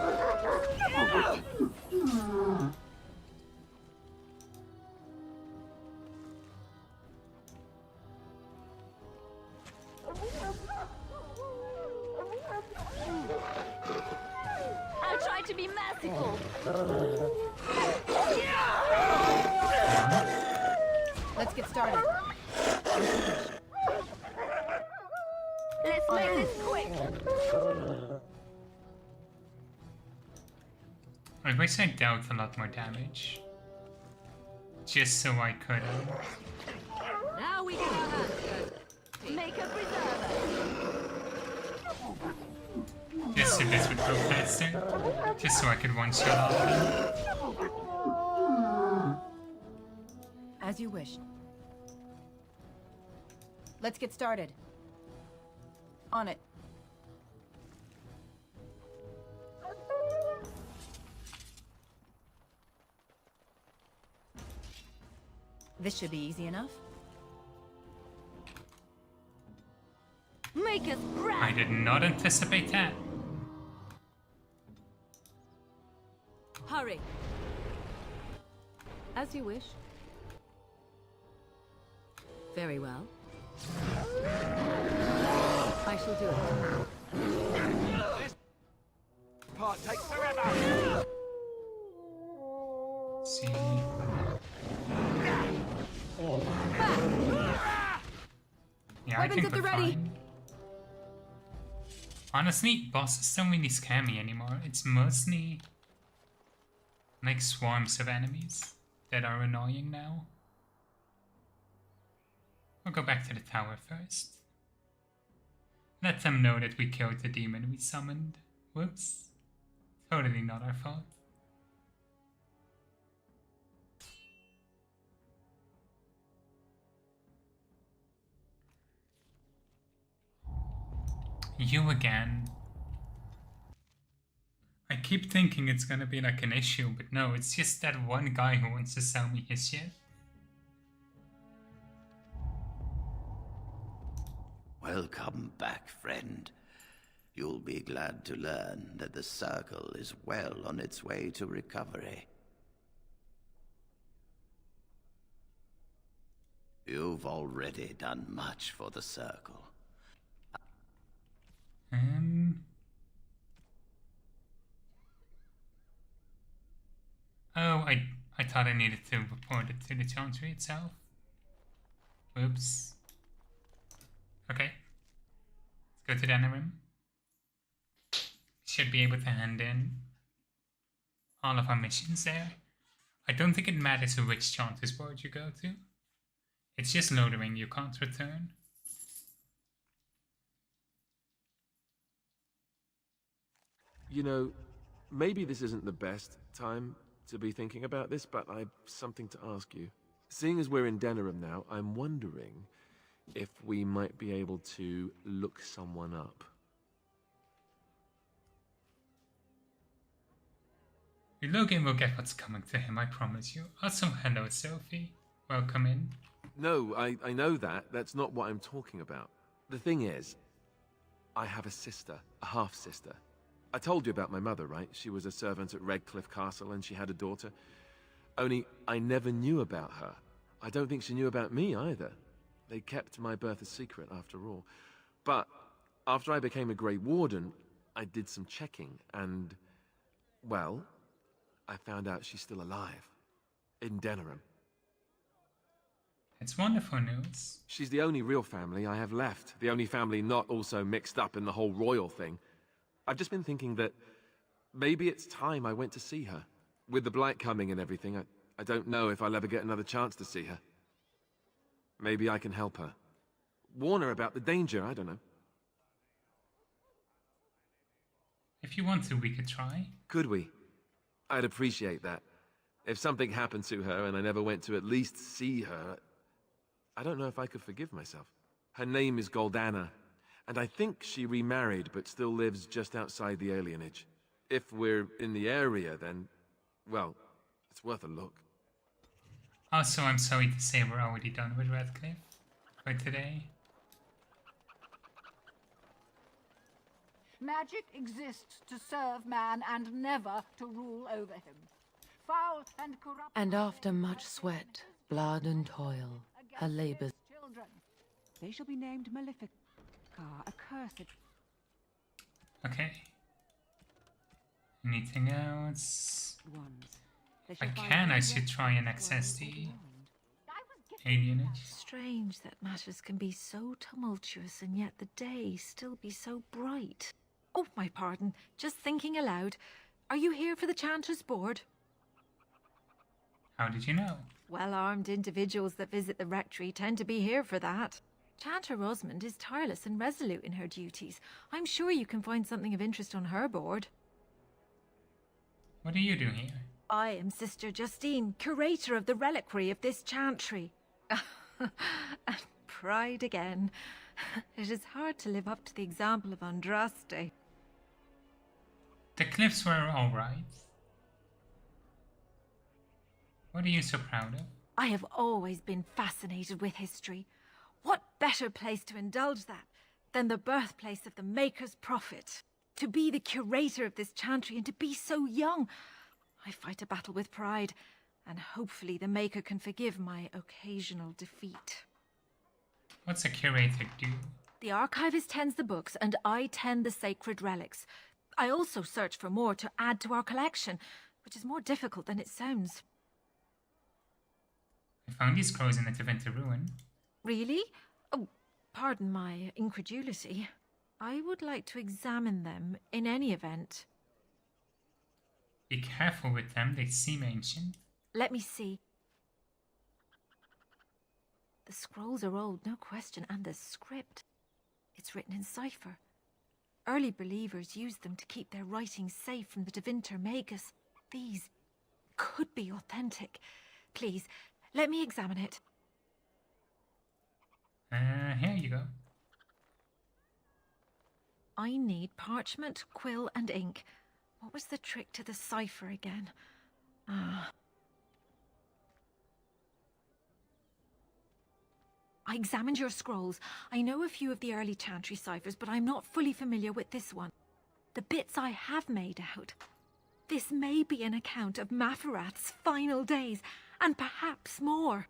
I'll try to be merciful. Let's get started. Let's make this quick. I wish I dealt a lot more damage. Just so I could. Now we get our hands dirty. Make a preserver. Just so this would go faster. Just so I could one-shot all of them. As you wish. Let's get started. On it. This should be easy enough. Make us proud. I did not anticipate that. Hurry. As you wish. Very well. I shall do it. This part takes forever. See. Yeah, I Weapons think at the we're ready. fine. Honestly, bosses don't really scare me anymore. It's mostly like swarms of enemies that are annoying now. We'll go back to the tower first. Let them know that we killed the demon we summoned. Whoops. Totally not our fault. You again. I keep thinking it's gonna be like an issue, but no, it's just that one guy who wants to sell me his shit. Welcome back, friend. You'll be glad to learn that the Circle is well on its way to recovery. You've already done much for the Circle. Oh, I thought I needed to report it to the Chantry itself. Whoops. Okay. Let's go to Denerim. Should be able to hand in all of our missions there. I don't think it matters which Chantry's board you go to. It's just loitering, you can't return. You know, maybe this isn't the best time to be thinking about this, but I've something to ask you. Seeing as we're in Denerim now, I'm wondering if we might be able to look someone up. Logan will get what's coming to him, I promise you. Also, hello, Sophie. Welcome in. No, I know that. That's not what I'm talking about. The thing is, I have a sister, a half-sister. I told you about my mother, right? She was a servant at Redcliffe Castle and she had a daughter. Only, I never knew about her. I don't think she knew about me either. They kept my birth a secret after all. But after I became a Grey Warden, I did some checking and, well, I found out she's still alive. In Denerim. It's wonderful news. She's the only real family I have left. The only family not also mixed up in the whole royal thing. I've just been thinking that maybe it's time I went to see her. With the blight coming and everything, I don't know if I'll ever get another chance to see her. Maybe I can help her. Warn her about the danger, I don't know. If you want to, we could try. Could we? I'd appreciate that. If something happened to her and I never went to at least see her, I don't know if I could forgive myself. Her name is Goldana, and I think she remarried but still lives just outside the alienage. If we're in the area, then, well, it's worth a look. Also, I'm sorry to say we're already done with Redcliffe for today. Magic exists to serve man and never to rule over him. Foul and corrupt. And after much sweat, blood and toil, her labors. Children. They shall be named Malefica, accursed. Okay. Anything else? If I can, I should try and access the alienage. Strange that matters can be so tumultuous and yet the day still be so bright. Oh, my pardon. Just thinking aloud. Are you here for the Chanter's Board? How did you know? Well-armed individuals that visit the rectory tend to be here for that. Chanter Rosamond is tireless and resolute in her duties. I'm sure you can find something of interest on her board. What do you do here? I am Sister Justine, curator of the reliquary of this chantry. And pride again. It is hard to live up to the example of Andraste. The cliffs were alright. What are you so proud of? I have always been fascinated with history. What better place to indulge that than the birthplace of the Maker's prophet? To be the curator of this chantry and to be so young. I fight a battle with pride, and hopefully the Maker can forgive my occasional defeat. What's a curator do? The archivist tends the books, and I tend the sacred relics. I also search for more to add to our collection, which is more difficult than it sounds. I found these scrolls in the Tevinter ruin. Really? Oh, pardon my incredulity. I would like to examine them in any event. Be careful with them, they seem ancient. Let me see. The scrolls are old, no question, and the script. It's written in cipher. Early believers used them to keep their writings safe from the Tevinter Magus. These could be authentic. Please, let me examine it. Here you go. I need parchment, quill, and ink. What was the trick to the cipher again? I examined your scrolls. I know a few of the early chantry ciphers, but I'm not fully familiar with this one. The bits I have made out. This may be an account of Maforath's final days, and perhaps more.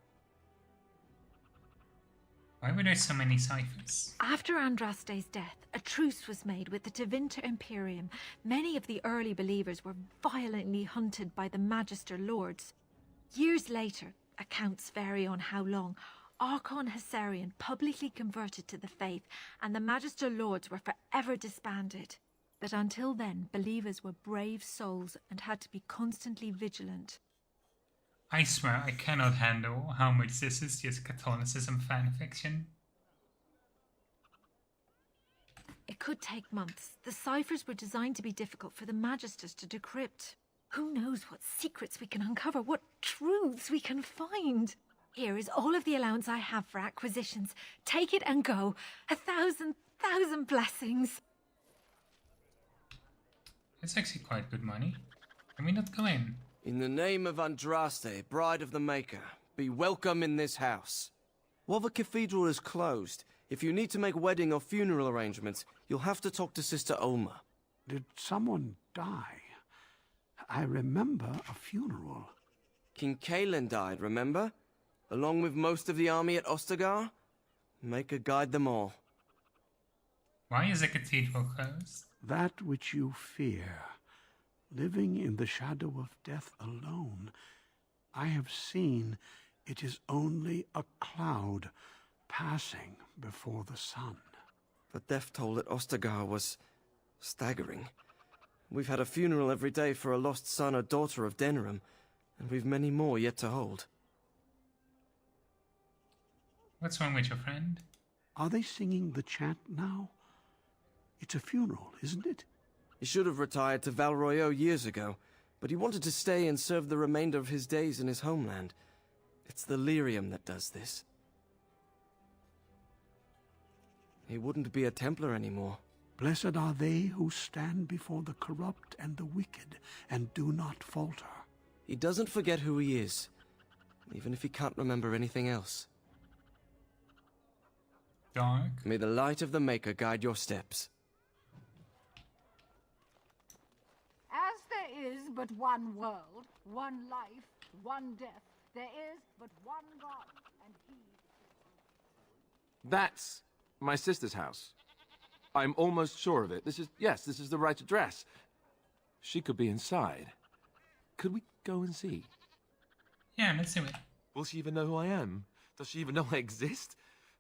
Why were there so many ciphers? After Andraste's death, a truce was made with the Tevinter Imperium. Many of the early believers were violently hunted by the Magister Lords. Years later, accounts vary on how long, Archon Hessarian publicly converted to the faith, and the Magister Lords were forever disbanded. But until then, believers were brave souls and had to be constantly vigilant. I swear I cannot handle how much this is just Catholicism fanfiction. It could take months. The ciphers were designed to be difficult for the Magisters to decrypt. Who knows what secrets we can uncover, what truths we can find. Here is all of the allowance I have for acquisitions. Take it and go. 1,000 blessings. It's actually quite good money. Can we not go in? In the name of Andraste, Bride of the Maker, be welcome in this house. While the cathedral is closed, if you need to make wedding or funeral arrangements, you'll have to talk to Sister Olma. Did someone die? I remember a funeral. King Kaelin died, remember? Along with most of the army at Ostagar? Maker guide them all. Why is the cathedral closed? That which you fear. Living in the shadow of death alone, I have seen It is only a cloud passing before the sun. The death toll at Ostergar was staggering. We've had a funeral every day for a lost son or daughter of Denerim, and we've many more yet to hold. What's wrong with your friend? Are they singing the chant now? It's a funeral, isn't it? He should have retired to Val Royeaux years ago, but he wanted to stay and serve the remainder of his days in his homeland. It's the lyrium that does this. He wouldn't be a Templar anymore. Blessed are they who stand before the corrupt and the wicked, and do not falter. He doesn't forget who he is, even if he can't remember anything else. Dark. May the light of the Maker guide your steps. As there is but one world, one life, one death, there is but one God, and he... That's my sister's house. I'm almost sure of it. This is the right address. She could be inside. Could we go and see? Yeah, let's do it. Will she even know who I am? Does she even know I exist?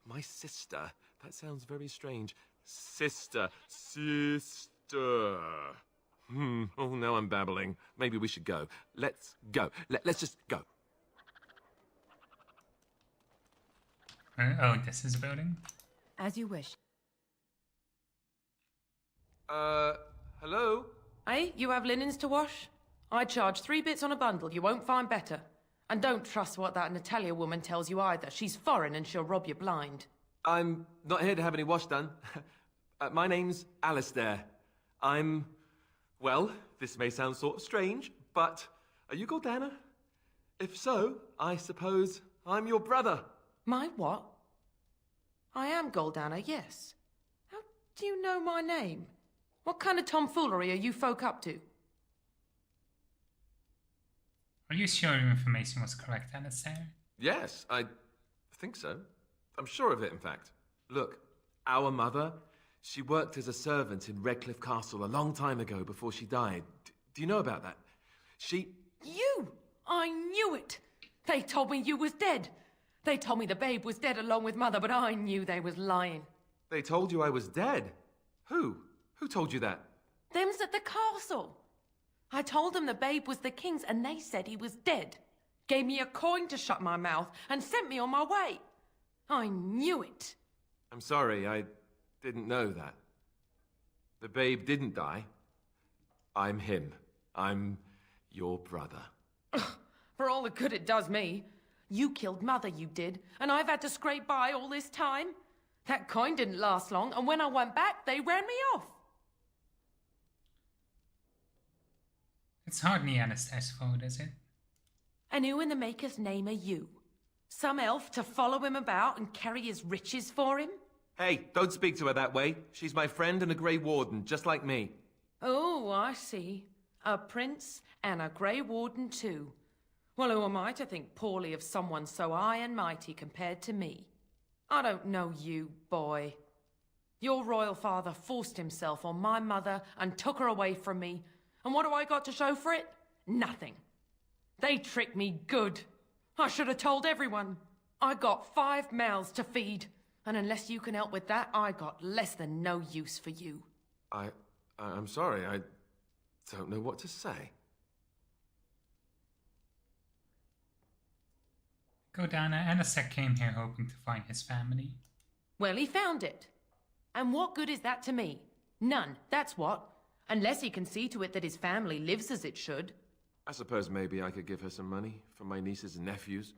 My sister. That sounds very strange. Sister. Oh, now I'm babbling. Maybe we should go. Let's go. Let's just go. Oh, this is a building? As you wish. Hello? Hey, you have linens to wash? I charge 3 bits on a bundle. You won't find better. And don't trust what that Natalia woman tells you either. She's foreign and she'll rob you blind. I'm not here to have any wash done. My name's Alistair. Well, this may sound sort of strange, but are you Gordana? If so, I suppose I'm your brother. My what? I am Goldana, yes. How do you know my name? What kind of tomfoolery are you folk up to? Are you sure your information was correct, Alistair? Yes, I think so. I'm sure of it, in fact. Look, our mother, she worked as a servant in Redcliffe Castle a long time ago before she died. Do you know about that? You! I knew it! They told me you was dead. They told me the babe was dead along with mother, but I knew they was lying. They told you I was dead? Who? Who told you that? Them's at the castle. I told them the babe was the king's and they said he was dead. Gave me a coin to shut my mouth and sent me on my way. I knew it. I'm sorry, I didn't know that. The babe didn't die. I'm him. I'm your brother. For all the good it does me. You killed mother, you did, and I've had to scrape by all this time. That coin didn't last long, and when I went back, they ran me off. It's hardly Alistair's fault, is it? And who in the Maker's name are you? Some elf to follow him about and carry his riches for him? Hey, don't speak to her that way. She's my friend and a Grey Warden, just like me. Oh, I see. A prince and a Grey Warden too. Well, who am I to think poorly of someone so high and mighty compared to me? I don't know you, boy. Your royal father forced himself on my mother and took her away from me. And what do I got to show for it? Nothing. They tricked me good. I should have told everyone. I got 5 mouths to feed. And unless you can help with that, I got less than no use for you. I'm sorry, I don't know what to say. Gordana, Alistair came here hoping to find his family. Well, he found it. And what good is that to me? None, that's what. Unless he can see to it that his family lives as it should. I suppose maybe I could give her some money for my nieces and nephews.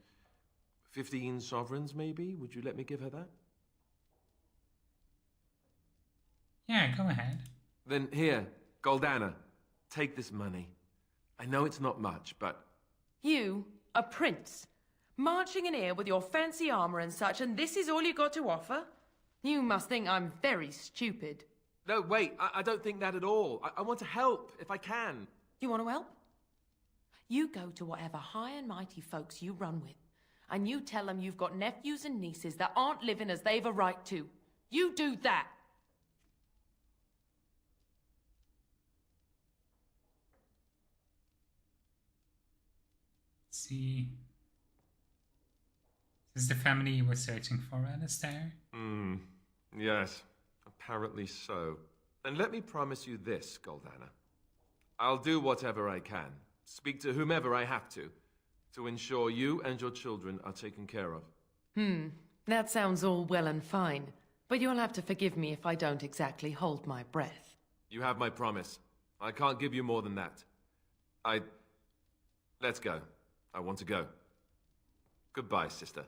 15 sovereigns, maybe? Would you let me give her that? Yeah, go ahead. Then here, Goldana, take this money. I know it's not much, but... You, a prince, marching in here with your fancy armor and such, and this is all you got to offer? You must think I'm very stupid. No, wait, I don't think that at all. I want to help, if I can. You want to help? You go to whatever high and mighty folks you run with, and you tell them you've got nephews and nieces that aren't living as they've a right to. You do that. Let's see. Is the family you were searching for, Alistair? Yes, apparently so. And let me promise you this, Goldana. I'll do whatever I can, speak to whomever I have to ensure you and your children are taken care of. That sounds all well and fine, but you'll have to forgive me if I don't exactly hold my breath. You have my promise. I can't give you more than that. Let's go. I want to go. Goodbye, sister.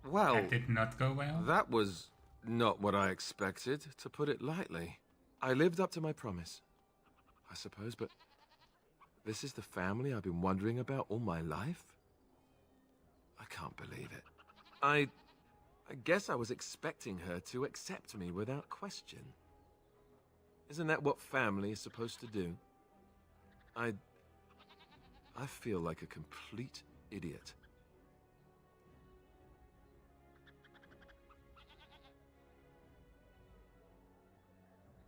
Well, That did not go well. that was not what I expected, to put it lightly. I lived up to my promise, I suppose, but this is the family I've been wondering about all my life? I can't believe it. I guess I was expecting her to accept me without question. Isn't that what family is supposed to do? I feel like a complete idiot.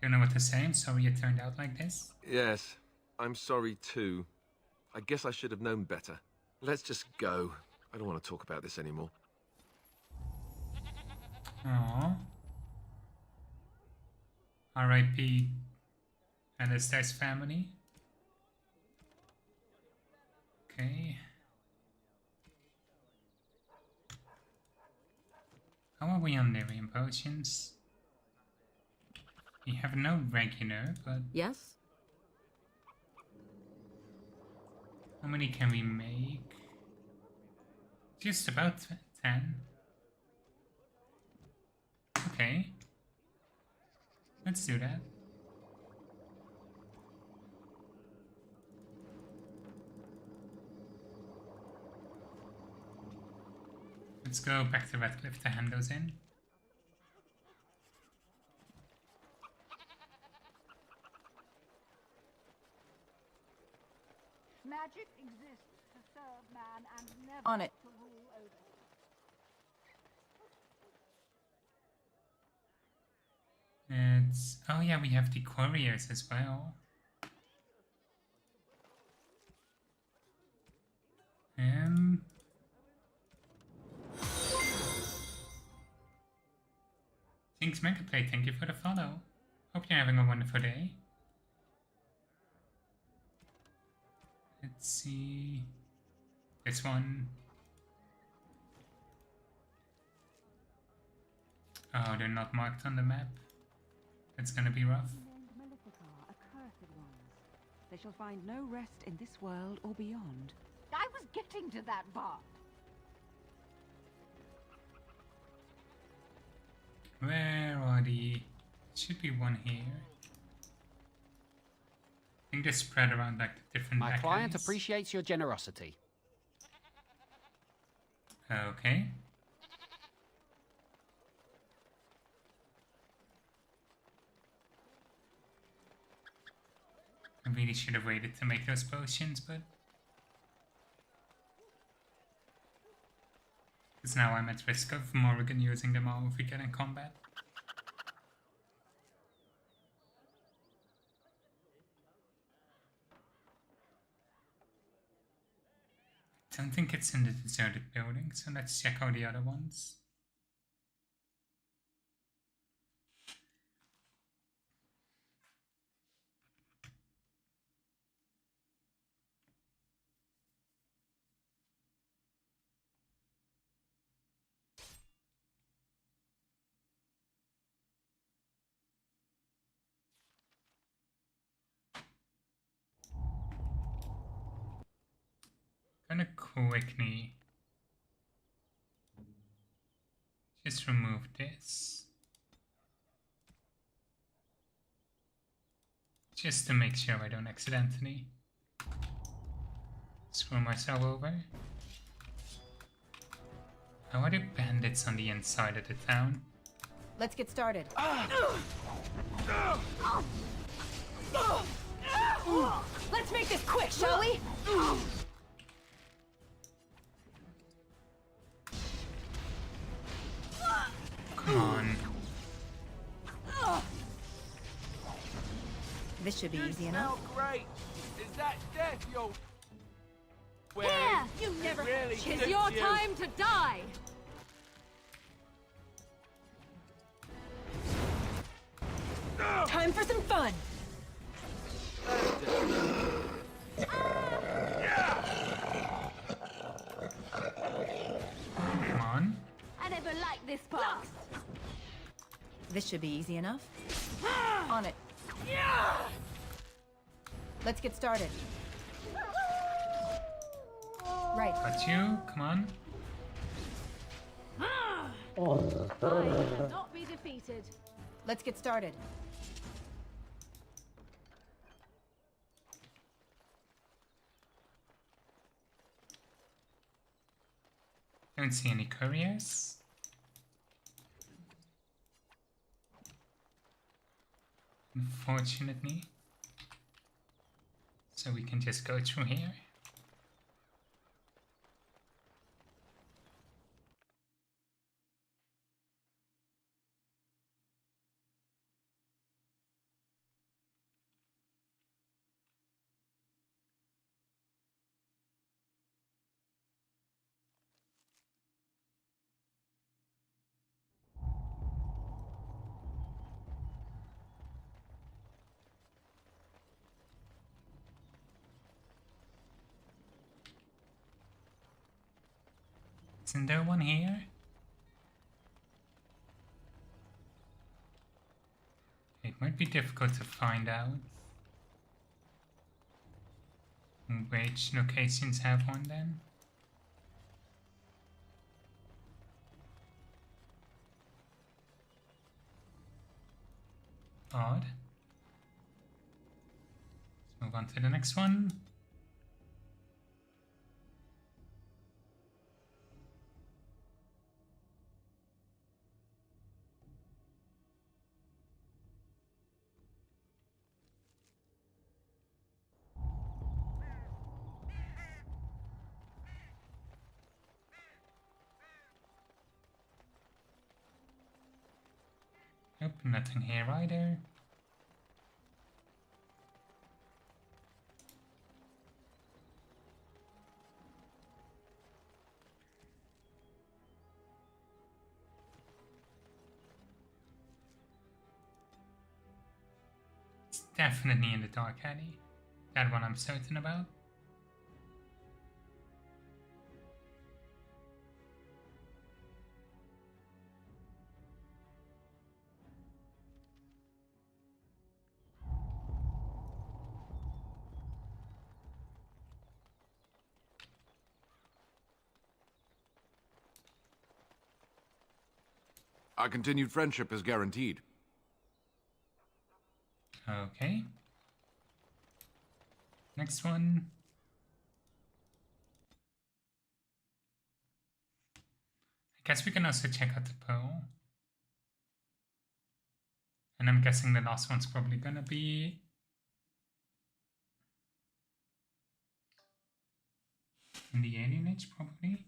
Don't know what to say. I'm sorry it turned out like this. Yes, I'm sorry too. I guess I should have known better. Let's just go. I don't want to talk about this anymore. Aww. R.I.P. Alistair's family. Okay. How are we on Lyrium potions? We have no regular, but... Yes? How many can we make? Just about 10. Okay. Let's do that. Let's go back to Redcliffe to hand those in. Magic exists to serve man and never On it. to rule over. It's... Oh yeah, we have the couriers as well. Thanks Megaplay, thank you for the follow. Hope you're having a wonderful day. Let's see... This one. Oh, they're not marked on the map. It's gonna be rough. They shall find no rest in this world or beyond. I was getting to that part. Where are the... Should be one here. I think they're spread around like the different My client backends. appreciates your generosity. Okay. I really should have waited to make those potions, but... Because now I'm at risk of Morrigan using them all if we get in combat. I don't think it's in the deserted building, so let's check out the other ones. Gonna quickly just remove this, just to make sure I don't accidentally screw myself over. How are the bandits on the inside of the town? Let's get started. Let's make this quick, shall we? Come on. This should be easy enough. Great. Is that death, yo? barely Tis suits your you. time to die! Time for some fun! Come on. I never liked this part. This should be easy enough. On it. Let's get started. Right. Got you. Come on. I will not be defeated. Let's get started. Don't see any couriers. Unfortunately. So we can just go through here. Isn't there one here? It might be difficult to find out which locations have one then. Odd. Let's move on to the next one. Nope, nothing here either. It's definitely in the Dark Alley. That one I'm certain about. Our continued friendship is guaranteed. Okay. Next one. I guess we can also check out the pearl. And I'm guessing the last one's probably gonna be in the alienage, probably.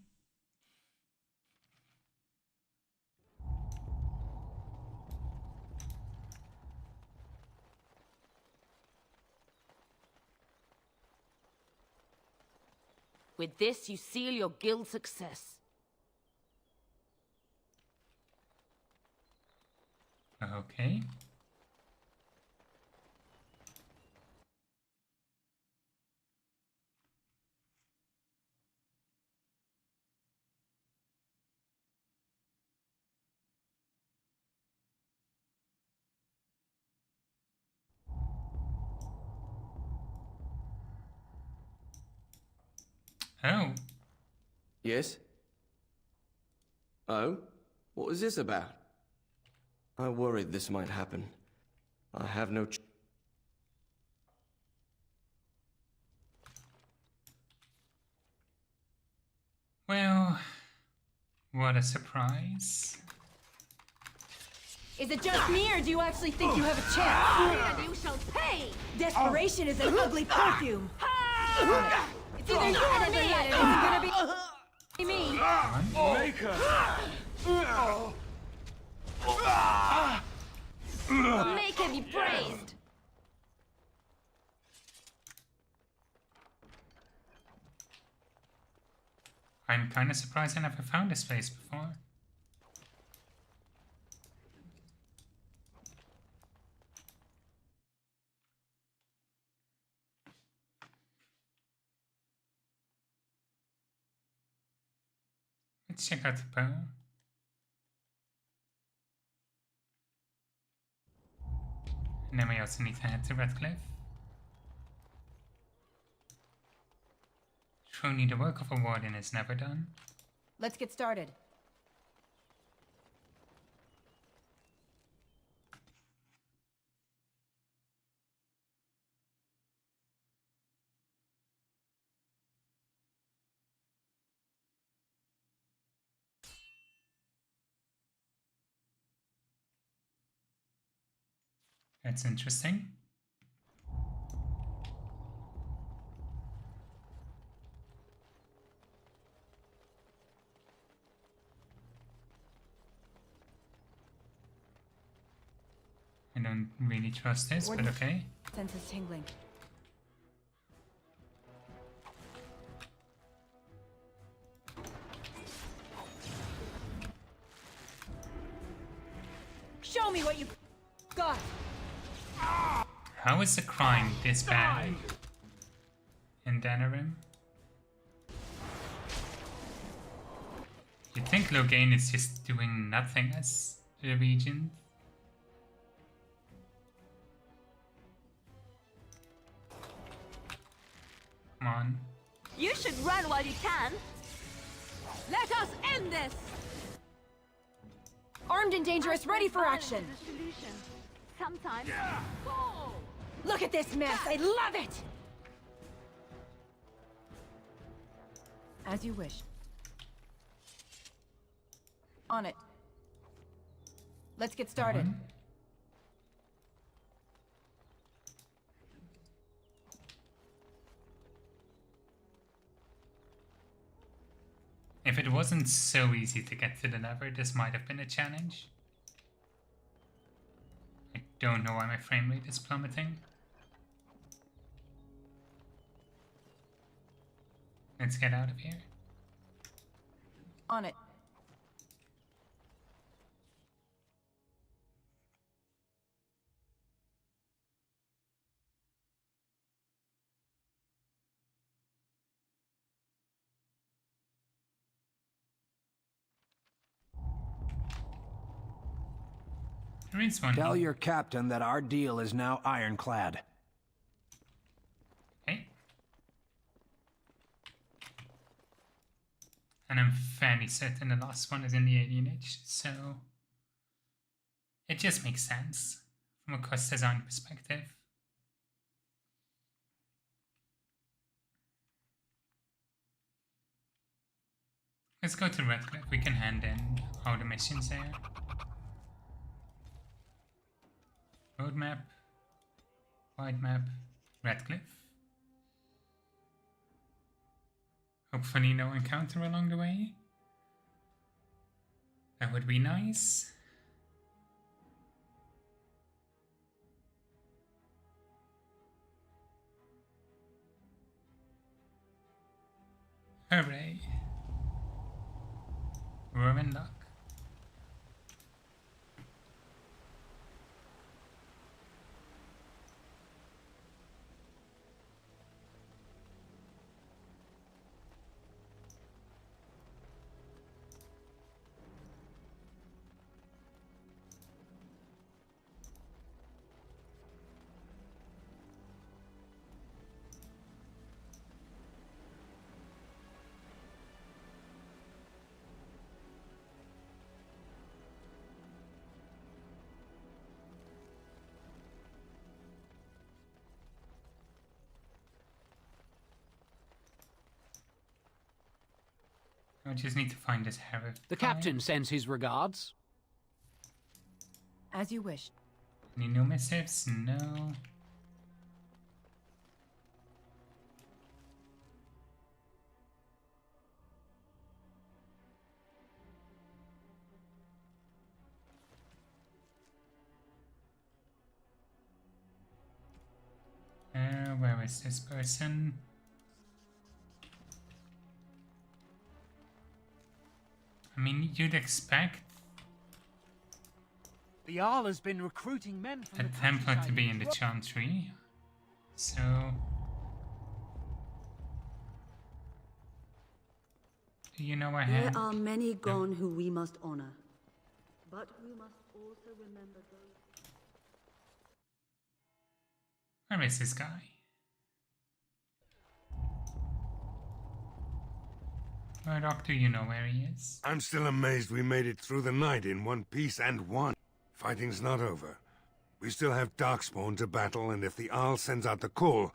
With this, you seal your guild's success. Okay. Oh. Yes? Oh? What was this about? I worried this might happen. I have no Well, what a surprise. Is it just me, or do you actually think you have a chance? And you shall pay! Desperation is an ugly perfume. It's either you or me, and it's gonna be me. Maker! Maker be praised! I'm kind of surprised I never found this place before. Let's check out the bow. And then we also need to head to Redcliffe. Truly, the work of a warden is never done. Let's get started. That's interesting. I don't really trust this, but okay. Senses tingling. Show me what you got. How is the crime this bad in Danarim? You'd think Loghain is just doing nothing as the regent. Come on. You should run while you can. Let us end this. Armed and dangerous, ready for action. Sometimes. Look at this mess. I love it. As you wish. On it. Let's get started. If it wasn't so easy to get to the lever, this might have been a challenge. I don't know why my frame rate is plummeting. Let's get out of here. On it. There is one. Tell your captain that our deal is now ironclad. Okay. And I'm fairly certain the last one is in the alienage, so it just makes sense from a quest design perspective. Let's go to Redcliffe. We can hand in all the missions there. Roadmap, wide map, Redcliffe. Hopefully no encounter along the way. That would be nice. Hooray. We're in luck. I just need to find this Herod. The captain sends his regards. As you wish. Any new missives? No. Where is this person? I mean, you'd expect The Jarl has been recruiting men from a the Templar to countryside be in in the Ro- Chantry. So... Do you know There ahead? are many gone who we must honor. But we must also remember those... Where is this guy? Murdoch, do you know where he is? I'm still amazed we made it through the night in one piece and won. Fighting's not over. We still have Darkspawn to battle, and if the Jarl sends out the call,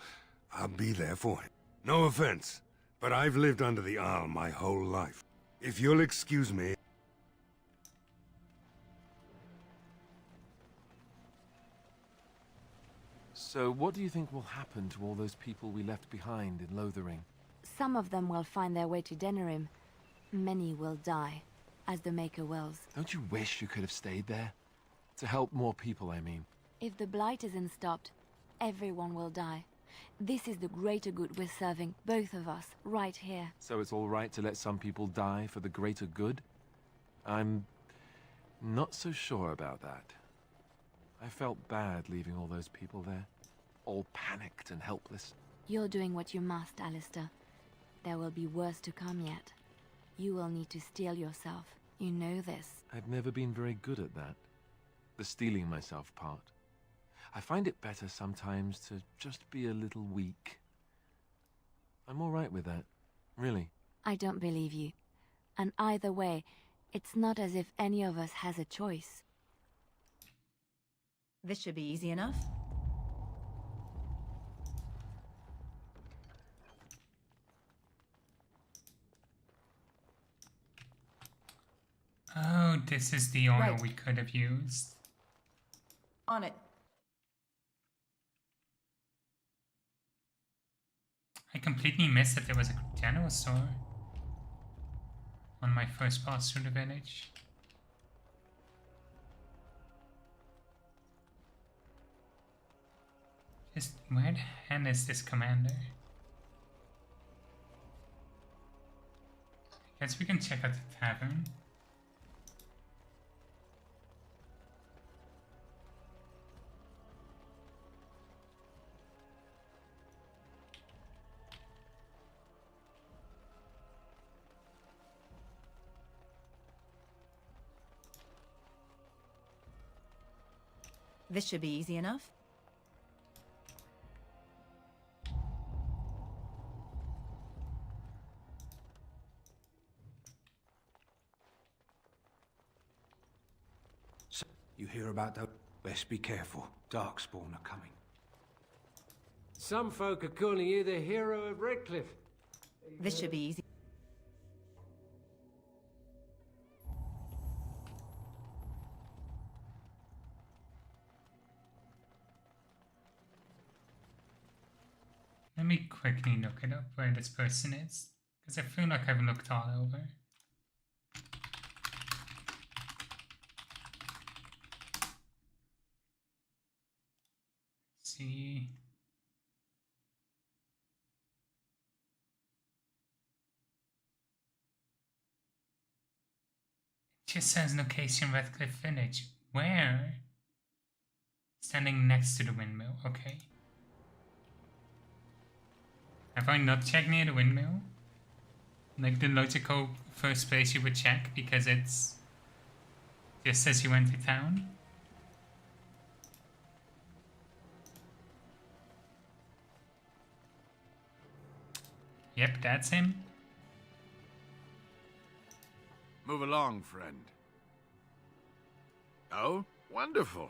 I'll be there for him. No offense, but I've lived under the Jarl my whole life. If you'll excuse me... So what do you think will happen to all those people we left behind in Lothering? Some of them will find their way to Denerim. Many will die, as the Maker wills. Don't you wish you could have stayed there? To help more people, I mean. If the Blight isn't stopped, everyone will die. This is the greater good we're serving, both of us, right here. So it's all right to let some people die for the greater good? I'm not so sure about that. I felt bad leaving all those people there, all panicked and helpless. You're doing what you must, Alistair. There will be worse to come yet. You will need to steel yourself. You know this. I've never been very good at that. The steeling myself part. I find it better sometimes to just be a little weak. I'm all right with that, really. I don't believe you. And either way, it's not as if any of us has a choice. This should be easy enough. Oh, this is the oil Right. we could have used. On it. I completely missed that there was a general store on my first pass through the village. Just where the hell is this commander? I guess we can check out the tavern. This should be easy enough. So, you hear about those? Best be careful. Darkspawn are coming. Some folk are calling you the hero of Redcliffe. This should be easy. Let me quickly look it up where this person is, because I feel like I've looked all over. Let's see. It just says location Redcliffe Village. Where? Standing next to the windmill, okay. Have I not checked near the windmill? Like the logical first place you would check because it's just as you went to town? Yep, that's him. Move along, friend. Oh, wonderful.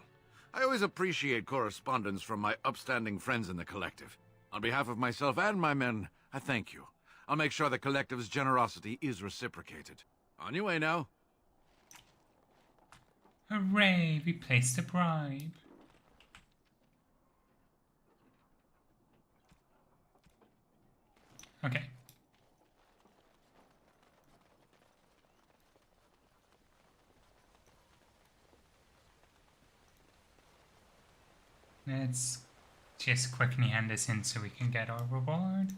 I always appreciate correspondence from my upstanding friends in the Collective. On behalf of myself and my men, I thank you. I'll make sure the Collective's generosity is reciprocated. On your way now. Hooray, we placed a bribe. Okay. Let's just quickly hand this in so we can get our reward.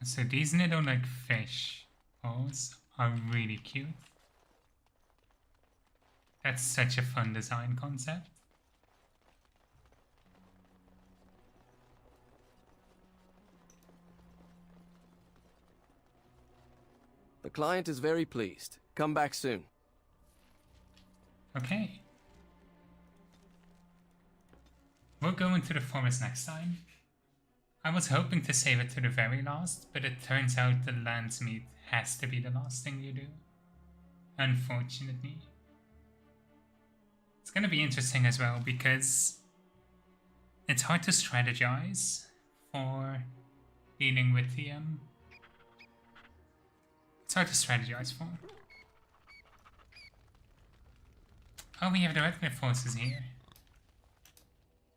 So these little like fish balls are really cute. That's such a fun design concept. The client is very pleased. Come back soon. Okay. We'll go into the forest next time. I was hoping to save it to the very last, but it turns out the lance meat has to be the last thing you do. Unfortunately. It's gonna be interesting as well because it's hard to strategize for dealing with the it's hard to strategize for. Oh, we have the Redcliffe forces here.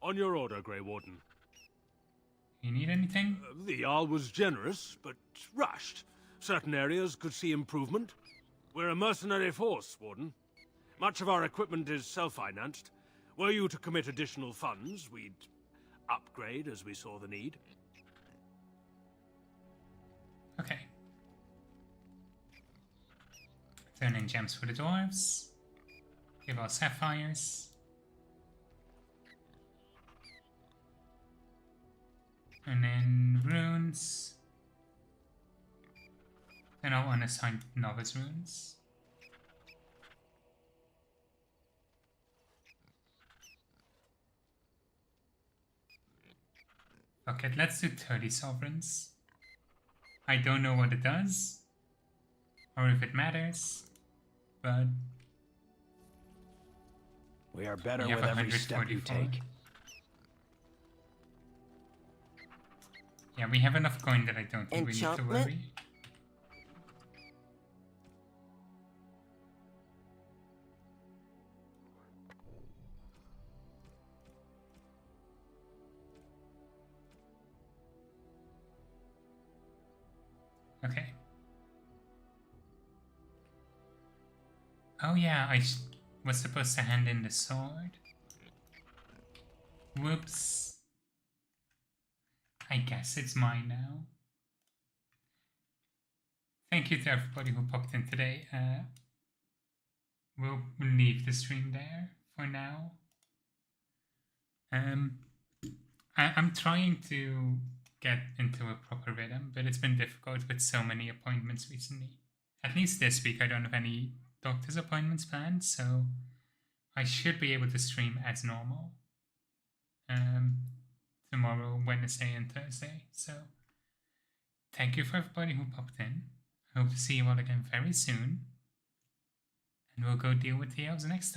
On your order, Grey Warden. You need anything? The Jarl was generous, but rushed. Certain areas could see improvement. We're a mercenary force, Warden. Much of our equipment is self-financed. Were you to commit additional funds, we'd upgrade as we saw the need. Okay. Turn in gems for the dwarves. Give our sapphires. And then runes. Then I'll unassign novice runes. Okay, let's do 30 sovereigns. I don't know what it does, or if it matters, but we are better with every step you take. Yeah, we have enough coin that I don't think we need to worry. Okay. Oh yeah, I was supposed to hand in the sword. Whoops. I guess it's mine now. Thank you to everybody who popped in today. We'll leave the stream there for now. I'm trying to get into a proper rhythm, but it's been difficult with so many appointments recently. At least this week I don't have any doctor's appointments planned, so I should be able to stream as normal. Tomorrow, Wednesday and Thursday. So thank you for everybody who popped in. I hope to see you all again very soon. And we'll go deal with the elves next time.